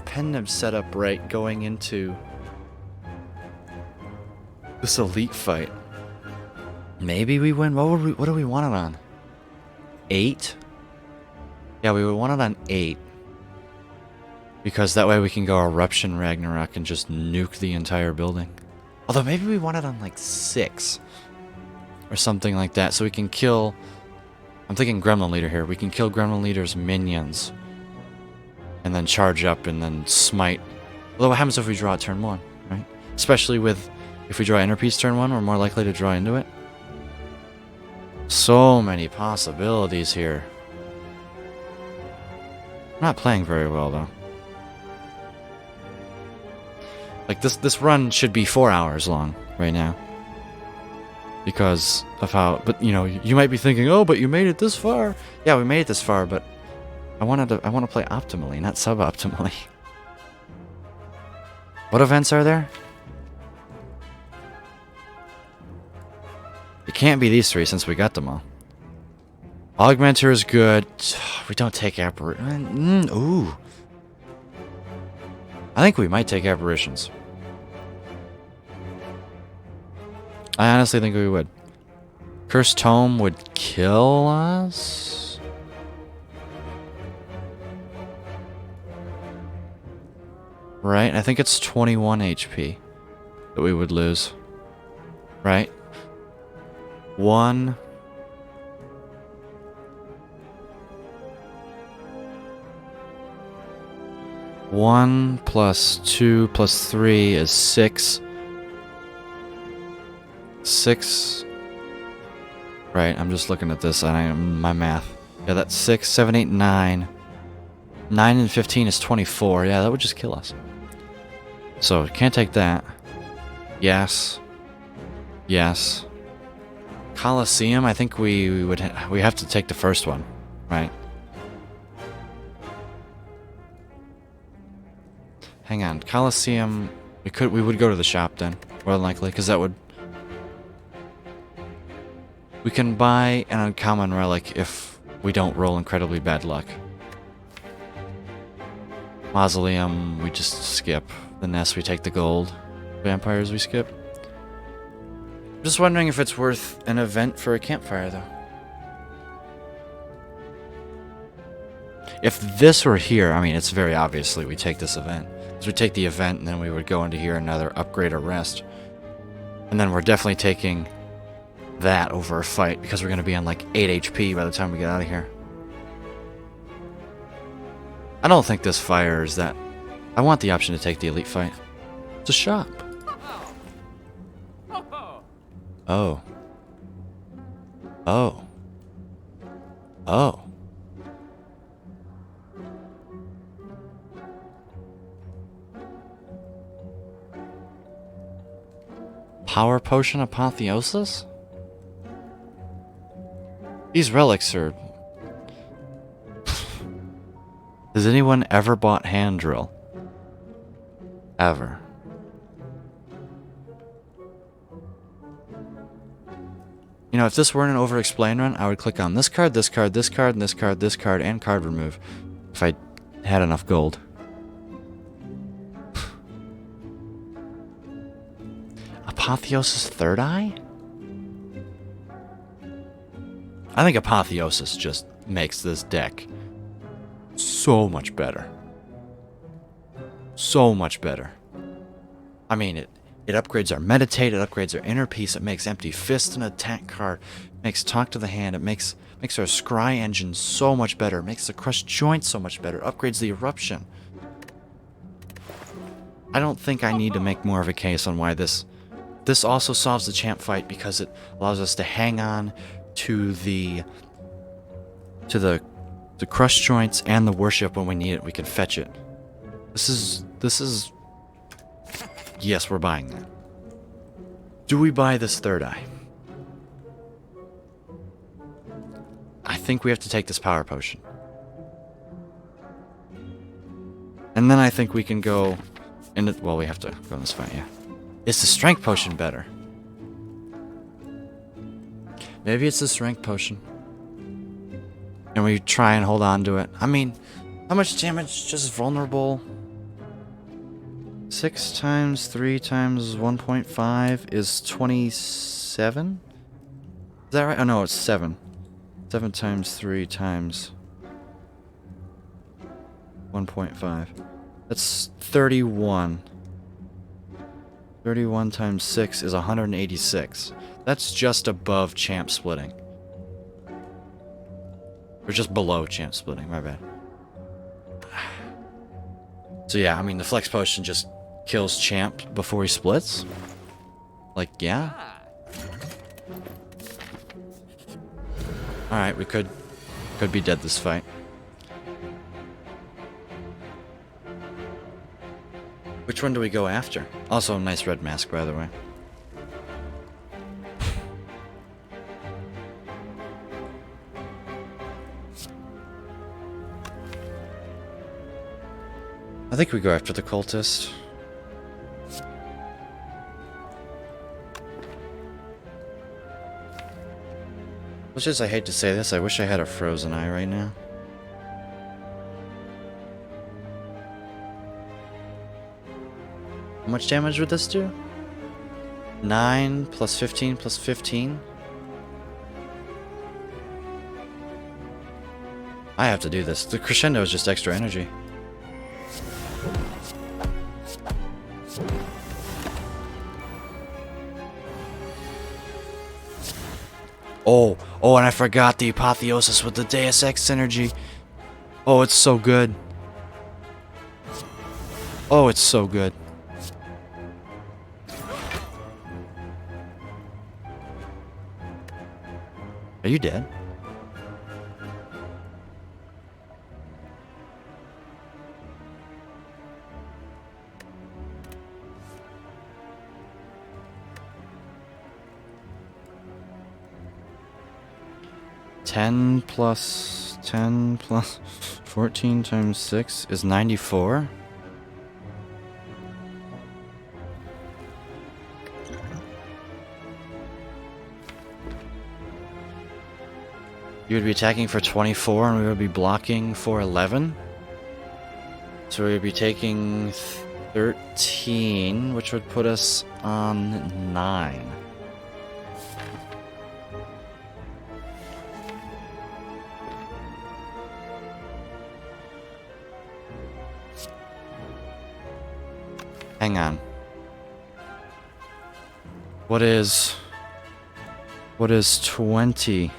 A: pen nib set up right going into this elite fight, maybe we win. What do we want it on? 8? Yeah, we would want it on 8. Because that way we can go Eruption Ragnarok and just nuke the entire building. Although maybe we want it on like 6. Or something like that. So we can kill... I'm thinking Gremlin Leader here. We can kill Gremlin Leader's minions. And then charge up and then smite. Although what happens if we draw it turn 1, right? Especially with... If we draw Inner Peace turn 1, we're more likely to draw into it. So many possibilities here. I'm not playing very well, though. Like, this run should be 4 hours long right now. Because of how... But, you know, you might be thinking, oh, but you made it this far. Yeah, we made it this far, but... I want to play optimally, not suboptimally. What events are there? It can't be these 3 since we got them all. Augmenter is good. We don't take apparition. Ooh. I think we might take apparitions. I honestly think we would. Cursed Tome would kill us? Right? I think it's 21 HP that we would lose. Right? 1... One plus 2 plus 3 is 6. 6. Right, I'm just looking at this and my math. Yeah, that's 6, 7, 8, 9. 9 and 15 is 24. Yeah, that would just kill us. So, can't take that. Yes. Yes. Colosseum, I think we have to take the first one, right? Hang on, Colosseum. We would go to the shop then, more than likely, because that would. We can buy an uncommon relic if we don't roll incredibly bad luck. Mausoleum, we just skip. The nest, we take the gold. Vampires, we skip. I'm just wondering if it's worth an event for a campfire, though. If this were here, I mean, it's very obviously we take this event. So we take the event, and then we would go into here another upgrade or rest. And then we're definitely taking that over a fight, because we're going to be on like 8 HP by the time we get out of here. I don't think this fire is that... I want the option to take the elite fight. It's a shop. Oh. Oh. Oh. Power Potion Apotheosis? These relics are... Has anyone ever bought Hand Drill? Ever. You know, if this weren't an over-explain run, I would click on this card, this card, this card, and this card, this card, and card remove. If I had enough gold. Apotheosis Third Eye? I think Apotheosis just makes this deck so much better. So much better. I mean, it upgrades our Meditate, it upgrades our Inner Peace, it makes Empty Fist an attack card, it makes Talk to the Hand, it makes our Scry engine so much better, it makes the Crushed Joint so much better, upgrades the Eruption. I don't think I need to make more of a case on why this also solves the champ fight, because it allows us to hang on to the Crushed Joints and the Worship when we need it. We can fetch it. This is... Yes, we're buying that. Do we buy this Third Eye? I think we have to take this Power Potion. And then I think we can go... Well, we have to go in this fight, yeah. Is the strength potion better? Maybe it's the strength potion. And we try and hold on to it. I mean, how much damage? Just vulnerable. 6 times 3 times 1.5 is 27? Is that right? Oh no, it's 7. 7 times 3 times 1.5. That's 31. 31 times 6 is 186. That's just above champ splitting. Or just below champ splitting, my bad. So yeah, I mean the flex potion just kills champ before he splits. Like, yeah. Alright, we could be dead this fight. Which one do we go after? Also a nice red mask, by the way. I think we go after the cultist. Which is, I hate to say this, I wish I had a frozen eye right now. How much damage would this do? 9 plus 15 plus 15? I have to do this. The crescendo is just extra energy. Oh, and I forgot the apotheosis with the Deus Ex synergy. Oh, it's so good. Oh, it's so good. Are you dead? Ten plus 14 times 6 is 94. You would be attacking for 24 and we would be blocking for 11. So we would be taking 13, which would put us on 9. Hang on. What is 20?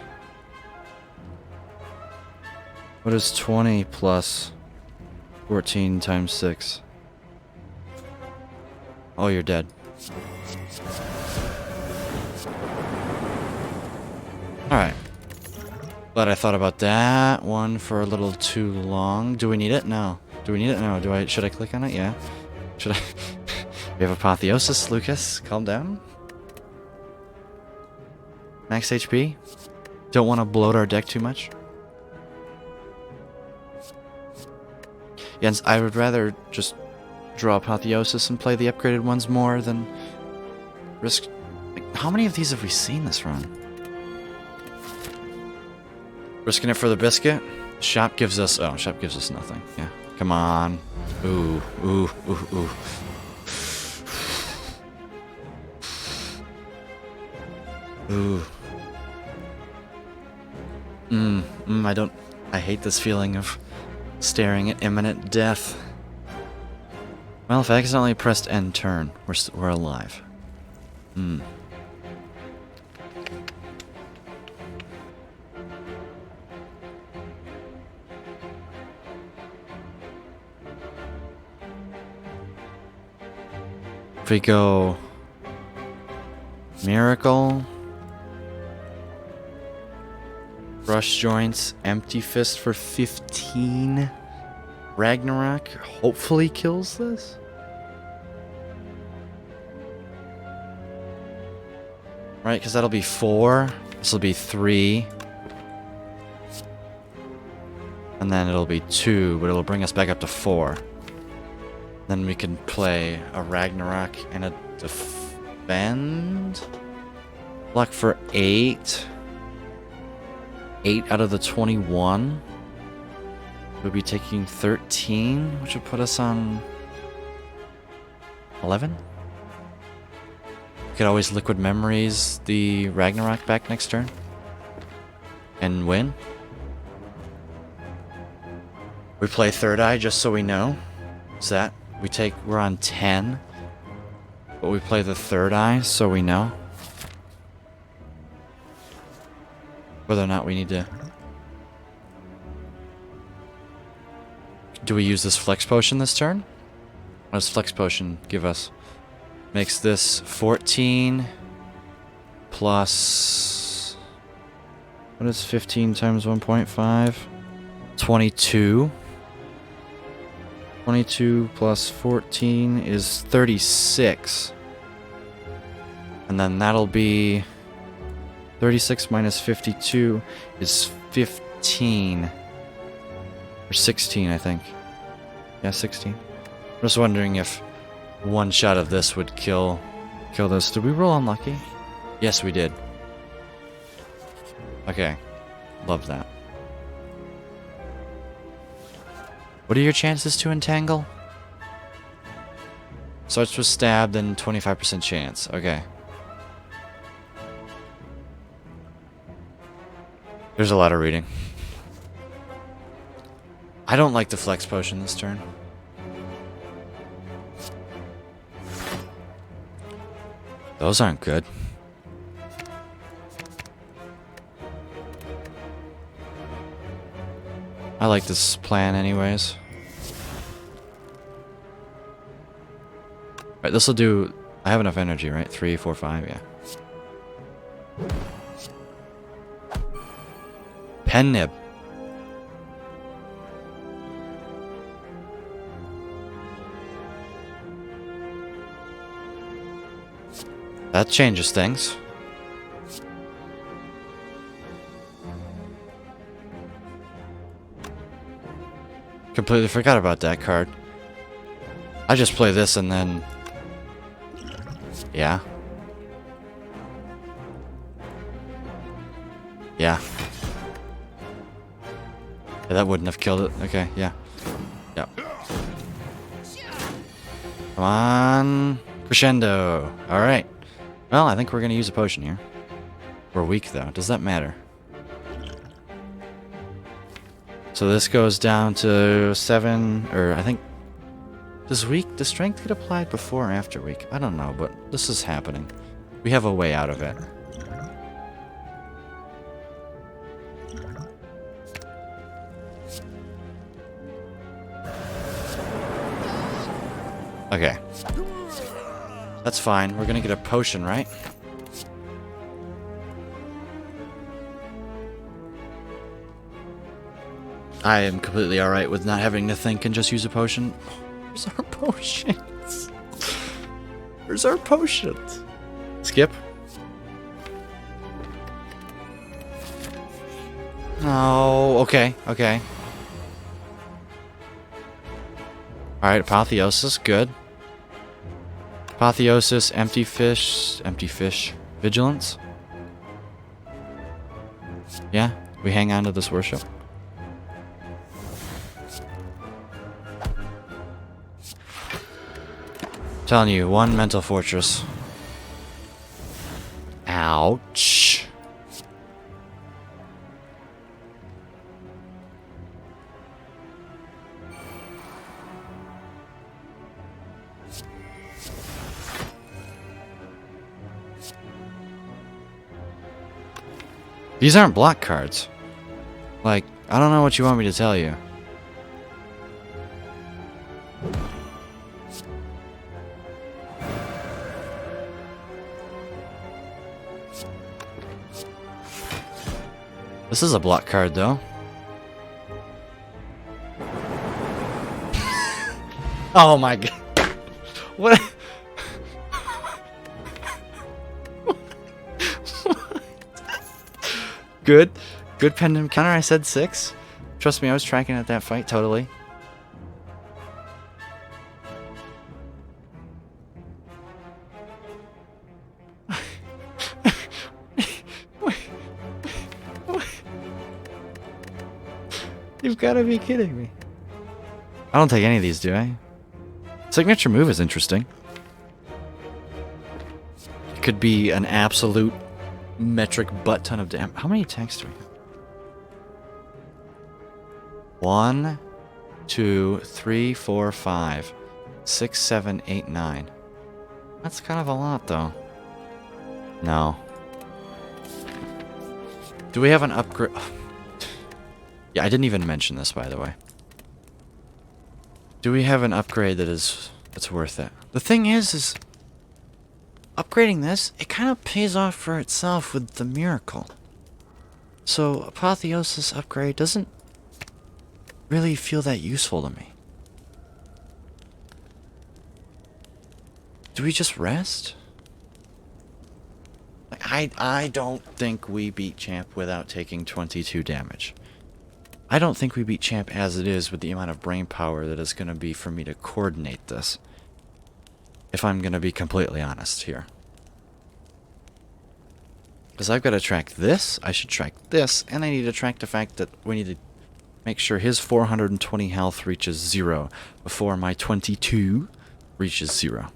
A: What is 20 plus 14 times 6? Oh, you're dead. Alright. Glad I thought about that one for a little too long. Do we need it? No. Do we need it? No. Should I click on it? Yeah. Should I? We have apotheosis, Lucas. Calm down. Max HP. Don't want to bloat our deck too much. Jens, I would rather just draw apotheosis and play the upgraded ones more than risk. Like, how many of these have we seen this run? Risking it for the biscuit. Shop gives us. Oh, shop gives us nothing. Yeah. Come on. Ooh. Ooh. I hate this feeling of staring at imminent death. Well, if I accidentally pressed end turn, we're alive. If we go Miracle, Brush Joints, Empty Fist for 15. Ragnarok hopefully kills this. Right, because that'll be 4. This will be 3. And then it'll be 2, but it'll bring us back up to 4. Then we can play a Ragnarok and a defend. Luck for 8. 8 out of the 21. We'll be taking 13, which would put us on 11. We could always Liquid Memories the Ragnarok back next turn and win. We play Third Eye just so we know. What's that? We're on 10, but we play the Third Eye so we know whether or not we need to. Do we use this Flex Potion this turn? What does Flex Potion give us? Makes this 14 plus... What is 15 times 1.5? 22. 22 plus 14 is 36. And then that'll be 36 minus 52 is 15. Or 16, I think. Yeah, 16. I'm just wondering if one shot of this would kill this. Did we roll unlucky? Yes, we did. Okay. Love that. What are your chances to entangle? Starts with stab, then 25% chance. Okay. There's a lot of reading. I don't like the Flex Potion this turn. Those aren't good. I like this plan anyways. Right, this'll do... I have enough energy, right? 3, 4, 5, yeah. Pen Nib. That changes things. Completely forgot about that card. I just play this and then... Yeah. Yeah. Yeah, that wouldn't have killed it. Okay, yeah. Yep. Come on. Crescendo. Alright. Well, I think we're going to use a potion here. We're weak, though. Does that matter? So this goes down to 7, or I think... Does strength get applied before or after weak? I don't know, but this is happening. We have a way out of it. Okay. That's fine. We're gonna get a potion, right? I am completely alright with not having to think and just use a potion. Where's our potions? Where's our potions? Skip. Oh, okay, okay. Alright, Apotheosis, good. Apotheosis, empty fish, vigilance. Yeah, we hang on to this worship. Telling you, one mental fortress. Ouch. These aren't block cards. Like, I don't know what you want me to tell you. This is a block card, though. Oh my god. What? Good. Good pendant counter. I said 6. Trust me, I was tracking at that fight, totally. You've got to be kidding me. I don't take any of these, do I? Signature move is interesting. It could be an absolute metric butt ton of damage. How many attacks do we have? 1, 2, 3, 4, 5, 6, 7, 8, 9. That's kind of a lot, though. No. Do we have an upgrade? Yeah, I didn't even mention this, by the way. Do we have an upgrade that's worth it? The thing is upgrading this, it kind of pays off for itself with the miracle. So Apotheosis upgrade doesn't really feel that useful to me. Do we just rest? Like, I don't think we beat Champ without taking 22 damage. I don't think we beat Champ as it is with the amount of brain power that is going to be for me to coordinate this. If I'm going to be completely honest here. Because I've got to track this, I should track this, and I need to track the fact that we need to make sure his 420 health reaches 0 before my 22 reaches 0.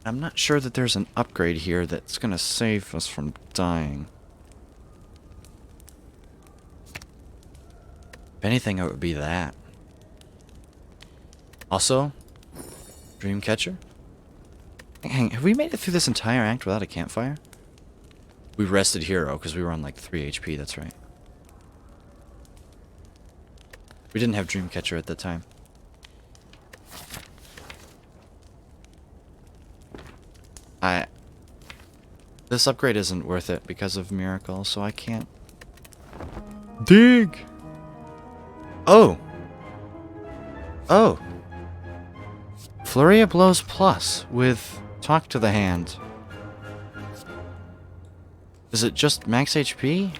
A: I'm not sure that there's an upgrade here that's going to save us from dying. If anything, it would be that. Also, Dreamcatcher. Hang, have we made it through this entire act without a campfire? We rested Hero because we were on like 3 HP, that's right. We didn't have Dreamcatcher at that time. This upgrade isn't worth it because of Miracle, so I can't... Dig! Oh! Oh! Flurry of Blows Plus with Talk to the Hand. Is it just max HP?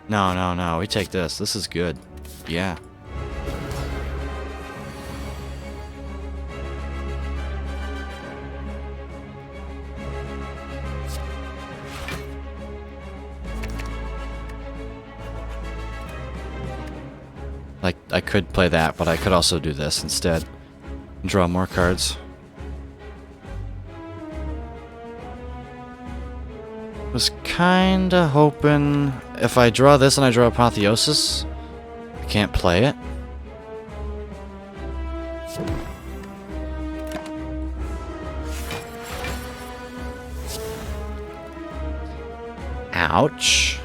A: No, no, no. We take this. This is good. Yeah. Like, I could play that, but I could also do this instead. And draw more cards. Was kinda hoping if I draw this and I draw Apotheosis, I can't play it. Ouch.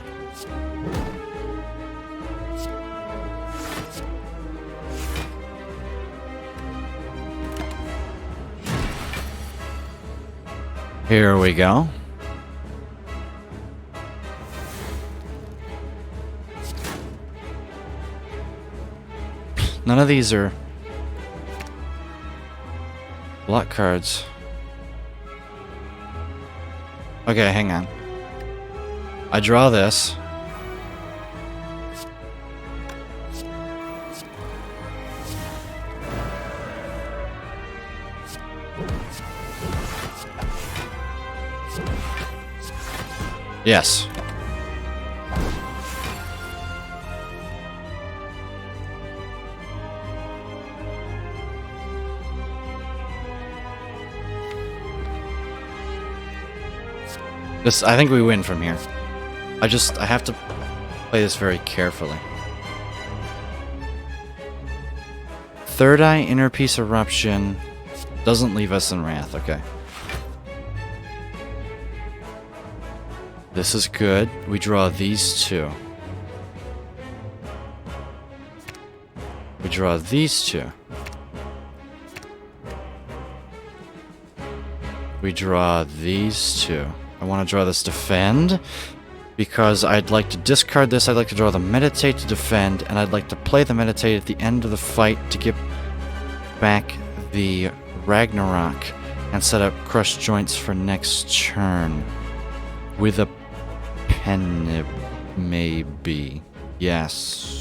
A: Here we go. None of these are block cards. Okay, hang on. I draw this. Yes. This, I think we win from here. I have to play this very carefully. Third Eye, Inner Peace Eruption doesn't leave us in Wrath, okay. This is good. We draw these two. We draw these two. We draw these two. I want to draw this Defend, because I'd like to discard this, I'd like to draw the Meditate to defend, and I'd like to play the Meditate at the end of the fight to get back the Ragnarok and set up Crushed Joints for next turn. With a pen, maybe. Yes.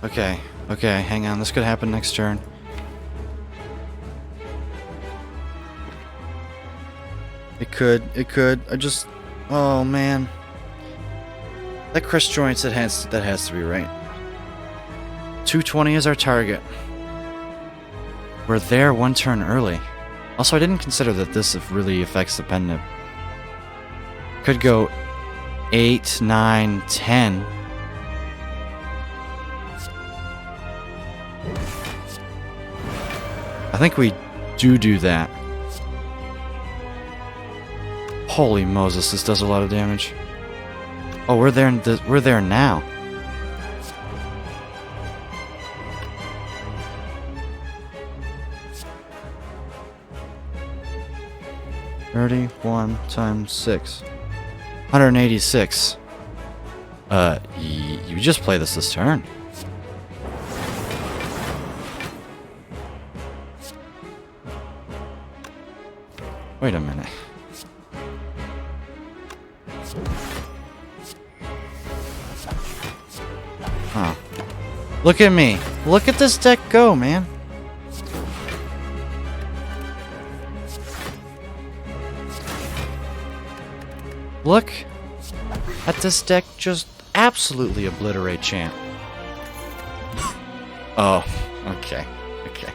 A: Okay, okay, hang on. This could happen next turn. It could. I just... Oh, man. That Chris joints, that has to be right. 220 is our target. We're there one turn early. Also, I didn't consider that this really affects the pendant. Could go 8, 9, 10. I think we do that. Holy Moses, this does a lot of damage. Oh, we're there now. $31 times 6. 186. You just play this turn. Wait a minute. Huh. Look at me. Look at this deck go, man. Look at this deck just absolutely obliterate champ. Oh, okay. Okay.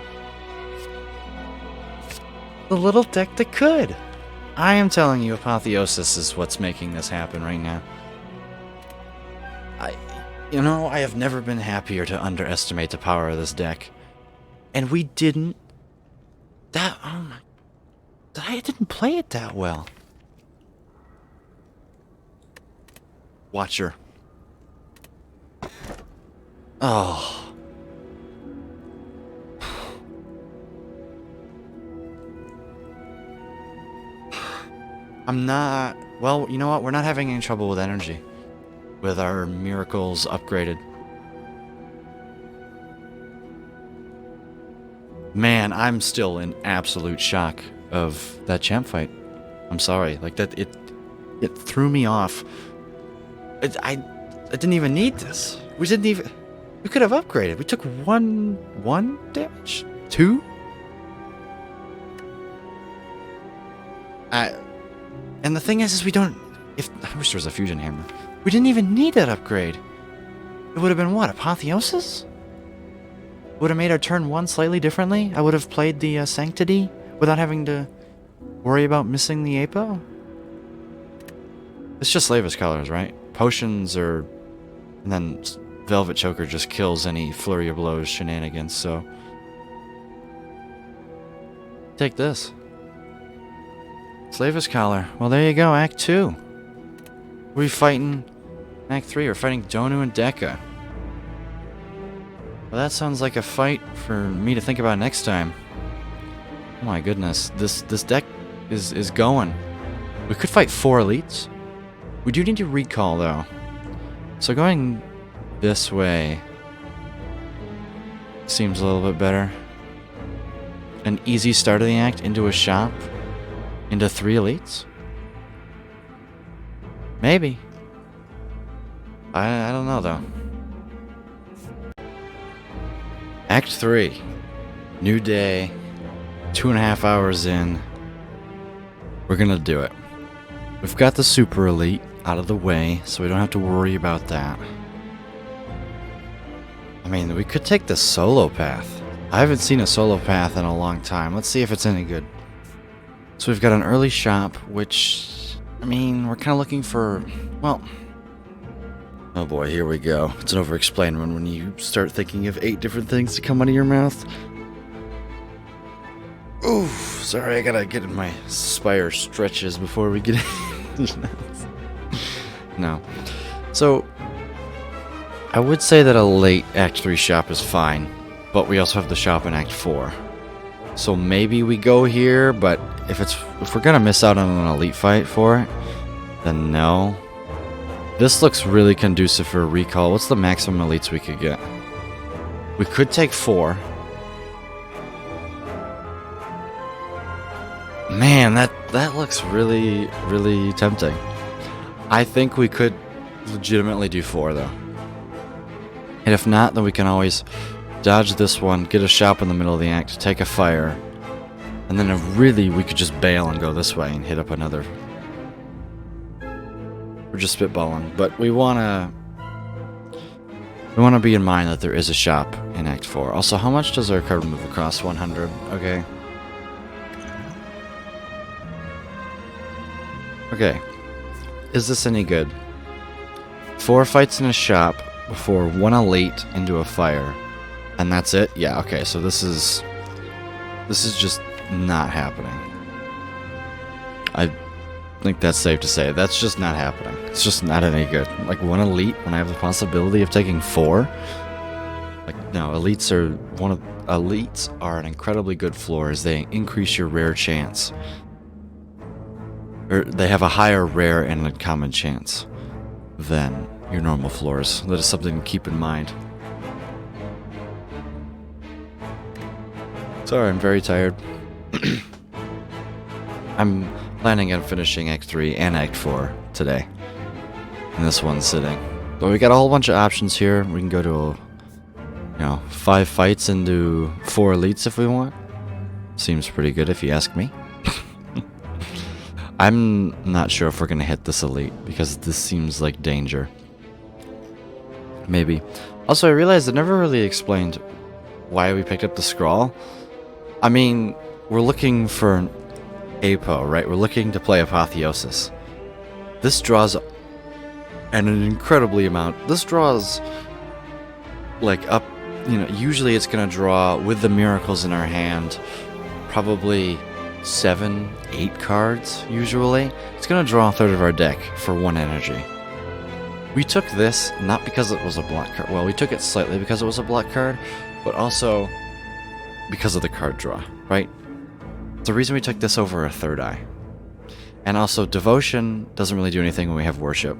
A: The little deck that could. I am telling you, Apotheosis is what's making this happen right now. You know, I have never been happier to underestimate the power of this deck. And we didn't... oh my... I didn't play it that well. Watcher. Oh. I'm not... Well, you know what? We're not having any trouble with energy. With our miracles upgraded. Man, I'm still in absolute shock of that champ fight. I'm sorry. Like, that... It threw me off. I didn't even need this. We didn't even... We could have upgraded. We took one damage? 2? And the thing is we don't... I wish there was a fusion hammer. We didn't even need that upgrade. It would have been what? Apotheosis? Would have made our turn 1 slightly differently? I would have played the Sanctity without having to worry about missing the Apo? It's just Slavish colors, right? Potions are... And then Velvet Choker just kills any Flurry of Blows shenanigans, so... Take this. Slavish Collar. Well, there you go, Act 2. We're fighting... Act 3, we're fighting Donu and Deka. Well, that sounds like a fight for me to think about next time. Oh my goodness, this deck is going. We could fight 4 elites. We do need to recall, though. So going this way seems a little bit better. An easy start of the act into a shop. Into 3 elites? Maybe. I don't know, though. Act 3. New day. 2.5 hours in. We're gonna do it. We've got the super elite out of the way, so we don't have to worry about that. I mean, we could take the solo path. I haven't seen a solo path in a long time. Let's see if it's any good. So we've got an early shop, which... I mean, we're kind of looking for... Well... Oh boy, here we go. It's an over-explained one when you start thinking of 8 different things to come out of your mouth. Ooh, sorry, I gotta get in my Spire stretches before we get in. No. So, I would say that a late Act 3 shop is fine, but we also have the shop in Act 4. So maybe we go here, but if we're gonna miss out on an elite fight for it, then no. This looks really conducive for a recall. What's the maximum elites we could get? We could take 4. Man, that looks really, really tempting. I think we could legitimately do 4, though. And if not, then we can always dodge this one, get a shop in the middle of the act, take a fire, and then if really we could just bail and go this way and hit up another. We're just spitballing, but we wanna be in mind that there is a shop in Act 4. Also, how much does our card move across? 100. Okay. Okay. Is this any good? 4 fights in a shop before 1 elite into a fire. And that's it? Yeah, okay, so this is just not happening. I think that's safe to say. That's just not happening. It's just not any good. Like 1 elite when I have the possibility of taking 4? Like, no, elites are an incredibly good floor as they increase your rare chance. Or they have a higher rare and uncommon chance than your normal floors. That is something to keep in mind. Sorry, I'm very tired. I'm planning on finishing Act 3 and Act 4 today. And this one's sitting. But we got a whole bunch of options here. We can go to, 5 fights and do 4 elites if we want. Seems pretty good if you ask me. I'm not sure if we're going to hit this elite because this seems like danger. Maybe. Also, I realized I never really explained why we picked up the scroll. I mean, we're looking for an APO, right? We're looking to play Apotheosis. This draws an incredibly amount. This draws, like, up, usually it's going to draw, with the miracles in our hand, probably 7, 8 cards, usually. It's going to draw a third of our deck for 1 energy. We took this not because it was a black card. Well, we took it slightly because it was a black card, but also because of the card draw, right? The reason we took this over a third eye. And also, devotion doesn't really do anything when we have worship.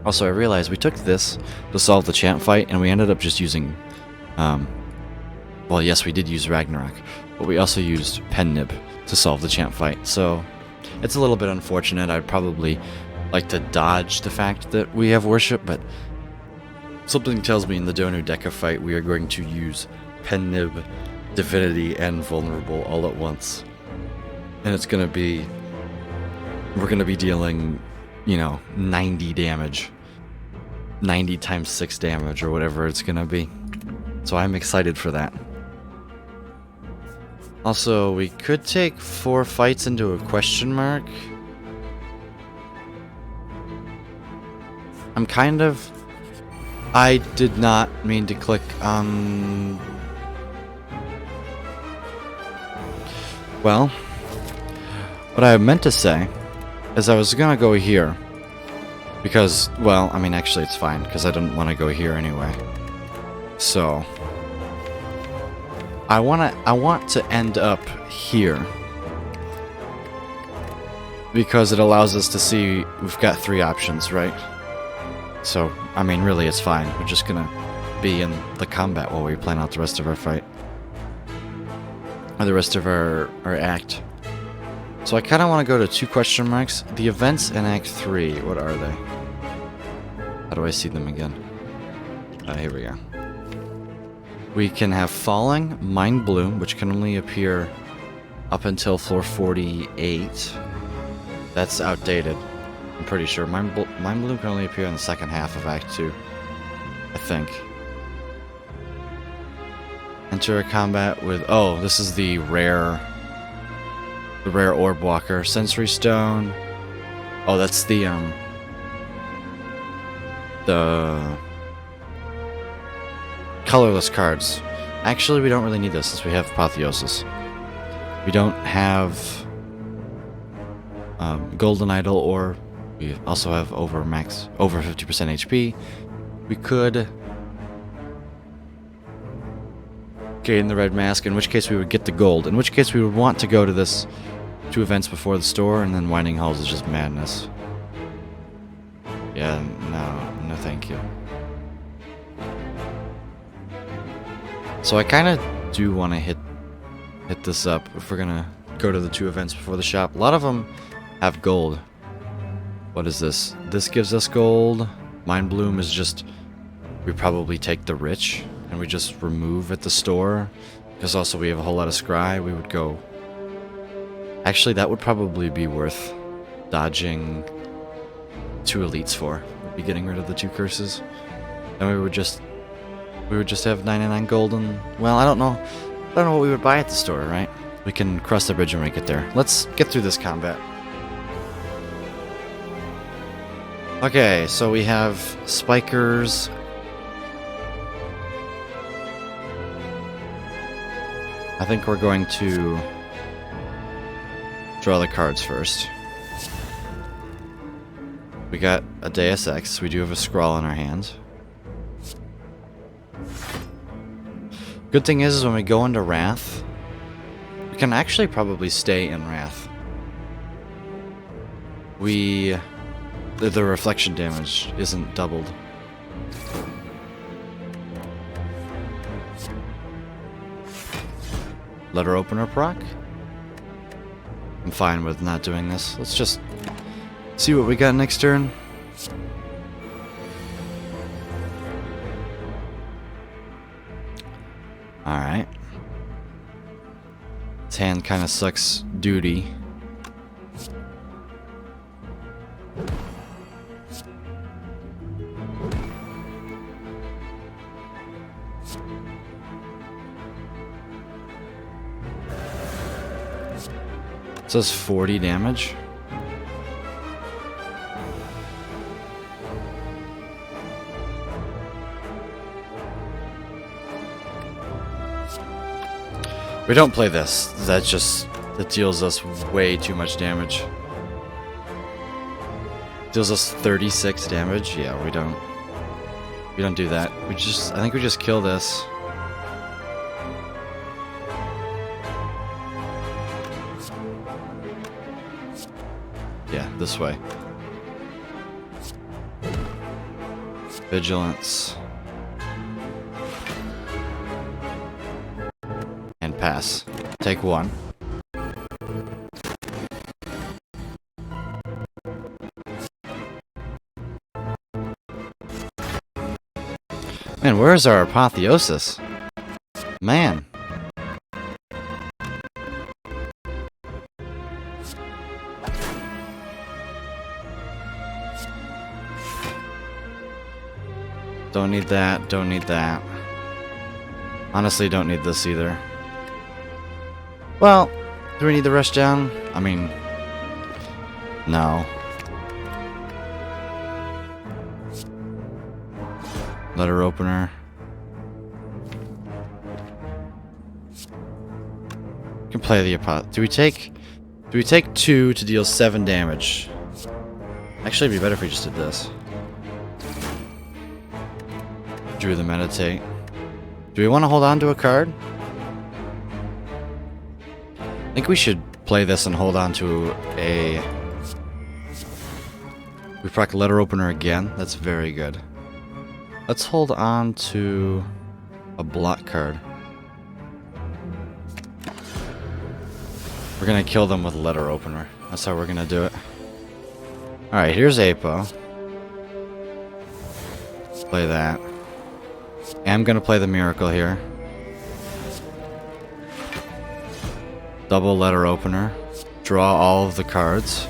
A: Also, I realized we took this to solve the champ fight, and we ended up just using, well, yes, we did use Ragnarok, but we also used Pen Nib to solve the champ fight. So, it's a little bit unfortunate. I'd probably like to dodge the fact that we have worship, but something tells me in the Donu Deca fight we are going to use Pen Nib, Divinity, and Vulnerable all at once. And it's going to be... we're going to be dealing, 90 damage. 90 times 6 damage, or whatever it's going to be. So I'm excited for that. Also, we could take 4 fights into a question mark. I'm kind of... I did not mean to click on... Well, what I meant to say is I was gonna go here. Because, well, I mean, actually it's fine, because I didn't want to go here anyway. So... I want to end up here. Because it allows us to see we've got 3 options, right? So, I mean, really, it's fine. We're just gonna be in the combat while we plan out the rest of our fight. Or the rest of our act. So I kind of want to go to 2 question marks. The events in Act 3, what are they? How do I see them again? Here we go. We can have Falling, Mind Bloom, which can only appear up until floor 48. That's outdated. I'm pretty sure. Mind Bloom can only appear in the second half of Act 2. I think. Enter a combat with... oh, this is the rare Orb Walker. Sensory Stone. Oh, that's the colorless cards. Actually, we don't really need this since we have Apotheosis. We don't have Golden Idol, or we also have over 50% HP. We could gain the red mask, in which case we would get the gold, in which case we would want to go to this 2 events before the store, and then Winding Halls is just madness. Yeah, no thank you. So I kind of do want to hit this up if we're gonna go to the 2 events before the shop. A lot of them have gold. What is this? This gives us gold. Mind Bloom is just we probably take the rich and we just remove at the store. Because also we have a whole lot of scry. We would go... Actually, that would probably be worth dodging 2 elites for. We'd be getting rid of the 2 curses. And we would just have 99 gold and... Well, I don't know what we would buy at the store, right? We can cross the bridge when we get there. Let's get through this combat. Okay, so we have spikers. I think we're going to draw the cards first. We got a Deus Ex. We do have a scroll in our hand. Good thing is when we go into Wrath, we can actually probably stay in Wrath. The reflection damage isn't doubled. Letter opener proc? I'm fine with not doing this. Let's just see what we got next turn. Alright. This hand kind of sucks duty. It says 40 damage. We don't play this. That deals us way too much damage. Deals us 36 damage. Yeah, we don't do that. I think we just kill this. Yeah, this way. Vigilance. And pass. Take 1. Man, where's our apotheosis? Man. Don't need that, don't need that. Honestly, don't need this either. Well, do we need the rush down? I mean, no. Letter opener. We can play the apoth. Do we take 2 to deal 7 damage? Actually, it'd be better if we just did this. Drew the meditate. Do we want to hold on to a card? I think we should play this and hold on to a... We proc letter opener again. That's very good. Let's hold on to a block card. We're gonna kill them with letter opener. That's how we're gonna do it. Alright, here's Apo. Let's play that. I'm gonna play the miracle here. Double letter opener. Draw all of the cards.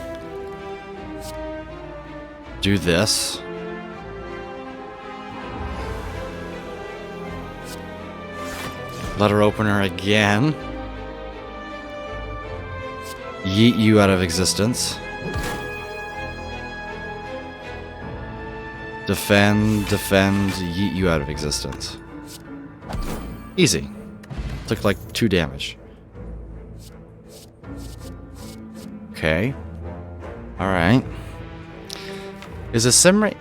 A: Do this. Letter opener again. Yeet you out of existence. Defend, yeet you out of existence. Easy. Took like 2 damage. Okay. Alright. Is a simmering...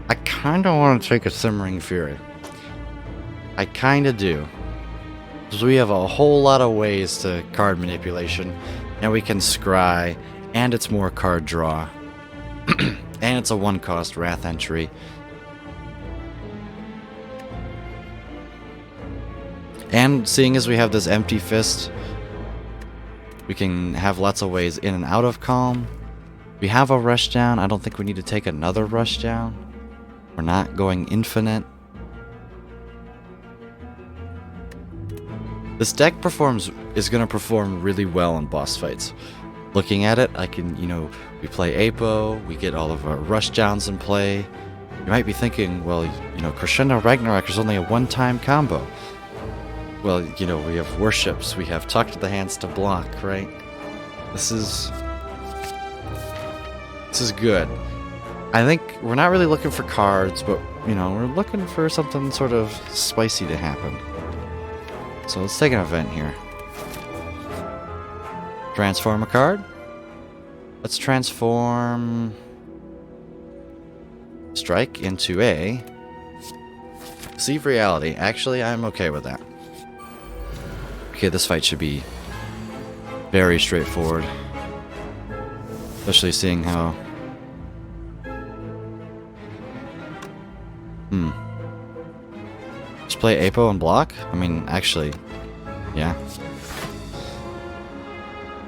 A: I kinda want to take a simmering fury. I kinda do. Because we have a whole lot of ways to card manipulation. And we can scry. And it's more card draw. And it's a 1-cost Wrath entry. And seeing as we have this empty fist, we can have lots of ways in and out of Calm. We have a rush down. I don't think we need to take another rush down. We're not going infinite. This deck is going to perform really well in boss fights. Looking at it, I can, we play Apo, we get all of our rush downs in play. You might be thinking, well, Crescendo Ragnarok is only a one-time combo. Well, we have worships, we have Talk to the Hands to block, right? This is good. I think we're not really looking for cards, but, we're looking for something sort of spicy to happen. So let's take an event here. Transform a card. Let's transform Strike into a Perceive Reality. Actually, I'm okay with that. Okay, this fight should be very straightforward. Especially seeing how... Just play Apo and block? I mean, actually, yeah.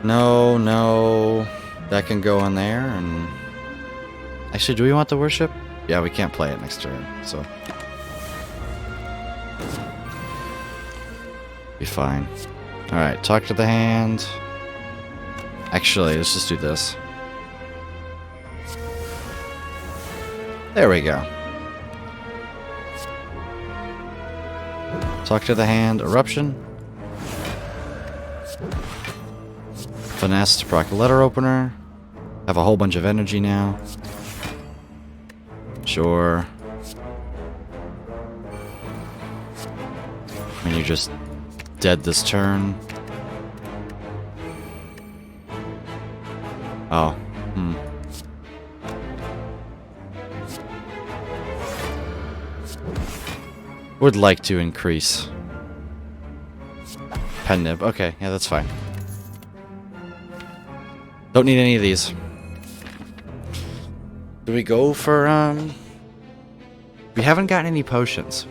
A: No. That can go in there, and... Actually, do we want the worship? Yeah, we can't play it next turn, so... Be fine. Alright, talk to the hand. Actually, let's just do this. There we go. Talk to the hand, eruption. Finesse to proc a letter opener. Have a whole bunch of energy now. Sure. I mean, you're just dead this turn. Oh. Would like to increase. Pen nib. Okay, yeah, that's fine. Don't need any of these. Do we go for, We haven't gotten any potions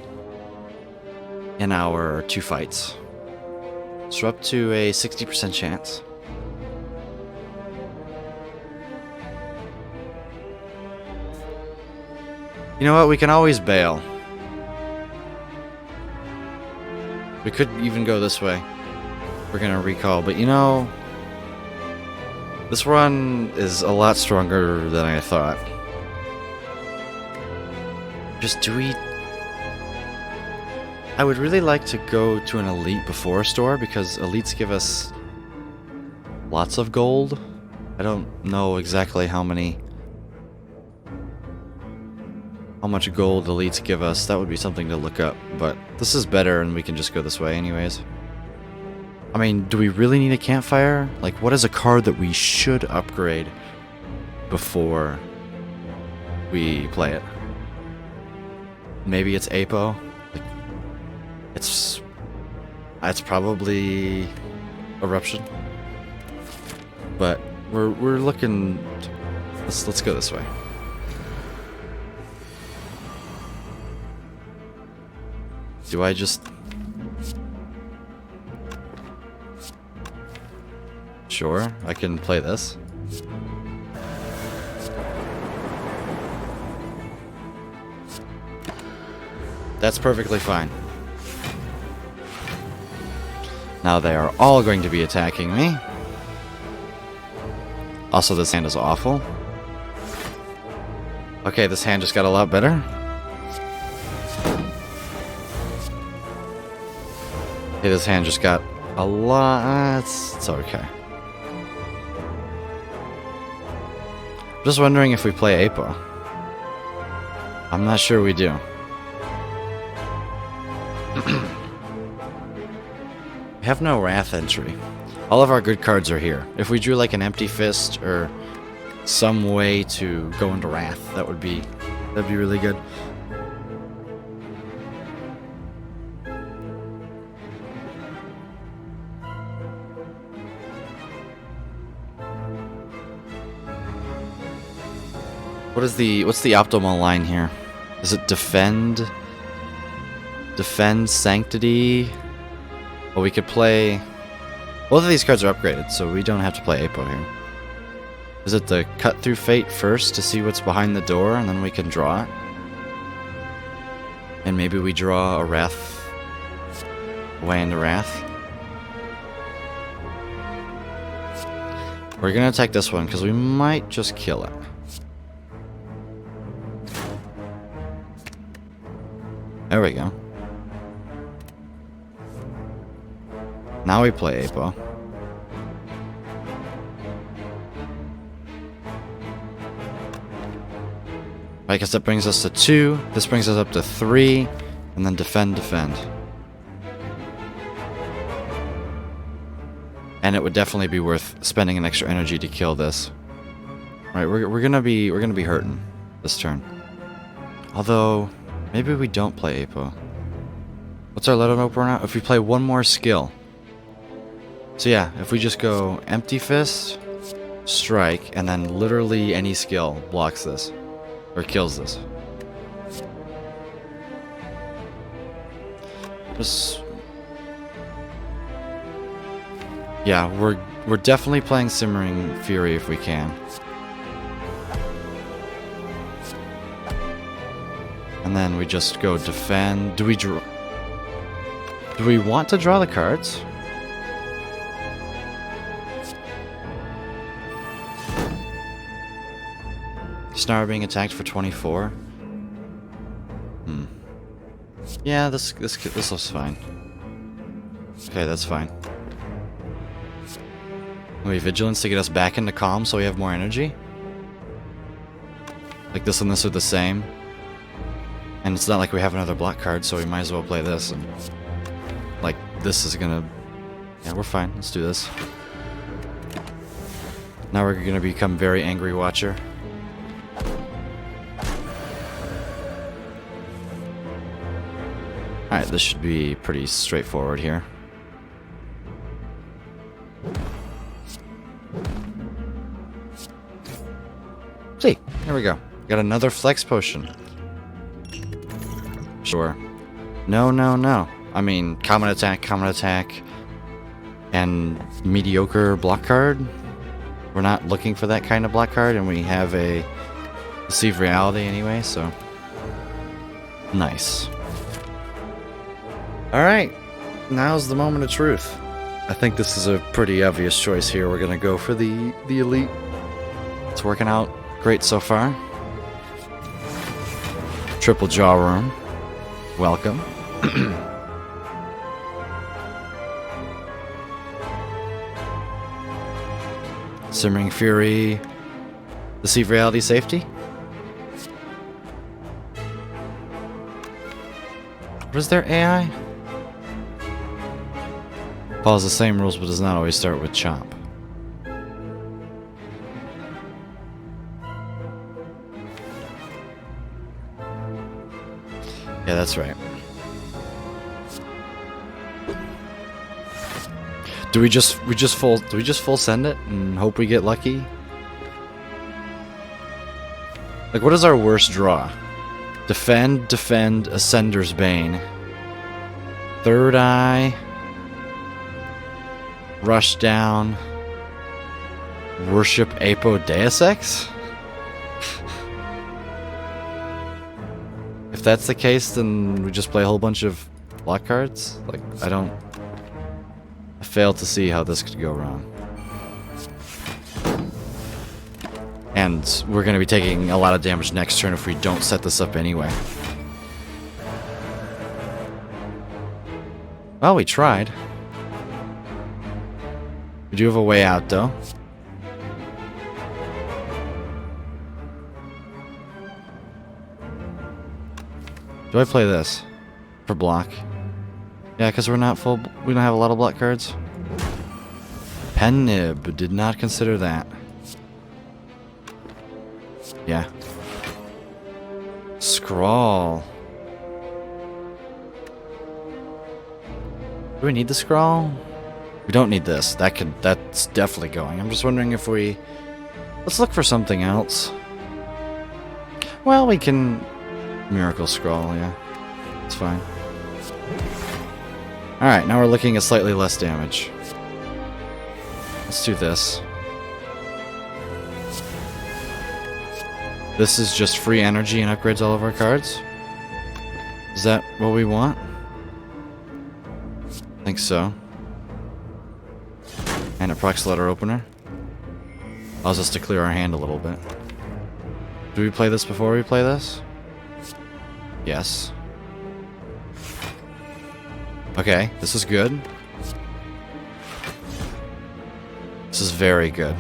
A: in our 2 fights. So we're up to a 60% chance. You know what? We can always bail. We could even go this way. We're gonna recall, but this run is a lot stronger than I thought. I would really like to go to an elite before a store, because elites give us lots of gold. I don't know exactly how much gold elites give us. That would be something to look up, but this is better and we can just go this way anyways. I mean, do we really need a campfire? Like, what is a card that we should upgrade before we play it? Maybe it's Apo. Like, it's probably Eruption. But we're looking. Let's go this way. Do I just... Sure, I can play this. That's perfectly fine. Now they are all going to be attacking me. Also, this hand is awful. Okay, this hand just got a lot better. Okay, this hand just got a lot... it's okay. Just wondering if we play Apo. I'm not sure we do. We have no Wrath entry. All of our good cards are here. If we drew like an Empty Fist or some way to go into Wrath, that'd be really good. What's the optimal line here? Is it defend? Defend Sanctity? Well, we could play... Both of these cards are upgraded, so we don't have to play Apo here. Is it the Cut Through Fate first to see what's behind the door, and then we can draw it? And maybe we draw a Wrath away into Wrath. We're gonna attack this one because we might just kill it. There we go. Now we play Apo. I guess that brings us to 2. This brings us up to 3. And then defend, defend. And it would definitely be worth spending an extra energy to kill this. Right, we're gonna be hurting this turn. Although maybe we don't play Apo. What's our let him open now? If we play one more skill. So yeah, if we just go Empty Fist, Strike, and then literally any skill blocks this. Or kills this. Just... yeah, we're definitely playing Simmering Fury if we can. And then we just go defend. Do we want to draw the cards? Snar being attacked for 24. Yeah, this looks fine. Okay, that's fine. Wait, Vigilance to get us back into Calm so we have more energy? Like this and this are the same. And it's not like we have another block card, so we might as well play this. And like, this is gonna... yeah, we're fine. Let's do this. Now we're gonna become very angry Watcher. Alright, this should be pretty straightforward here. See, here we go. Got another flex potion. Sure. No, no, no. I mean, common attack, and mediocre block card. We're not looking for that kind of block card, and we have a Deceive Reality anyway, so... nice. Alright, now's the moment of truth. I think this is a pretty obvious choice here. We're gonna go for the elite. It's working out great so far. Triple Jaw Room. Welcome. Simmering Fury. Deceive Reality Safety. What is their AI? Follows the same rules but does not always start with Chomp. Yeah, that's right. Do we just full send it and hope we get lucky? Like, what is our worst draw? Defend, Ascender's Bane. Third Eye. Rush down. Worship Apo Deus Ex? If that's the case, then we just play a whole bunch of block cards? Like, I fail to see how this could go wrong. And we're going to be taking a lot of damage next turn if we don't set this up anyway. Well, we tried. We do have a way out, though. Do I play this for block? Yeah, because we're not full. We don't have a lot of block cards. Pen Nib, did not consider that. Yeah. Scrawl. Do we need the scrawl? We don't need this. That's definitely going. I'm just wondering if we... let's look for something else. Well, we can... Miracle Scrawl, yeah. It's fine. Alright, now we're looking at slightly less damage. Let's do this. This is just free energy and upgrades all of our cards. Is that what we want? I think so. And a prox letter opener. Allows us to clear our hand a little bit. Do we play this before we play this? Yes. Okay, this is good. This is very good.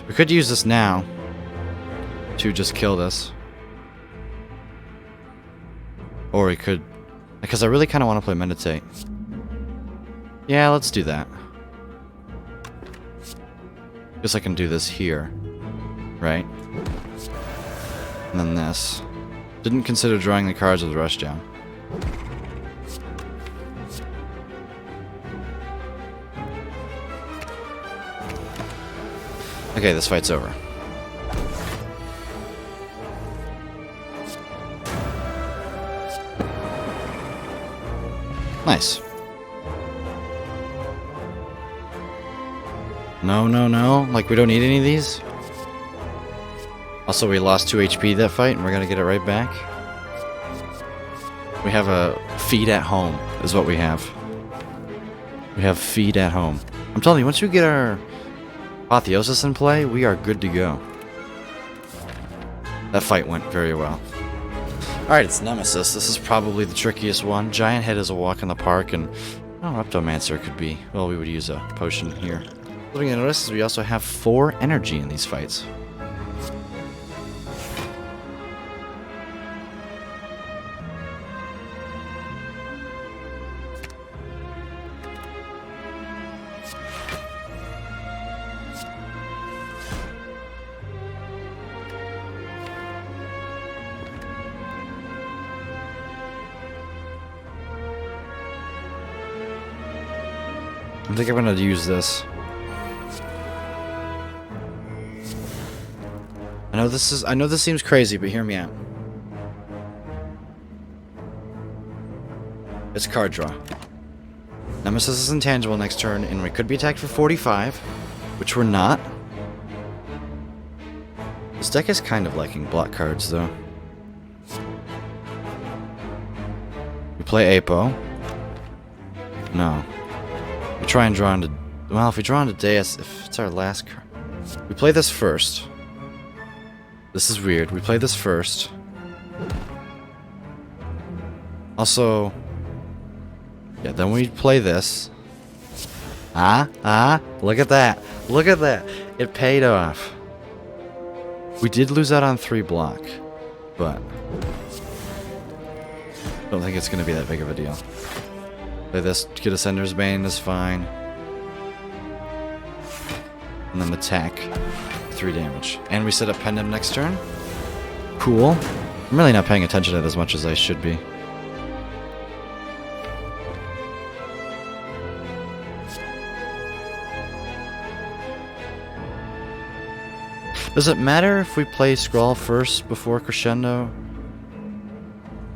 A: We could use this now to just kill this. Or we could... Because I really kind of want to play Meditate. Yeah, let's do that. Guess I can do this here. Right? And then this. Didn't consider drawing the cards with Rushdown. Okay, this fight's over. Nice. No, no, no. Like, we don't need any of these? Also, we lost 2 HP that fight, and we're gonna get it right back. We have a feed at home, is what we have. We have feed at home. I'm telling you, once we get our Apotheosis in play, we are good to go. That fight went very well. Alright, it's Nemesis. This is probably the trickiest one. Giant Head is a walk in the park, and Reptomancer could be. Well, we would use a potion here. Something to notice is we also have 4 energy in these fights. I think I'm gonna use this. I know this seems crazy, but hear me out. It's card draw. Nemesis is intangible next turn, and we could be attacked for 45, which we're not. This deck is kind of liking block cards, though. We play Apo. No. We try and draw into... Well, if we draw into Deus, if it's our last card... We play this first. This is weird. We play this first. Also... Yeah, then we play this. Look at that. Look at that. It paid off. We did lose out on 3 block, but... don't think it's going to be that big of a deal. Play this, get a Sender's Bane is fine. And then attack. 3 damage. And we set up Pendant next turn. Cool. I'm really not paying attention to it as much as I should be. Does it matter if we play Scrawl first before Crescendo?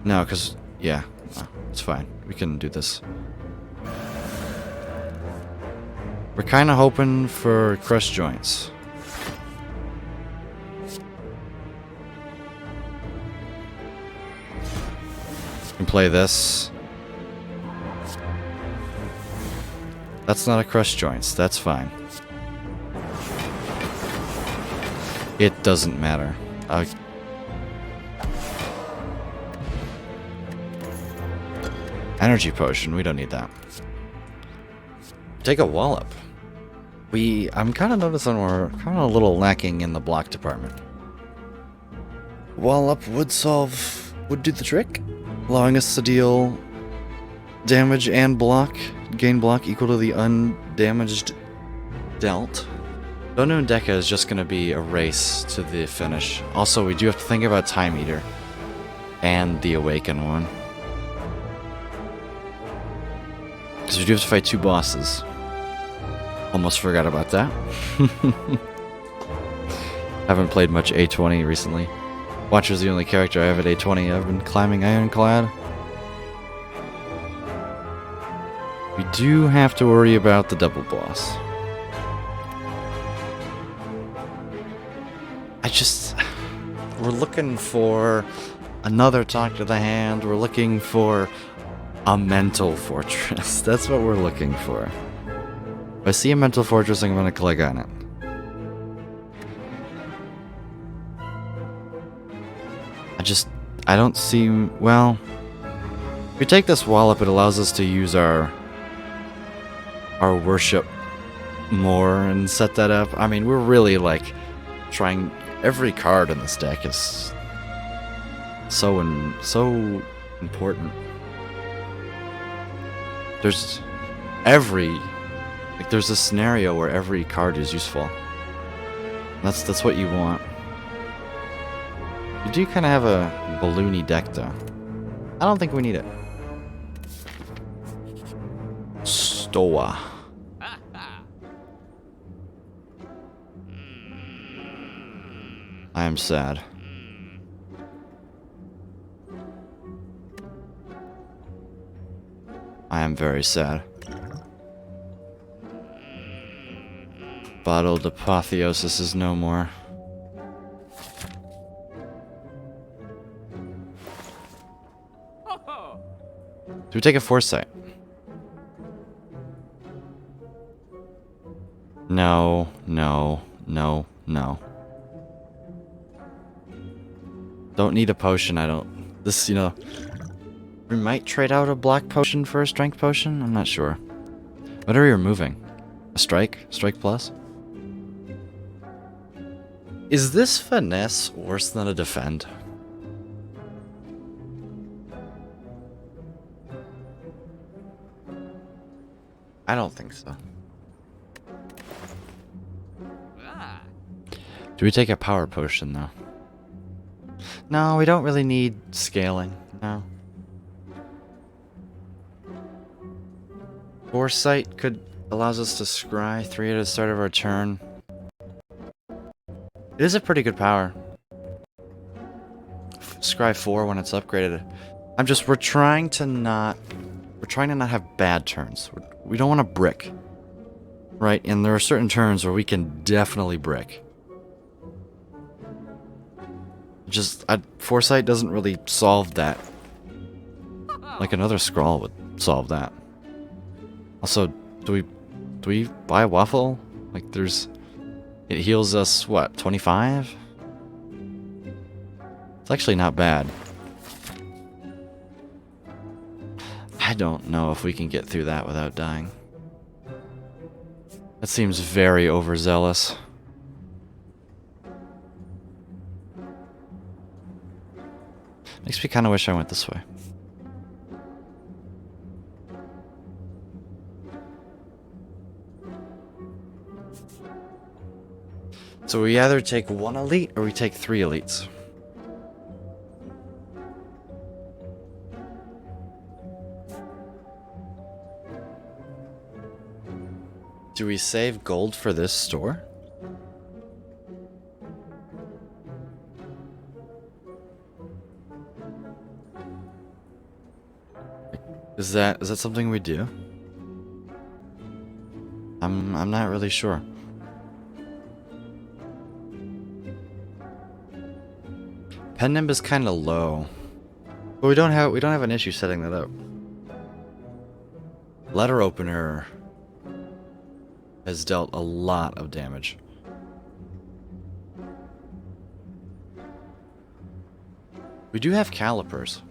A: No, because... yeah. No, it's fine. We can do this. We're kind of hoping for Crush Joints. We can play this. That's not a Crush Joints. That's fine. It doesn't matter. Energy Potion. We don't need that. Take a Wallop. I'm kind of noticing we're kind of a little lacking in the block department. Wallop would do the trick, allowing us to deal damage and block, gain block equal to the undamaged dealt. Donu and Deka is just going to be a race to the finish. Also, we do have to think about Time Eater and the Awaken one. Because we do have to fight 2 bosses. Almost forgot about that. Haven't played much A20 recently. Watcher's the only character I have at A20. I've been climbing Ironclad. We do have to worry about the double boss. We're looking for another Talk to the Hand. We're looking for a mental fortress. That's what we're looking for. If I see a mental fortress, I'm going to click on it. I don't see... Well, if we take this wall up, it allows us to use our worship more and set that up. I mean, we're really, like, trying... Every card in this deck is so important. There's a scenario where every card is useful. That's what you want. You do kind of have a balloony deck, though. I don't think we need it. Stoa. I am sad. I am very sad. Bottled apotheosis is no more. Do we take a foresight? No, no, no, no. Don't need a potion, I don't... This, you know... We might trade out a black potion for a strength potion? I'm not sure. What are we removing? A strike? Strike plus? Is this finesse worse than a defend? I don't think so. Do we take a power potion, though? No, we don't really need scaling. No. Foresight allows us to scry 3 at the start of our turn. It is a pretty good power. Scry 4 when it's upgraded. we're trying to not have bad turns. We don't want to brick. Right? And there are certain turns where we can definitely brick. Foresight doesn't really solve that. Like another scroll would solve that. Also, do we buy a waffle? Like it heals us, what, 25? It's actually not bad. I don't know if we can get through that without dying. That seems very overzealous. Makes me kind of wish I went this way. So we either take 1 elite or we take 3 elites. Do we save gold for this store? Is that something we do? I'm not really sure. Pen nimb is kind of low, but we don't have an issue setting that up. Letter opener has dealt a lot of damage. We do have calipers.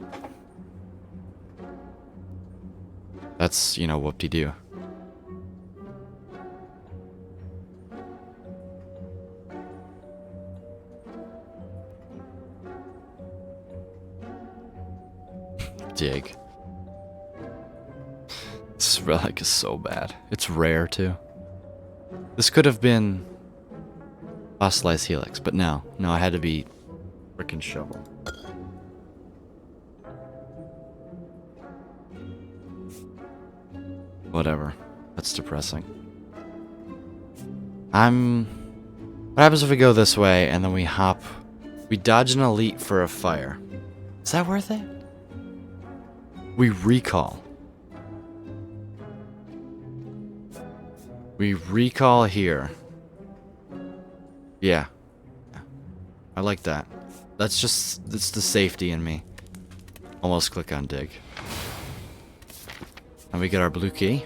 A: That's, whoop-de-doo. Dig. This relic is so bad. It's rare, too. This could have been Fossilized Helix, but no, I had to be frickin' shovel. Whatever. That's depressing. What happens if we go this way and then we dodge an elite for a fire? Is that worth it? We recall. We recall here. Yeah. I like that. That's the safety in me. Almost click on dig. And we get our blue key.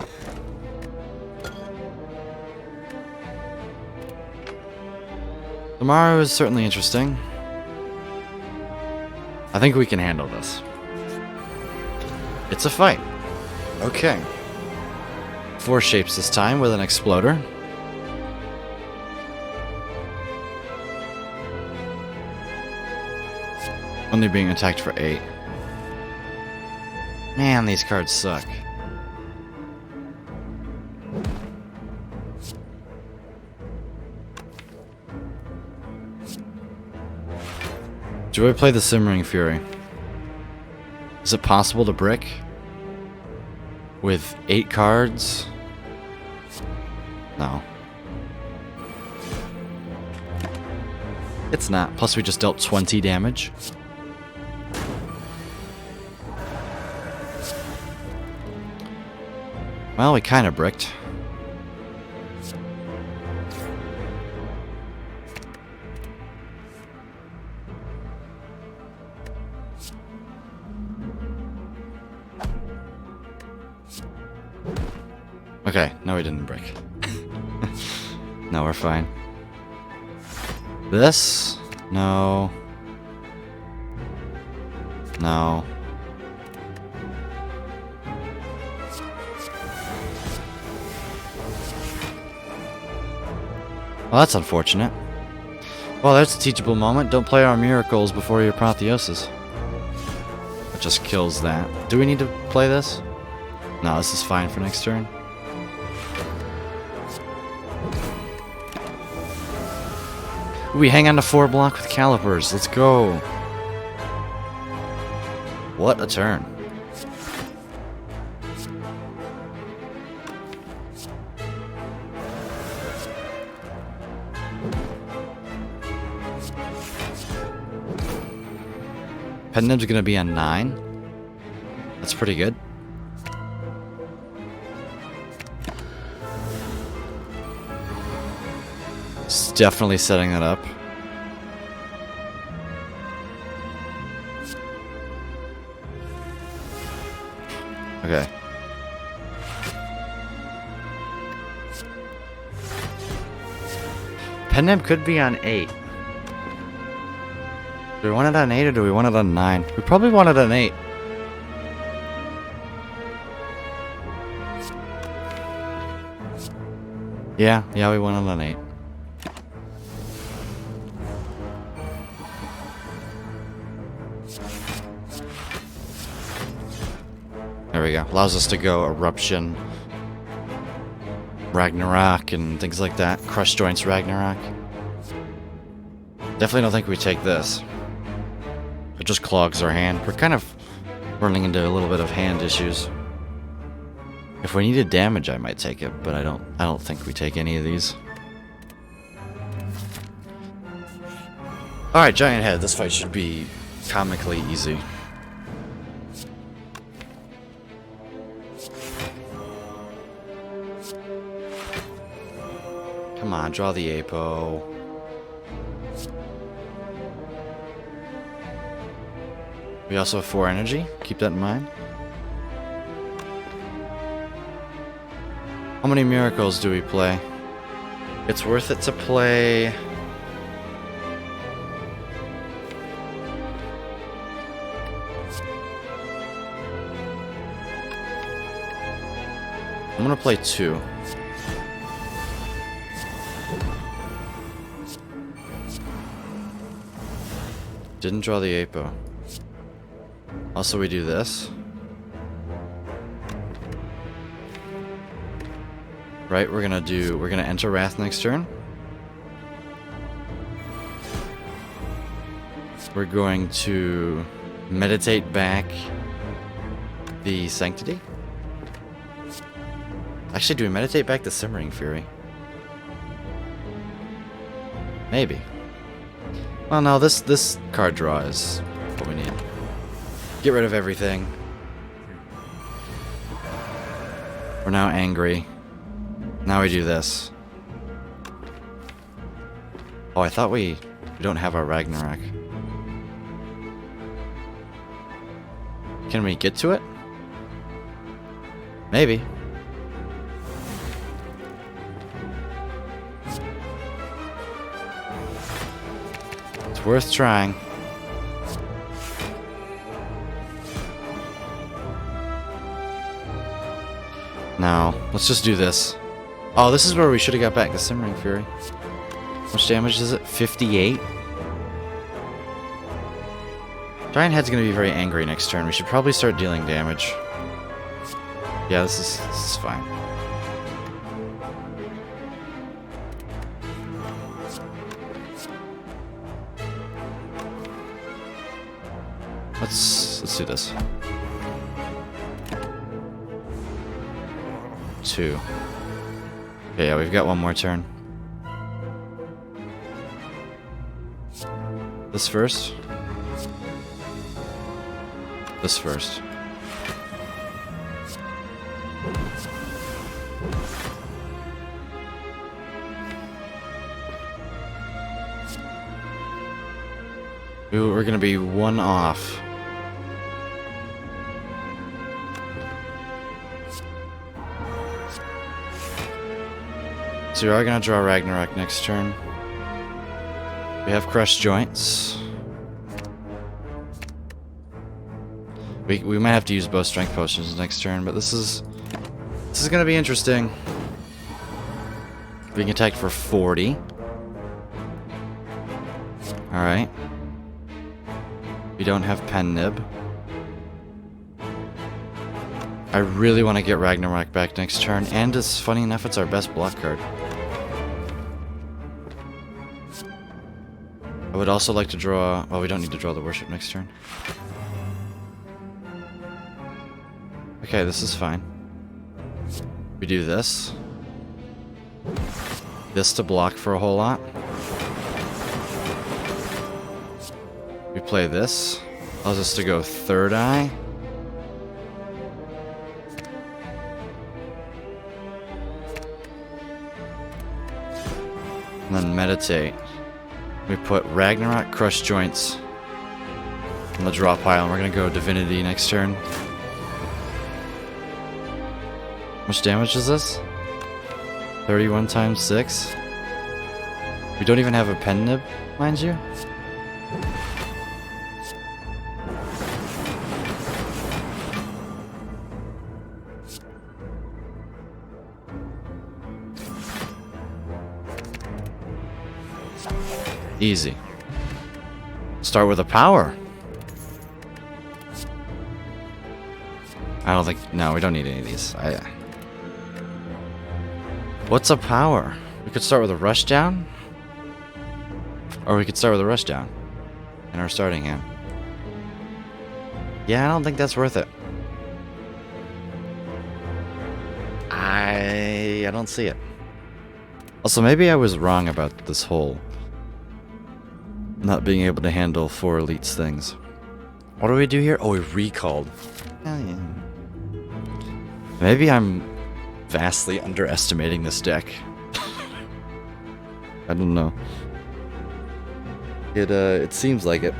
A: Tomorrow is certainly interesting. I think we can handle this. It's a fight. Okay. 4 shapes this time with an exploder. Only being attacked for 8. Man, these cards suck. Do I play the Simmering Fury? Is it possible to brick? With 8 cards? No. It's not. Plus we just dealt 20 damage. Well, we kind of bricked. Okay, no we didn't break. No, we're fine. This? No. No. Well, that's unfortunate. Well, that's a teachable moment. Don't play our miracles before your apotheosis. It just kills that. Do we need to play this? No, this is fine for next turn. We hang on to 4 block with calipers. Let's go. What a turn. Pendulum's gonna be on 9. That's pretty good. It's definitely setting that up. Okay. Pendulum could be on 8. Do we want it on 8 or do we want it on 9? We probably want it on 8. Yeah, we want it on 8. There we go. Allows us to go Eruption, Ragnarok, and things like that. Crush Joints Ragnarok. Definitely don't think we take this. It just clogs our hand. We're kind of running into a little bit of hand issues. If we needed damage, I might take it, but I don't think we take any of these. Alright, Giant Head. This fight should be comically easy. Come on, draw the Apo. We also have 4 energy. Keep that in mind. How many miracles do we play? It's worth it to play... I'm gonna play 2. Didn't draw the Apo. Also, we do this. Right, we're gonna enter Wrath next turn. We're going to meditate back the Sanctity. Actually, do we meditate back the Simmering Fury? Maybe. Well, no, this card draw is what we need. Get rid of everything. We're now angry. Now we do this. Oh, I thought we don't have our Ragnarok. Can we get to it? Maybe. It's worth trying. Now, let's just do this. Oh, this is where we should have got back the Simmering Fury. How much damage is it? 58? Giant Head's gonna be very angry next turn. We should probably start dealing damage. Yeah, this is fine. Let's do this. 2. Okay, yeah, we've got one more turn. This first. This first. Ooh, we're gonna be one off. So we are gonna draw Ragnarok next turn. We have crushed joints. We might have to use both strength potions next turn, but this is gonna be interesting. We can attack for 40. Alright. We don't have Pen Nib. I really want to get Ragnarok back next turn, and it's funny enough, it's our best block card. I would also like to draw... Well, we don't need to draw the Worship next turn. Okay, this is fine. We do this. This to block for a whole lot. We play this. Allows us to go Third Eye. And then Meditate. We put Ragnarok, Crushed Joints on the draw pile, and we're gonna go Divinity next turn. How much damage is this? 31 times 6? We don't even have a Pen Nib, mind you. Easy. Start with a power. I don't think... No, we don't need any of these. What's a power? We could start with a rush down? Or we could start with a rush down in our starting hand. Yeah, I don't think that's worth it. I don't see it. Also, maybe I was wrong about this whole not being able to handle 4 elites things. What do we do here? Oh, we recalled. Hell yeah. Maybe I'm vastly underestimating this deck. I don't know. It seems like it.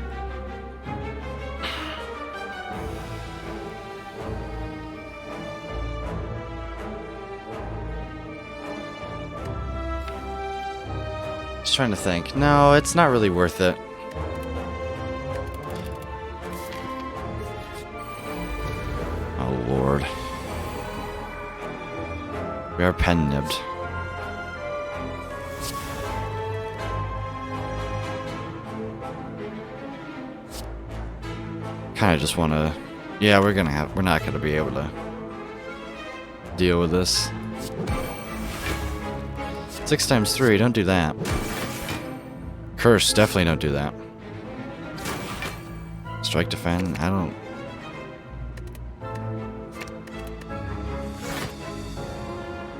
A: Just trying to think. No, it's not really worth it. Oh lord. We are Pen Nibbed. Kinda just wanna... Yeah, we're not gonna be able to deal with this. 6 times 3, don't do that. Curse, definitely don't do that. Strike, defend, I don't...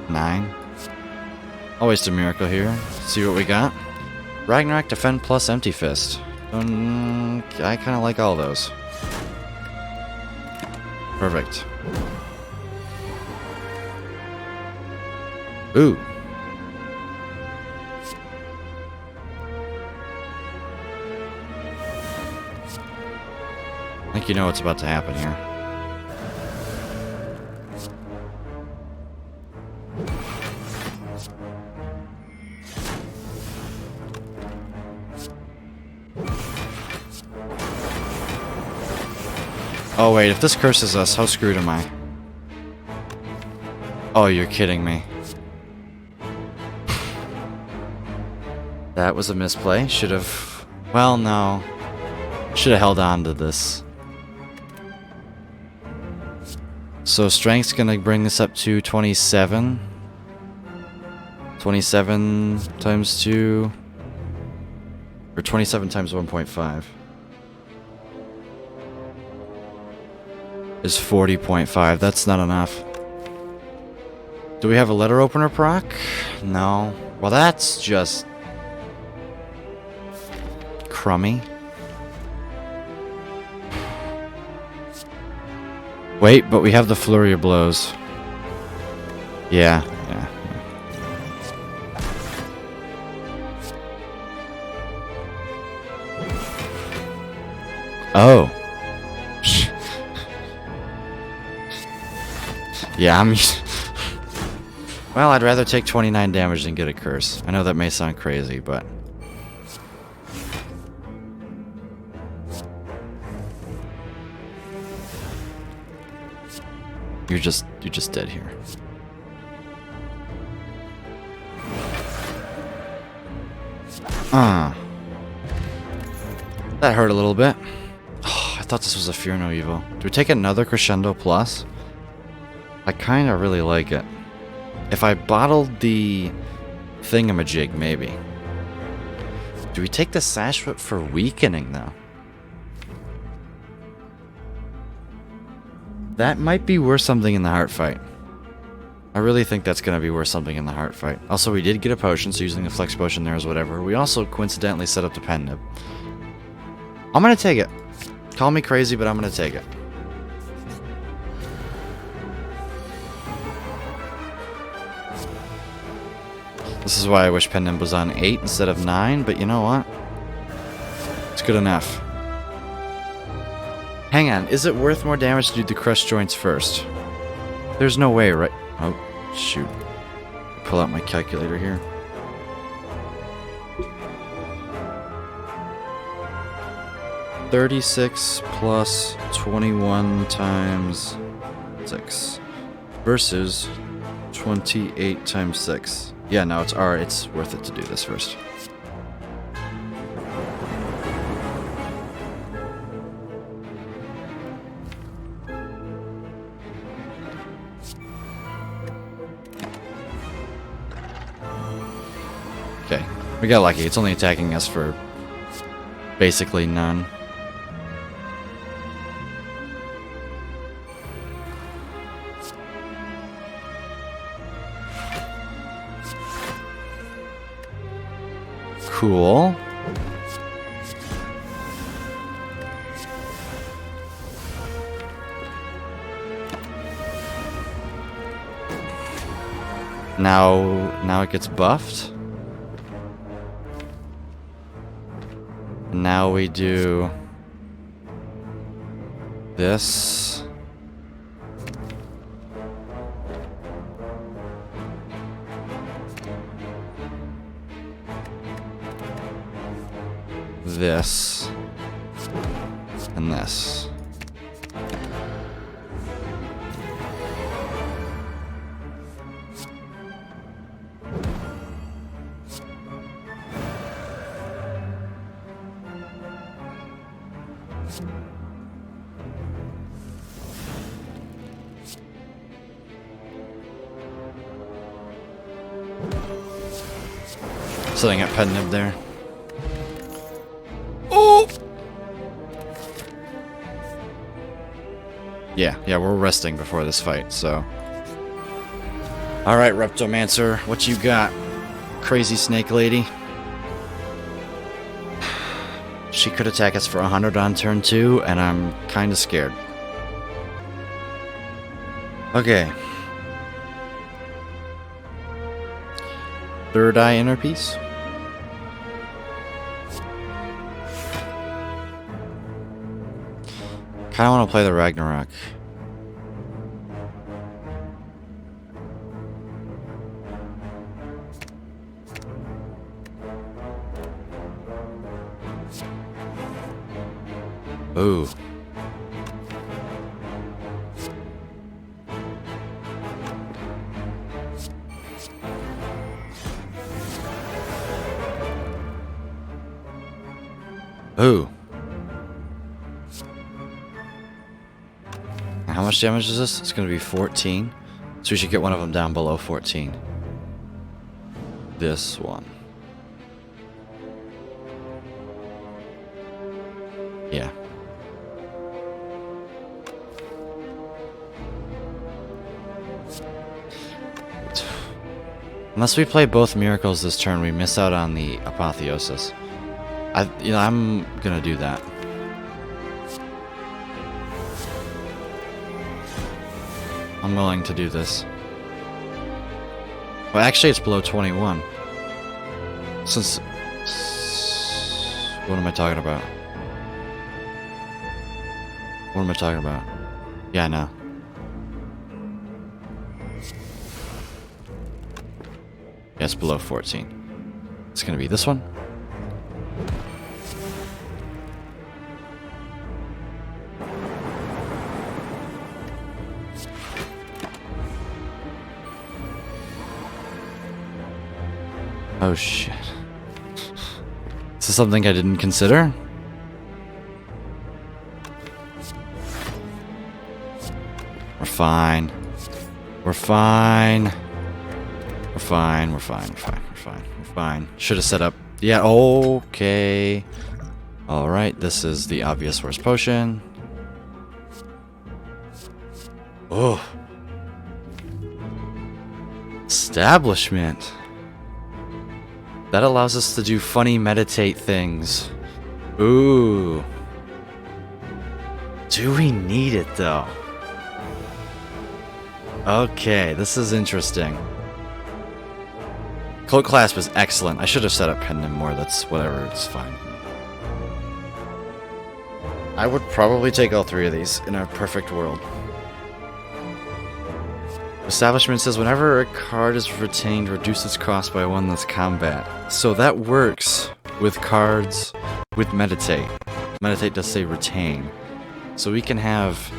A: Nine. I'll waste a miracle here. See what we got. Ragnarok, defend plus Empty Fist. I kind of like all those. Perfect. Ooh. I think you know what's about to happen here. Oh wait, if this curses us, how screwed am I? Oh, you're kidding me. That was a misplay. Should have... Well, no. Should have held on to this. So strength's gonna bring this up to 27. 27 times 2... Or 27 times 1.5. Is 40.5. That's not enough. Do we have a letter opener proc? No. Well, that's just... crummy. Wait, but we have the flurry of blows. Yeah. Oh. Yeah, I'm... Well, I'd rather take 29 damage than get a curse. I know that may sound crazy, but... You're just dead here. That hurt a little bit. Oh, I thought this was a Fear No Evil. Do we take another Crescendo Plus? I kinda really like it. If I bottled the thingamajig, maybe. Do we take the Sash Whip for weakening, though? That might be worth something in the heart fight. I really think that's going to be worth something in the heart fight. Also, we did get a potion, so using the flex potion there is whatever. We also coincidentally set up the pen nib. I'm going to take it. Call me crazy, but I'm going to take it. This is why I wish pen nib was on 8 instead of 9, but you know what? It's good enough. Hang on, is it worth more damage to do the crushed joints first? There's no way, right? Oh, shoot. Pull out my calculator here. $36 plus 21 times 6 versus 28 times 6. Yeah, no, it's worth it to do this first. Okay, we got lucky. It's only attacking us for basically none. Cool. Now it gets buffed. Now we do this. This. And this. Setting up pen nib there. Oh! Yeah, we're resting before this fight, so. Alright, Reptomancer, what you got? Crazy snake lady. She could attack us for 100 on turn 2, and I'm kinda scared. Okay. Third eye inner piece. Kinda wanna play the Ragnarok. Ooh. Ooh. How much damage is this? It's gonna be 14. So we should get one of them down below 14. This one. Yeah. Unless we play both miracles this turn, we miss out on the apotheosis. I'm gonna do that. I'm willing to do this. Well, actually, it's below 21. Since... What am I talking about? What am I talking about? Yeah, I know. Yeah, it's below 14. It's gonna be this one. Oh shit. This is something I didn't consider? We're fine. We're fine. We're fine. We're fine. We're fine. We're fine. We're fine. Should have set up. Yeah, okay. Alright, this is the obvious worst potion. Oh. Establishment. That allows us to do funny meditate things. Ooh. Do we need it though? Okay, this is interesting. Cloak Clasp is excellent. I should have set up Pendant more. That's whatever. It's fine. I would probably take all three of these in a perfect world. Establishment says whenever a card is retained, reduce its cost by one less combat. So that works with cards with Meditate. Meditate does say retain. So we can have,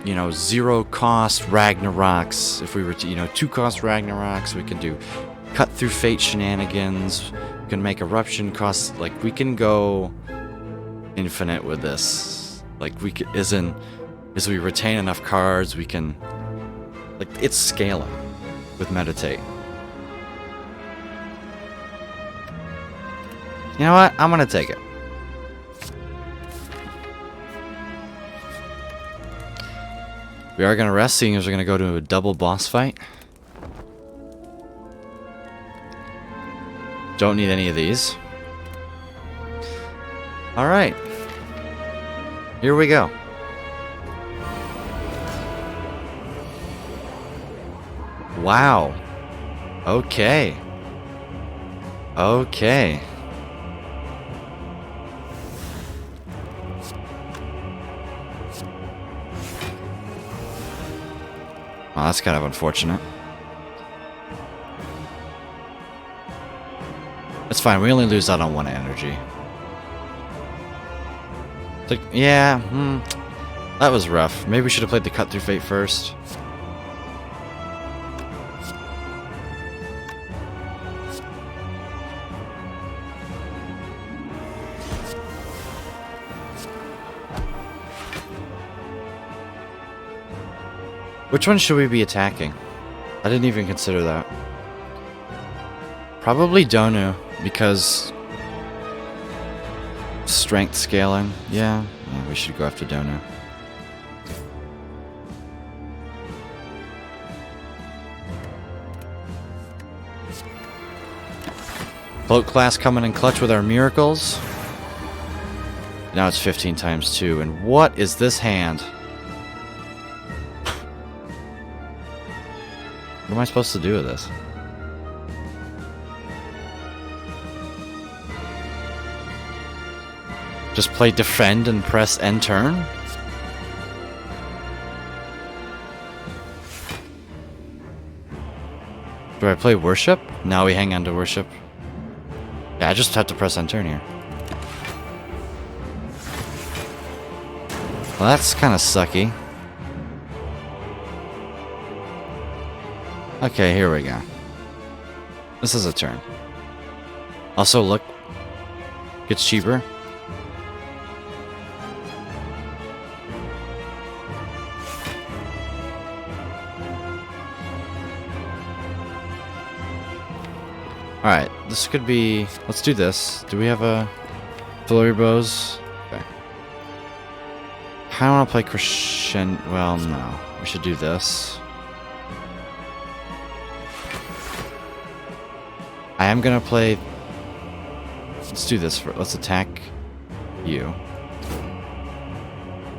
A: you know, 0 cost Ragnaroks. If we were to, 2 cost Ragnaroks, we can do cut through fate shenanigans. We can make eruption costs. Like, we can go infinite with this. Like, we can, as we retain enough cards, we can. Like, it's scaling with Meditate. You know what? I'm gonna take it. We are gonna rest, seeing as we're gonna go to a double boss fight. Don't need any of these. Alright. Here we go. Wow. Okay. Okay. Well, that's kind of unfortunate. It's fine, we only lose out on 1 energy. Like, yeah, that was rough. Maybe we should have played the Cut Through Fate first. Which one should we be attacking? I didn't even consider that. Probably Donu, because strength scaling. Yeah, we should go after Donu. Cloak class coming in clutch with our miracles. Now it's 15 times 2. And what is this hand? What am I supposed to do with this? Just play defend and press end turn? Do I play worship? No, we hang on to worship. Yeah, I just have to press end turn here. Well, that's kind of sucky. Okay, here we go. This is a turn. Also, look. Gets cheaper. Alright, this could be... Let's do this. Do we have a... Flurry bows? Okay. I want to play crescendo... Well, no. We should do this. I am gonna play... Let's do this. Let's attack you.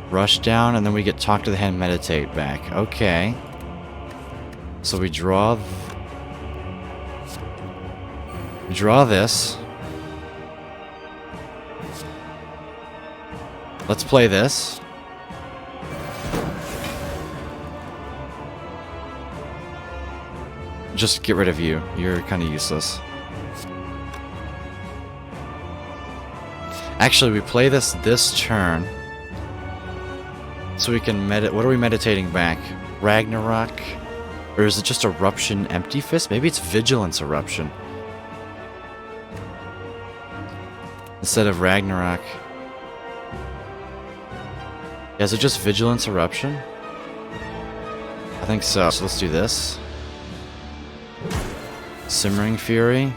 A: Rush down, and then we get Talk to the Hand, Meditate back. Okay. So we draw... Draw this. Let's play this. Just get rid of you. You're kind of useless. Actually, we play this turn. So we can what are we meditating back? Ragnarok? Or is it just Eruption Empty Fist? Maybe it's Vigilance Eruption. Instead of Ragnarok. Yeah, is it just Vigilance Eruption? I think so. So let's do this. Simmering Fury.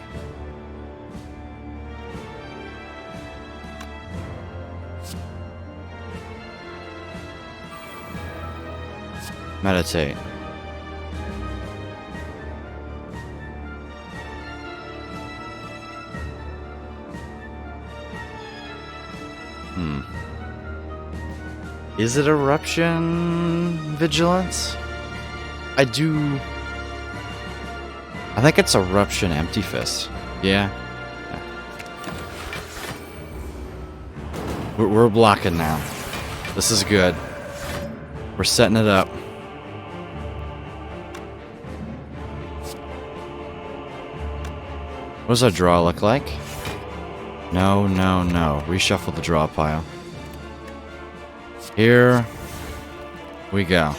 A: Meditate. Is it Eruption Vigilance? I think it's Eruption Empty Fist. Yeah. We're blocking now. This is good. We're setting it up. What does our draw look like? No, no, no. Reshuffle the draw pile. Here we go.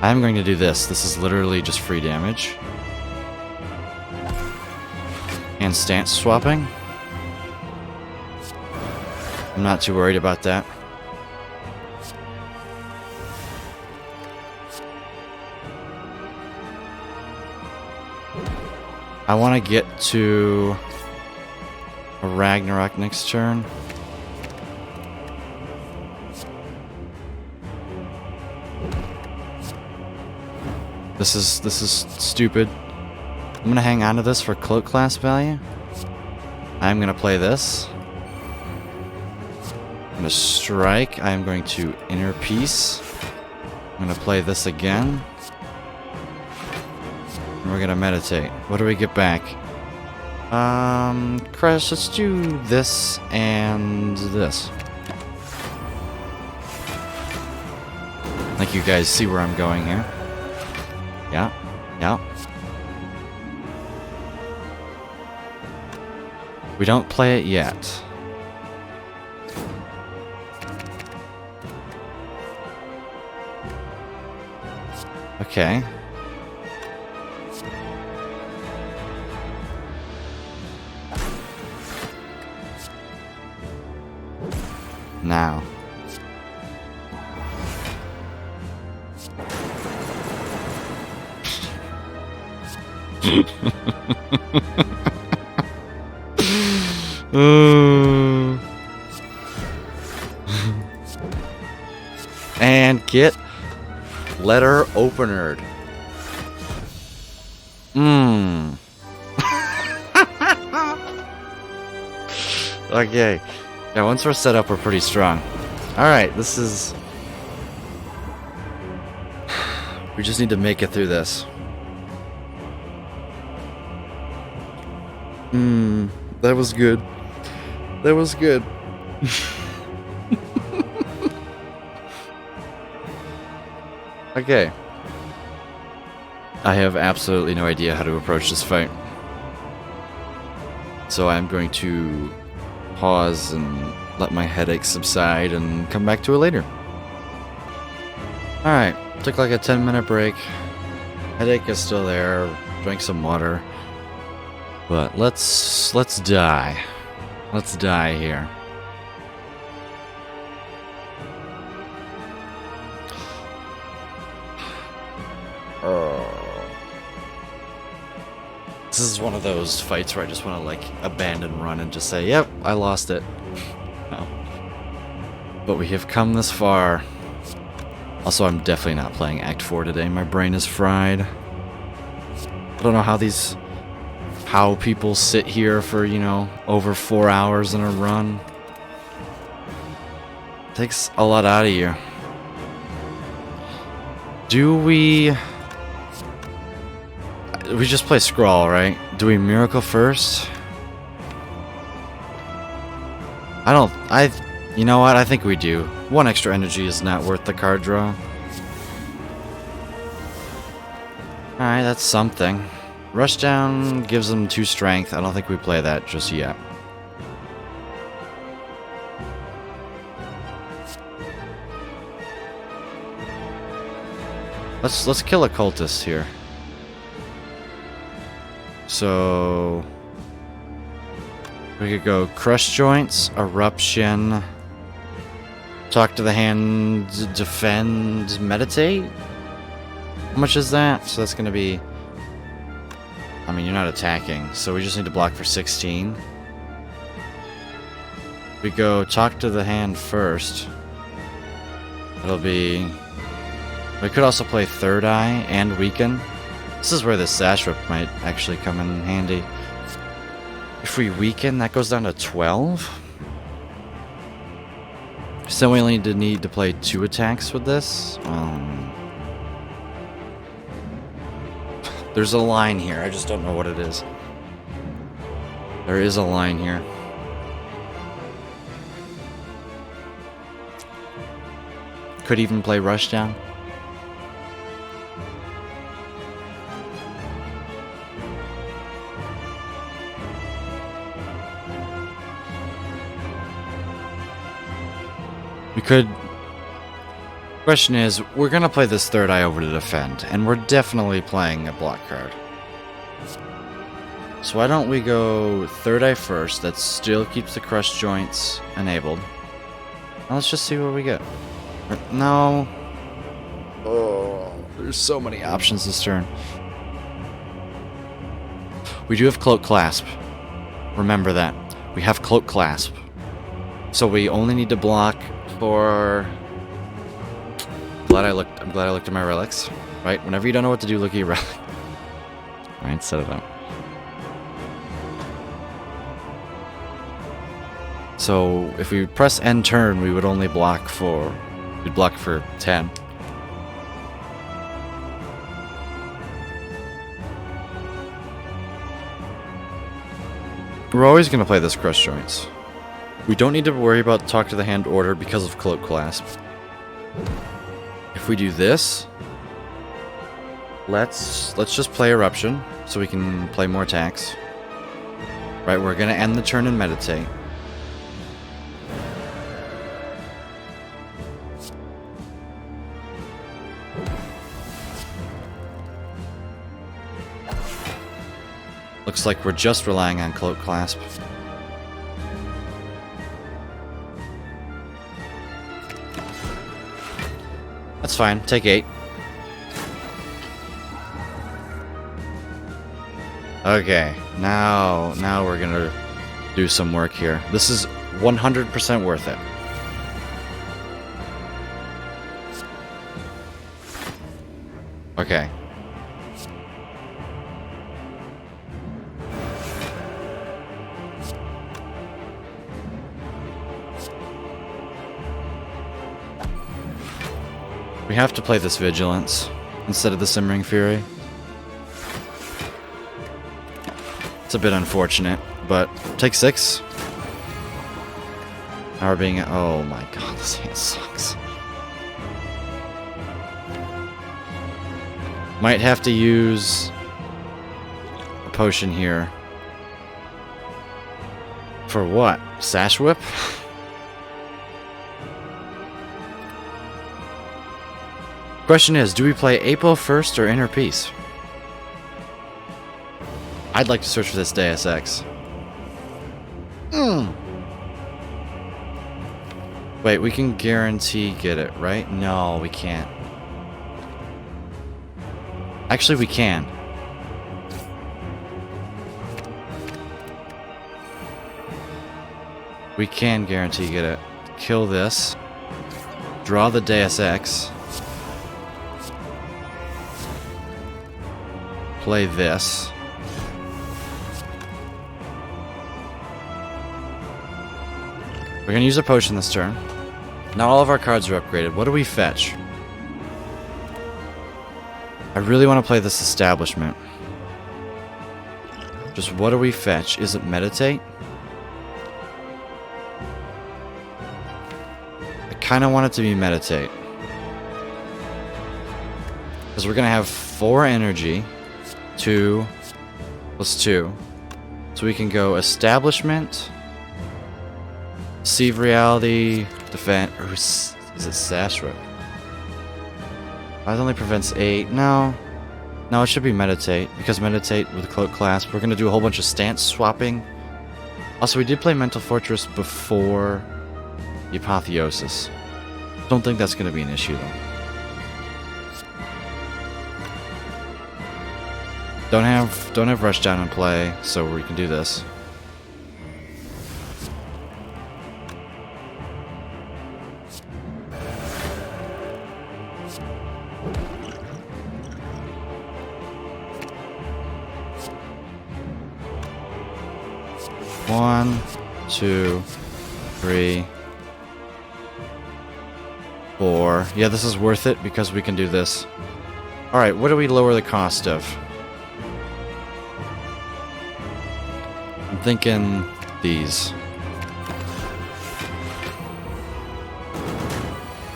A: I'm going to do this. This is literally just free damage. And stance swapping. I'm not too worried about that. I want to get to a Ragnarok next turn. This is stupid. I'm gonna hang on to this for cloak class value. I'm gonna play this. I'm gonna strike. I'm going to Inner Peace. I'm gonna play this again. And we're gonna meditate. What do we get back? Crash, let's do this and this. I think you guys see where I'm going here. Yeah, yeah. We don't play it yet. Okay. Now. And get letter openered. Okay. Yeah, once we're set up, we're pretty strong. Alright, this is... We just need to make it through this. That was good. That was good. Okay. I have absolutely no idea how to approach this fight. So I'm going to pause and let my headache subside and come back to it later. Alright, took like a 10-minute break. Headache is still there. Drank some water. But let's die. Let's die here. This is one of those fights where I just want to like abandon run and just say, yep, I lost it. No. But we have come this far. Also, I'm definitely not playing Act 4 today. My brain is fried. I don't know how people sit here for, you know, over 4 hours in a run. Takes a lot out of you. Do we just play Scrawl, right? Do we Miracle first? You know what? I think we do. 1 extra energy is not worth the card draw. Alright, that's something. Rushdown gives them 2 strength. I don't think we play that just yet. Let's kill a cultist here. So we could go Crush Joints, Eruption, Talk to the Hand, Defend, Meditate. How much is that? So that's going to be... I mean, you're not attacking, so we just need to block for 16. We go Talk to the Hand first. It'll be... We could also play Third Eye and Weaken. This is where the Sash Whip might actually come in handy. If we weaken, that goes down to 12. So we only need to play 2 attacks with this. There's a line here. I just don't know what it is. There is a line here. Could even play Rushdown. We could... Question is, we're gonna play this Third Eye over to defend, and we're definitely playing a block card. So why don't we go Third Eye first, that still keeps the Crush Joints enabled. Now let's just see what we get. No. Oh, there's so many options this turn. We do have Cloak Clasp. Remember that. We have Cloak Clasp. So we only need to block for... I'm glad I looked at my relics. Right? Whenever you don't know what to do, look at your relic. Alright, set it up. So if we press end turn, we would only block for... We'd block for 10. We're always going to play this Crush Joints. We don't need to worry about Talk to the Hand order because of Cloak Clasp. If we do this, let's just play Eruption so we can play more attacks. Right, we're going to end the turn and meditate. Looks like we're just relying on Cloak Clasp. That's fine. Take 8. Okay, now we're gonna do some work here. This is 100% worth it. Okay. We have to play this Vigilance instead of the Simmering Fury. It's a bit unfortunate, but take 6. Now we're being... Oh my god, this hand sucks. Might have to use a potion here. For what? Sash Whip? Question is, do we play Apo first or Inner Peace? I'd like to search for this Deus Ex. Wait, we can guarantee get it, right? No, we can't. Actually, we can. We can guarantee get it. Kill this. Draw the Deus Ex. Play this. We're gonna use a potion this turn. Now all of our cards are upgraded. What do we fetch? I really want to play this Establishment. Just what do we fetch? Is it Meditate? I kind of want it to be Meditate. Because we're going to have 4 energy. 2 plus 2. So we can go Establishment, Deceive Reality, Defend, or is it Sash Whip? It only prevents 8. No, it should be Meditate, because Meditate with Cloak Clasp. We're going to do a whole bunch of stance swapping. Also, we did play Mental Fortress before the Apotheosis. Don't think that's going to be an issue, though. Don't have Rushdown in play, so we can do this. One, 2, 3, 4. Yeah, this is worth it because we can do this. Alright, what do we lower the cost of? I'm thinking these.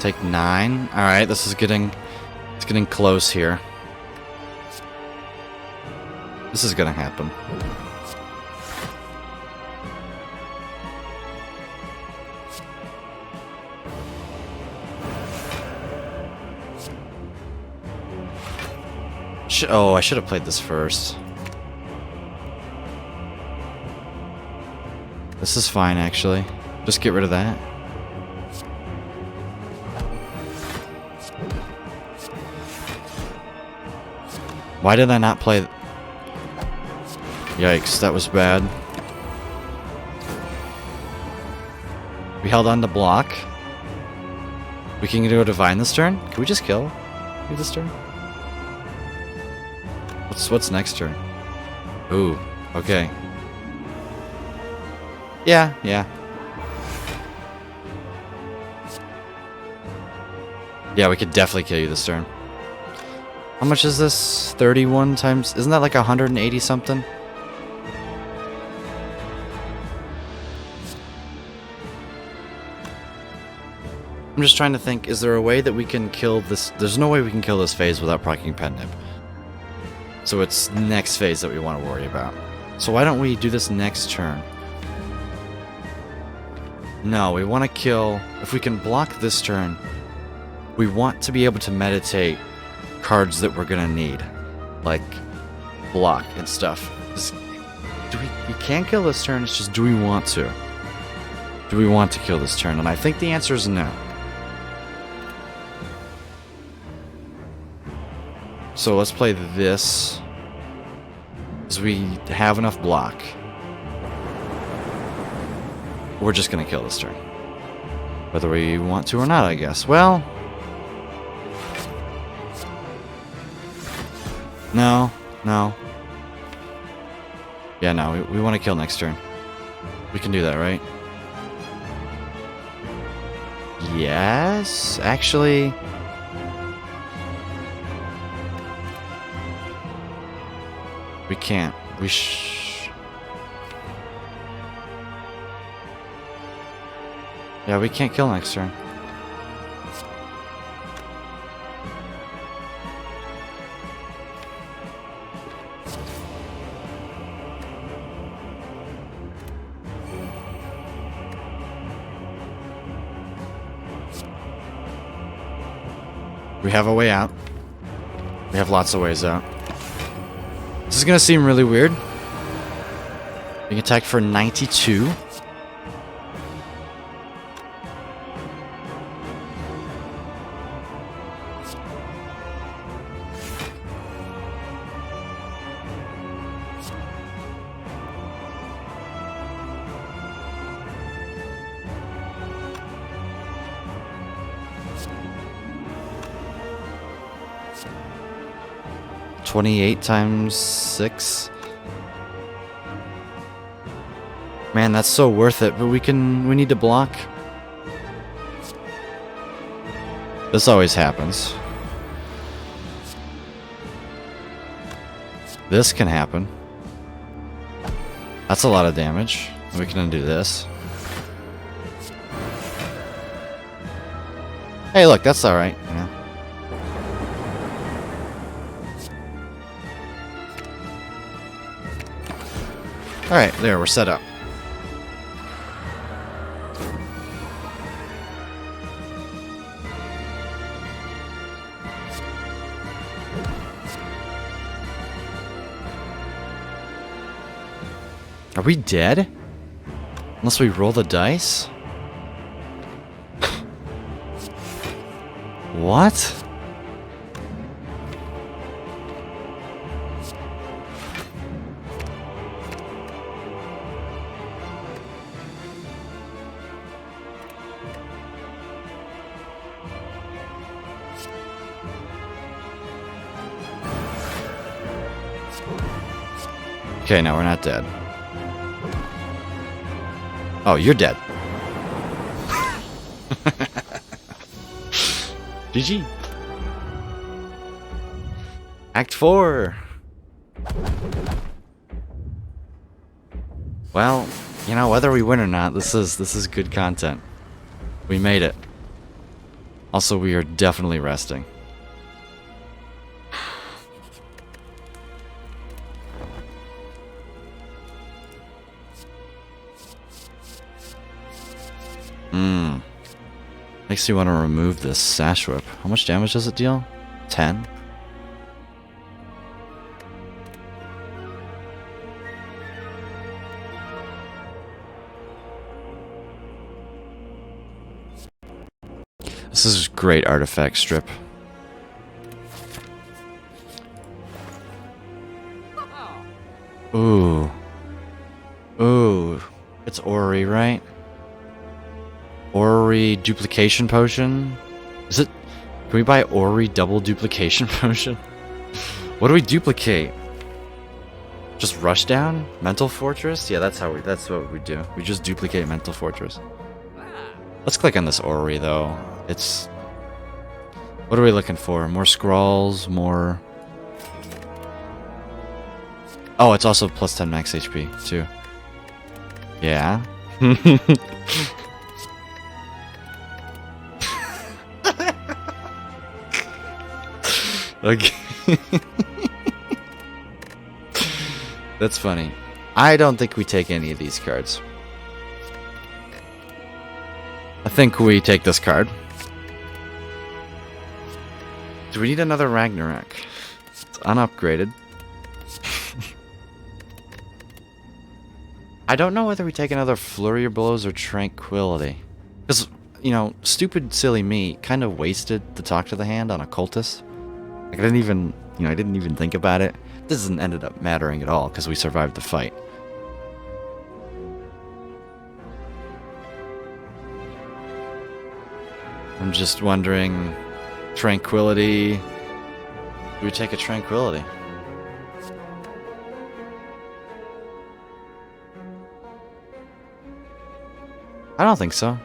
A: Take 9. Alright, this is getting close here. This is gonna happen. Oh, I should have played this first. This is fine, actually. Just get rid of that. Why did I not play... Yikes, that was bad. We held on to block. We can do a Divine this turn? Can we just kill you this turn? What's next turn? Ooh, okay. Yeah. Yeah, we could definitely kill you this turn. How much is this? 31 times... Isn't that like 180 something? I'm just trying to think, is there a way that we can kill this... There's no way we can kill this phase without proccing Pen Nib. So it's next phase that we want to worry about. So why don't we do this next turn? No, we want to kill... If we can block this turn, we want to be able to meditate cards that we're going to need. Like, block and stuff. We can kill this turn, it's just do we want to? Do we want to kill this turn? And I think the answer is no. So let's play this. Because we have enough block. We're just going to kill this turn. Whether we want to or not, I guess. Well... No. Yeah, no, we want to kill next turn. We can do that, right? Yes? Actually... We can't. Yeah, we can't kill next turn. We have a way out. We have lots of ways out. This is gonna seem really weird. We can attack for 92. $28 times 6. Man, that's so worth it, but we need to block. This always happens. This can happen. That's a lot of damage. We can undo this. Hey, look, that's alright. Yeah. Alright, there, we're set up. Are we dead? Unless we roll the dice? What? Okay, no, we're not dead. Oh, you're dead. GG. Act 4. Well, you know, whether we win or not, this is good content. We made it. Also, we are definitely resting. Makes you want to remove this Sash Whip. How much damage does it deal? 10? This is great artifact strip. Ooh. Ooh. It's Ori, right? Ori duplication potion? Is it? Can we buy Ori double duplication potion? What do we duplicate? Just rush down? Mental Fortress? Yeah, that's what we do. We just duplicate Mental Fortress. Let's click on this Ori though. It's... What are we looking for? More scrolls, more... Oh, it's also plus 10 max HP too. Yeah. Okay. That's funny. I don't think we take any of these cards. I think we take this card. Do we need another Ragnarok? It's unupgraded. I don't know whether we take another Flurry of Blows or Tranquility. Because, you know, stupid, silly me kind of wasted the Talk to the Hand on a Cultist. Like, I didn't even think about it. This hasn't ended up mattering at all because we survived the fight. I'm just wondering, Tranquility. Do we take a Tranquility? I don't think so.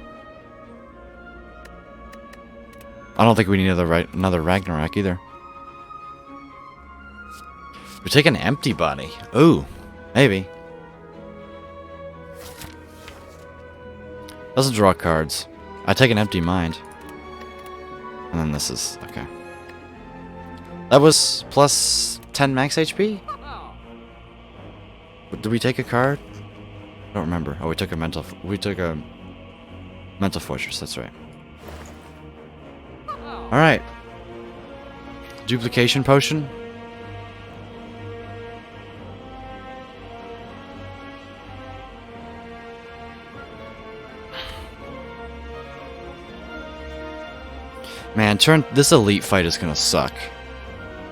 A: I don't think we need another Ragnarok either. We take an empty body. Ooh, maybe. Doesn't draw cards. I take an empty mind. And then this is... okay. That was plus 10 max HP? Did we take a card? I don't remember. Oh, we took a mental... we took a... mental fortress, that's right. Alright. Duplication potion. Man, this elite fight is gonna suck.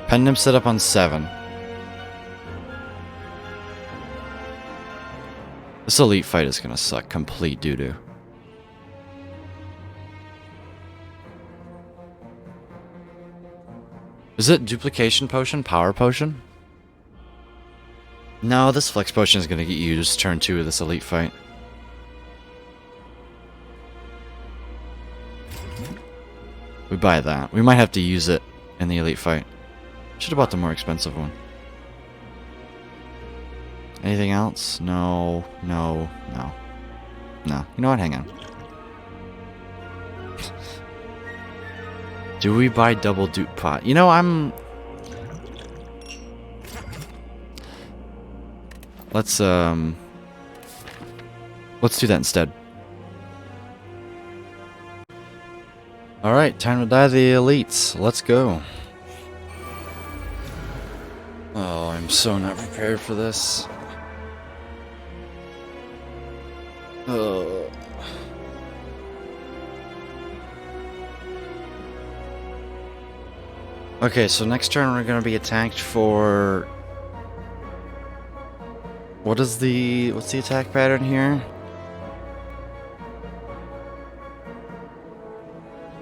A: Pendulum set up on 7. This elite fight is gonna suck complete doo-doo. Is it duplication potion? Power potion? No, this flex potion is gonna get you just turn 2 of this elite fight. We buy that. We might have to use it in the elite fight. Should have bought the more expensive one. Anything else? No, no, no. No. You know what? Hang on. Do we buy double dupe pot? You know, let's do that instead. Alright, time to die the elites. Let's go. Oh, I'm so not prepared for this. Oh. Okay, so next turn we're gonna be attacked for... what's the attack pattern here?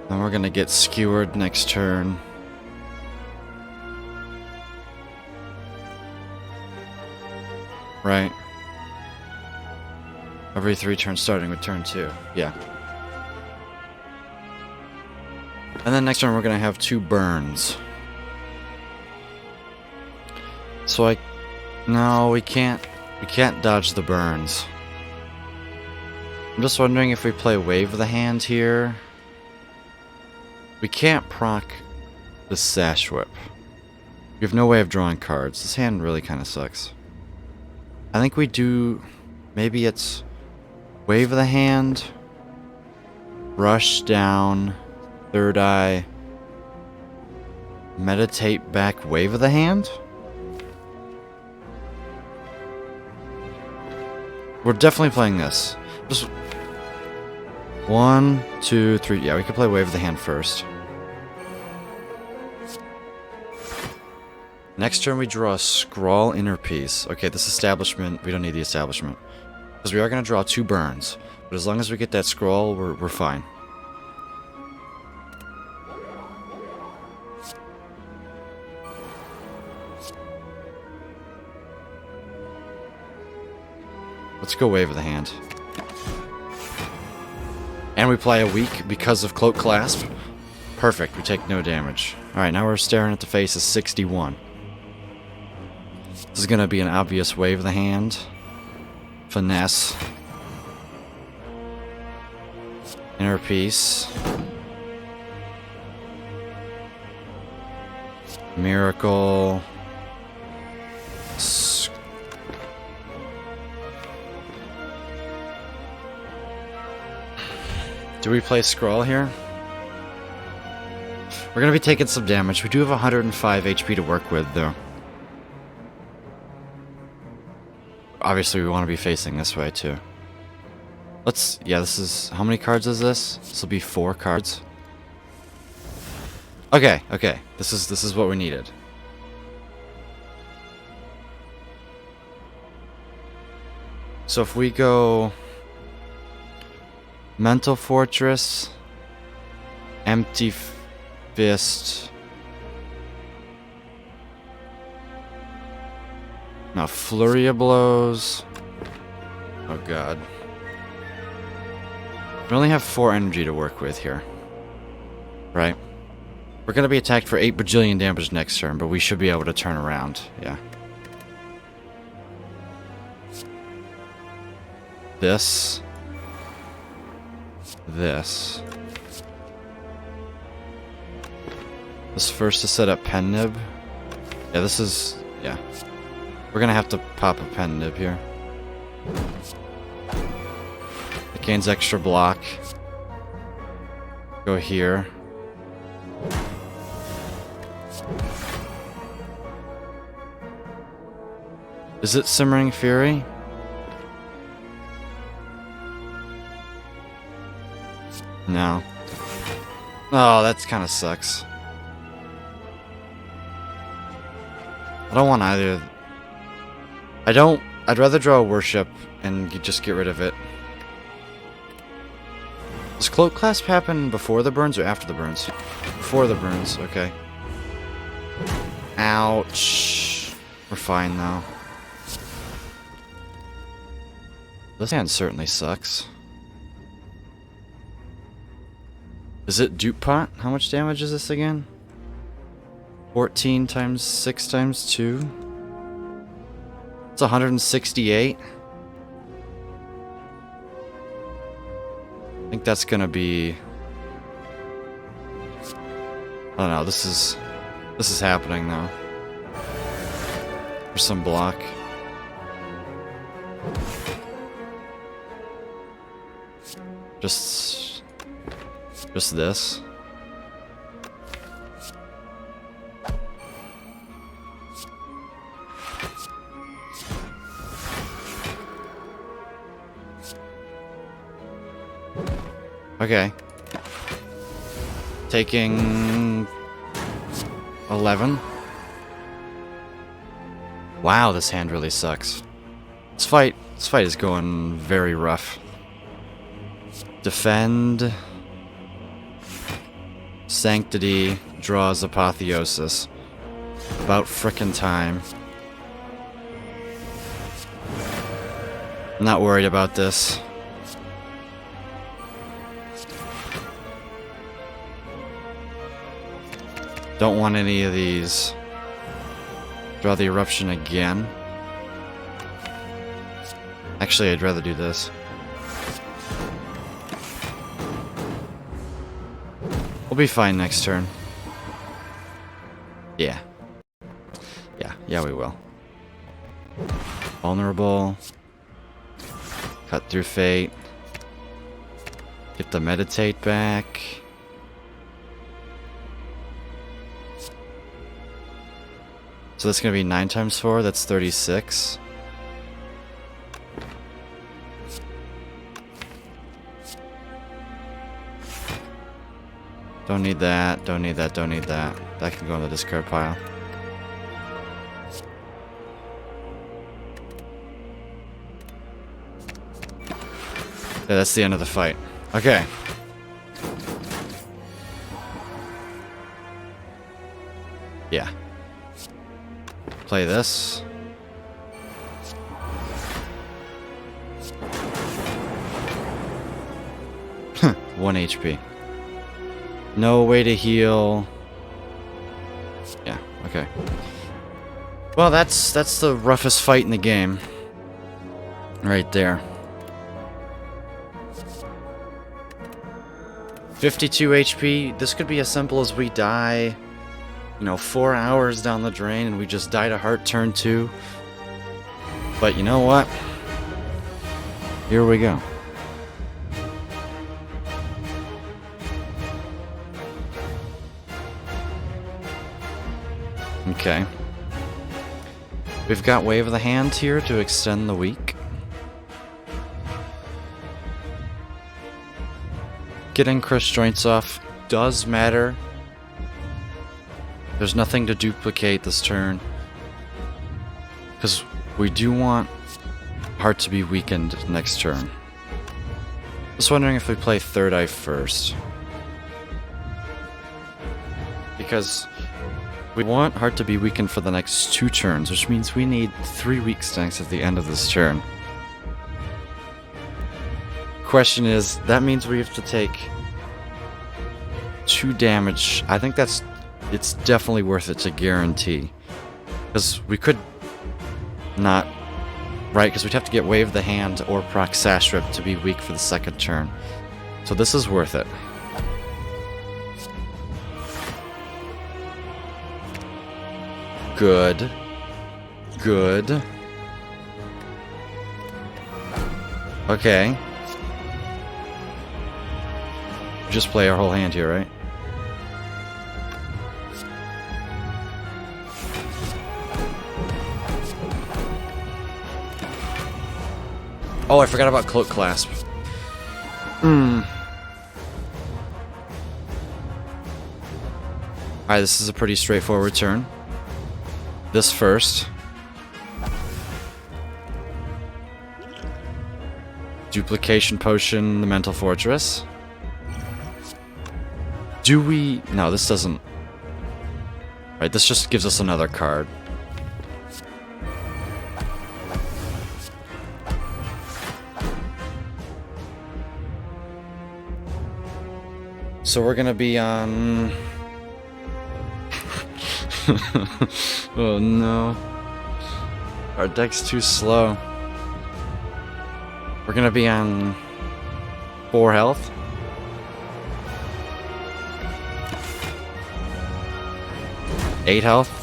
A: Then we're gonna get skewered next turn. Right. Every 3 turns starting with turn 2. Yeah. And then next turn we're gonna have 2 burns. So no, we can't dodge the burns. I'm just wondering if we play Wave of the Hand here. We can't proc the Sash Whip. We have no way of drawing cards. This hand really kind of sucks. I think we do... maybe it's Wave of the Hand, Rush down, Third Eye, Meditate back, Wave of the Hand? We're definitely playing this. Just 1, 2, 3. Yeah, we could play Wave of the Hand first. Next turn we draw a Scrawl Inner Piece. Okay, this establishment, we don't need the establishment. Because we are going to draw 2 burns. But as long as we get that scroll, we're fine. Let's go Wave of the Hand. And we play a weak because of Cloak Clasp. Perfect, we take no damage. Alright, now we're staring at the face of 61. This is going to be an obvious Wave of the Hand. Finesse. Inner Piece. Miracle. Do we play Scroll here? We're going to be taking some damage. We do have 105 HP to work with, though. Obviously, we want to be facing this way, too. Yeah, this is... how many cards is this? This will be 4 cards. Okay, okay. This is what we needed. So if we go... Mental Fortress... Empty Fist... Now, Flurry of Blows... Oh god. We only have 4 energy to work with here. Right? We're gonna be attacked for 8 bajillion damage next turn, but we should be able to turn around. Yeah. This. this. This first to set up pen nib. Yeah, this is... yeah. We're gonna have to pop a pen nib here. It gains extra block. Go here. Is it Simmering Fury? No. Oh, that kind of sucks. I don't want either. I'd rather draw a Worship and just get rid of it. Does Cloak Clasp happen before the burns or after the burns? Before the burns, okay. Ouch. We're fine though. This hand certainly sucks. Is it Dupe Pot? How much damage is this again? 14 times 6 times 2? It's 168. I think that's gonna be... I don't know, this is happening though. For some block. Just this. Okay. Taking 11. Wow, this hand really sucks. This fight is going very rough. Defend. Sanctity draws Apotheosis. About frickin' time. I'm not worried about this. Don't want any of these. Draw the Eruption again. Actually, I'd rather do this. We'll be fine next turn. Yeah. Yeah, we will. Vulnerable. Cut through Fate. Get the Meditate back. So that's going to be 9 times 4, that's 36. Don't need that, don't need that, don't need that. That can go in the discard pile. Yeah, that's the end of the fight. Okay. Yeah. Play this. 1 HP. No way to heal. Yeah, okay. Well, that's the roughest fight in the game. Right there. 52 HP. This could be as simple as we die, 4 hours down the drain and we just die to heart turn 2. But you know what? Here we go. Okay. We've got Wave of the Hand here to extend the week. Getting Crush Joints off does matter. There's nothing to duplicate this turn. Because we do want Heart to be weakened next turn. Just wondering if we play Third Eye first. Because we want Heart to be weakened for the next 2 turns, which means we need 3 weak stacks at the end of this turn. Question is, that means we have to take 2 damage. I think it's definitely worth it to guarantee. Because we could not, right? Because we'd have to get Wave of the Hand or proc Sash Rip to be weak for the second turn. So this is worth it. Good. Good. Okay. Just play our whole hand here, right? Oh, I forgot about Cloak Clasp. Alright, this is a pretty straightforward turn. This first. Duplication Potion, the Mental Fortress. Do we... No, this doesn't... Right, this just gives us another card. So we're gonna be on... Oh no. Our deck's too slow. We're gonna be on 4 health. Eight health.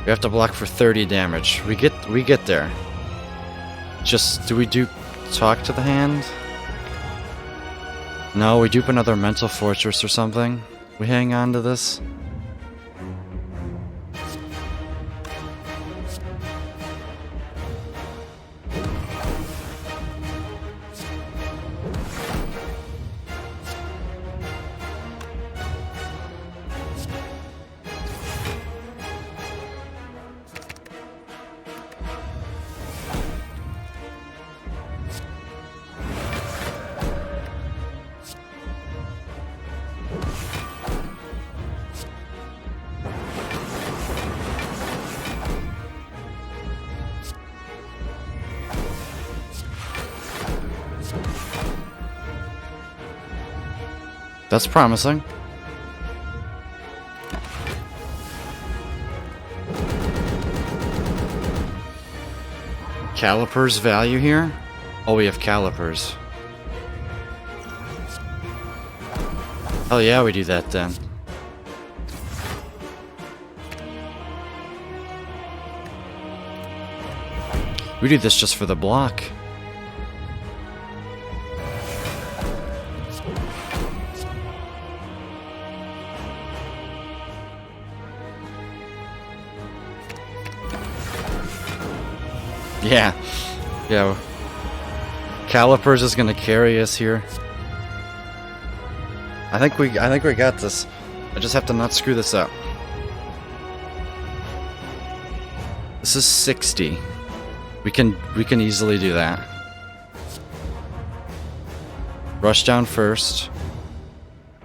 A: We have to block for 30 damage. We get there. Just, do we talk to the hand? No, we dupe another Mental Fortress or something. We hang on to this. That's promising. Calipers value here? Oh, we have calipers. Oh yeah, we do that then. We do this just for the block. Yeah. Yeah. Calipers is gonna carry us here. I think we got this. I just have to not screw this up. This is 60. We can easily do that. Rush down first.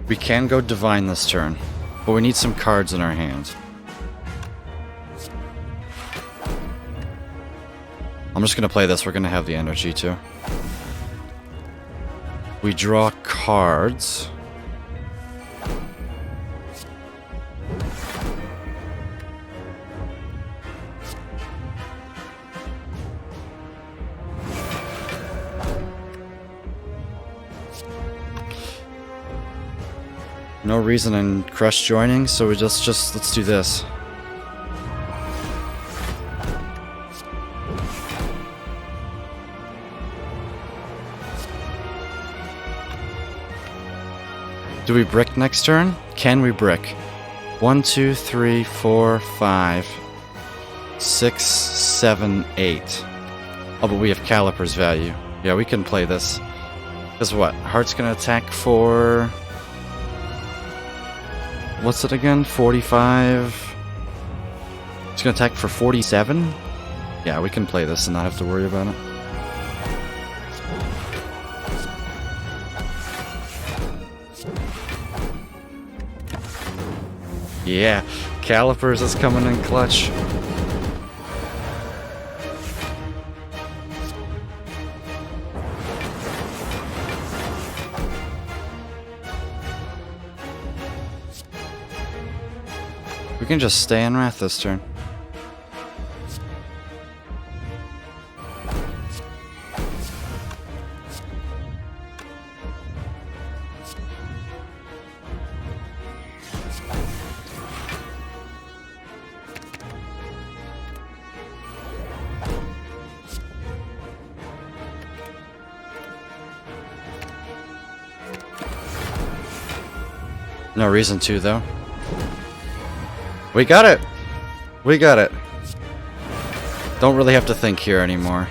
A: We can go divine this turn, but we need some cards in our hand. I'm just gonna play this, we're gonna have the energy too. We draw cards. No reason in Crush joining, so we just let's do this. Do we brick next turn? Can we brick? 1, 2, 3, 4, 5, 6, 7, 8. Oh, but we have Caliper's value. Yeah, we can play this. Because what? Heart's gonna attack for... What's it again? 45? It's gonna attack for 47? Yeah, we can play this and not have to worry about it. Yeah, Calipers is coming in clutch. We can just stay in Wrath this turn. No reason to, though. We got it! We got it. Don't really have to think here anymore.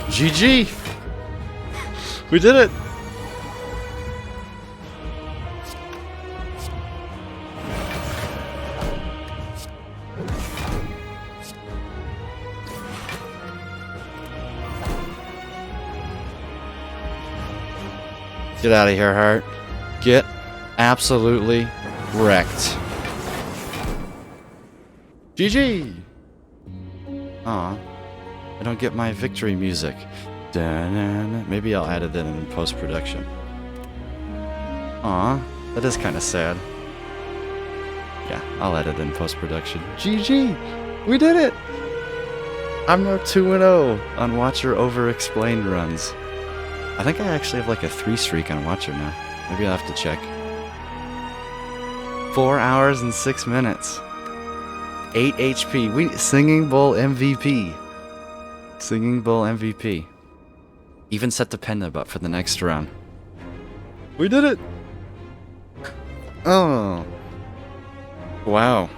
A: GG! We did it! Get out of here, Heart. Get absolutely wrecked. GG! Aw. I don't get my victory music. Da-na-na. Maybe I'll add it in post-production. Aw. That is kind of sad. Yeah, I'll add it in post-production. GG! We did it! I'm now 2-0 on Watcher Over-Explained runs. I think I actually have like a 3 streak on Watcher now. Maybe I'll have to check. 4 hours and 6 minutes. 8 HP. Singing Bowl MVP. Singing Bowl MVP. Even set the pen nib up for the next round. We did it! Oh. Wow.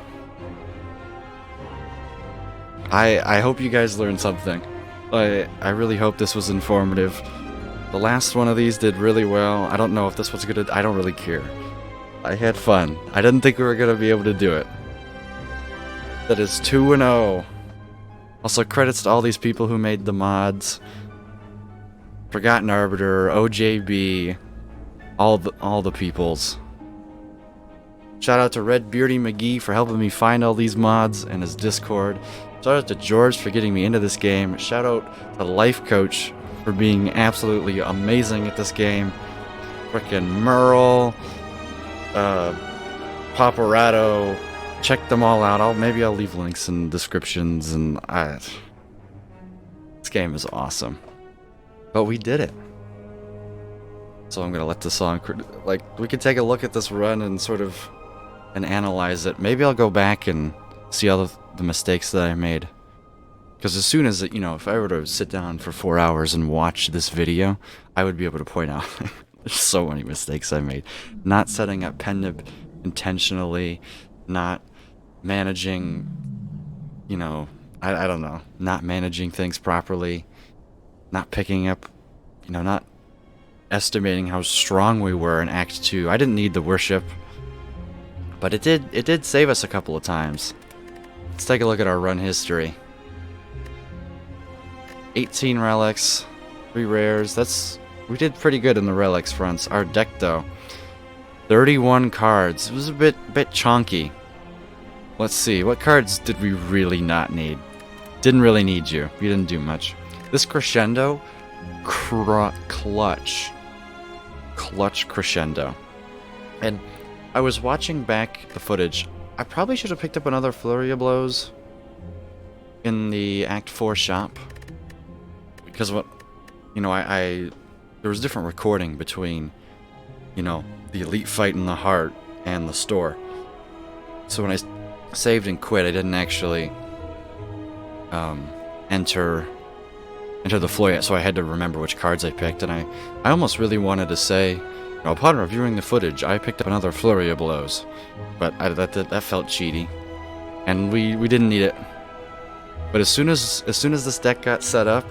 A: I hope you guys learned something. I really hope this was informative. The last one of these did really well. I don't know if this was gonna... I don't really care. I had fun. I didn't think we were gonna be able to do it. That is 2-0. Also, credits to all these people who made the mods. Forgotten Arbiter, OJB, all the peoples. Shout out to Red Beardy McGee for helping me find all these mods and his Discord. Shout out to George for getting me into this game. Shout out to Life Coach for being absolutely amazing at this game. Frickin' Merle, Paparazzo. Check them all out. Maybe I'll leave links in descriptions. And this game is awesome. But we did it. So I'm gonna let the song, like, we can take a look at this run and sort of analyze it. Maybe I'll go back and see all the mistakes that I made. Because as soon as, you know, if I were to sit down for 4 hours and watch this video, I would be able to point out there's so many mistakes I made. Not setting up pen nib intentionally, not managing, you know, I don't know, not managing things properly, not picking up, you know, not estimating how strong we were in Act 2. I didn't need the worship, but it did save us a couple of times. Let's take a look at our run history. 18 relics, 3 rares. We did pretty good in the relics fronts. Our deck though, 31 cards. It was a bit chonky. Let's see, what cards did we really not need? Didn't really need you. You didn't do much. This Crescendo, clutch Crescendo. And I was watching back the footage. I probably should have picked up another Flurry of Blows in the Act 4 shop. Because what, you know, there was different recording between, you know, the elite fight in the heart and the store. So when I saved and quit, I didn't actually enter the floor yet, so I had to remember which cards I picked, and I almost really wanted to say, you know, upon reviewing the footage, I picked up another Flurry of Blows, but that felt cheaty, and we didn't need it. But as soon as this deck got set up,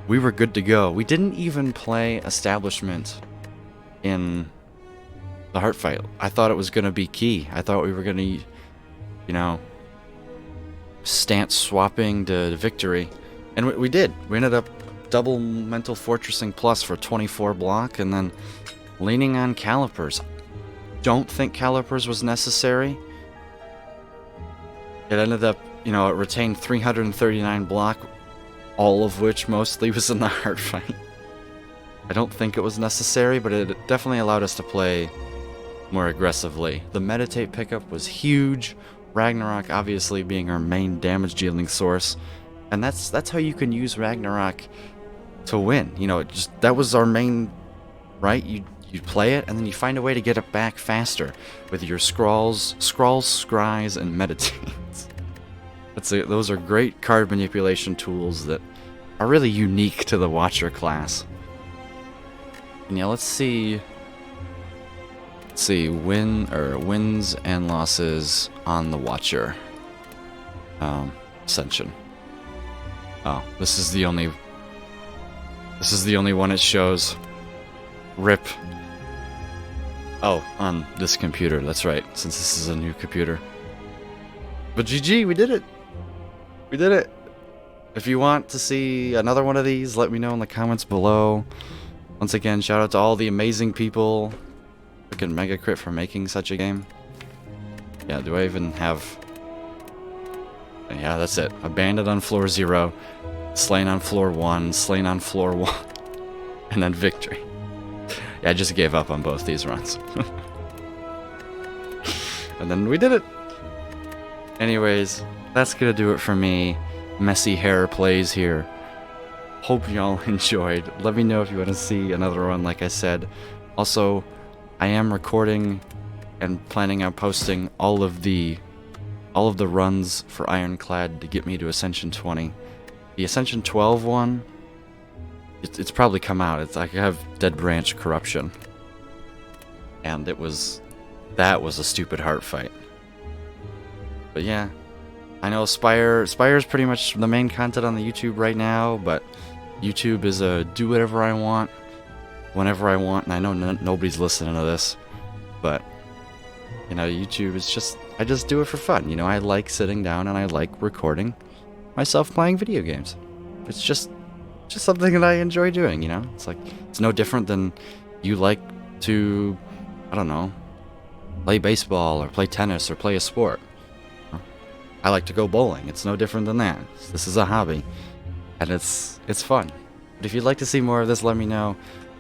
A: we were good to go. We didn't even play Establishment in the heart fight. I thought it was going to be key. I thought we were going to, you know, stance swapping to victory. And we did. We ended up double Mental Fortressing Plus for 24 block and then leaning on Calipers. Don't think Calipers was necessary. It ended up you know, it retained 339 block, all of which mostly was in the hard fight. I don't think it was necessary, but it definitely allowed us to play more aggressively. The meditate pickup was huge, Ragnarok obviously being our main damage dealing source, and that's how you can use Ragnarok to win. You know, that was our main, right? You play it, and then you find a way to get it back faster with your scrolls, scries, and meditates. Those are great card manipulation tools that are really unique to the Watcher class. And yeah, let's see wins and losses on the Watcher. Ascension. Oh, this is the only one it shows. RIP. Oh, on this computer, that's right, since this is a new computer. But GG, we did it! We did it! If you want to see another one of these, let me know in the comments below. Once again, shout out to all the amazing people. Freaking Mega Crit for making such a game. Yeah, do I even have... Yeah, that's it. Abandoned on floor 0, slain on floor 1, slain on floor 1, and then victory. Yeah, I just gave up on both these runs. And then we did it! Anyways, that's gonna do it for me. Messy hair plays here. Hope y'all enjoyed. Let me know if you want to see another one, like I said. Also, I am recording and planning on posting all of the runs for Ironclad to get me to Ascension 20. The Ascension 12 one, it's probably come out. It's like I have Dead Branch Corruption, and that was a stupid heart fight. But yeah, I know Spire is pretty much the main content on the YouTube right now, but YouTube is a do whatever I want, whenever I want, and I know nobody's listening to this, but you know, YouTube is just, I just do it for fun. You know, I like sitting down and I like recording myself playing video games. It's just something that I enjoy doing, you know? It's like, it's no different than you like to, I don't know, play baseball or play tennis or play a sport. I like to go bowling. It's no different than that. This is a hobby, and it's fun. But if you'd like to see more of this, let me know.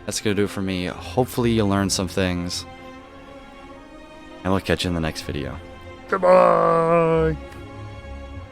A: That's gonna do it for me. Hopefully you learned some things, and we'll catch you in the next video. Goodbye!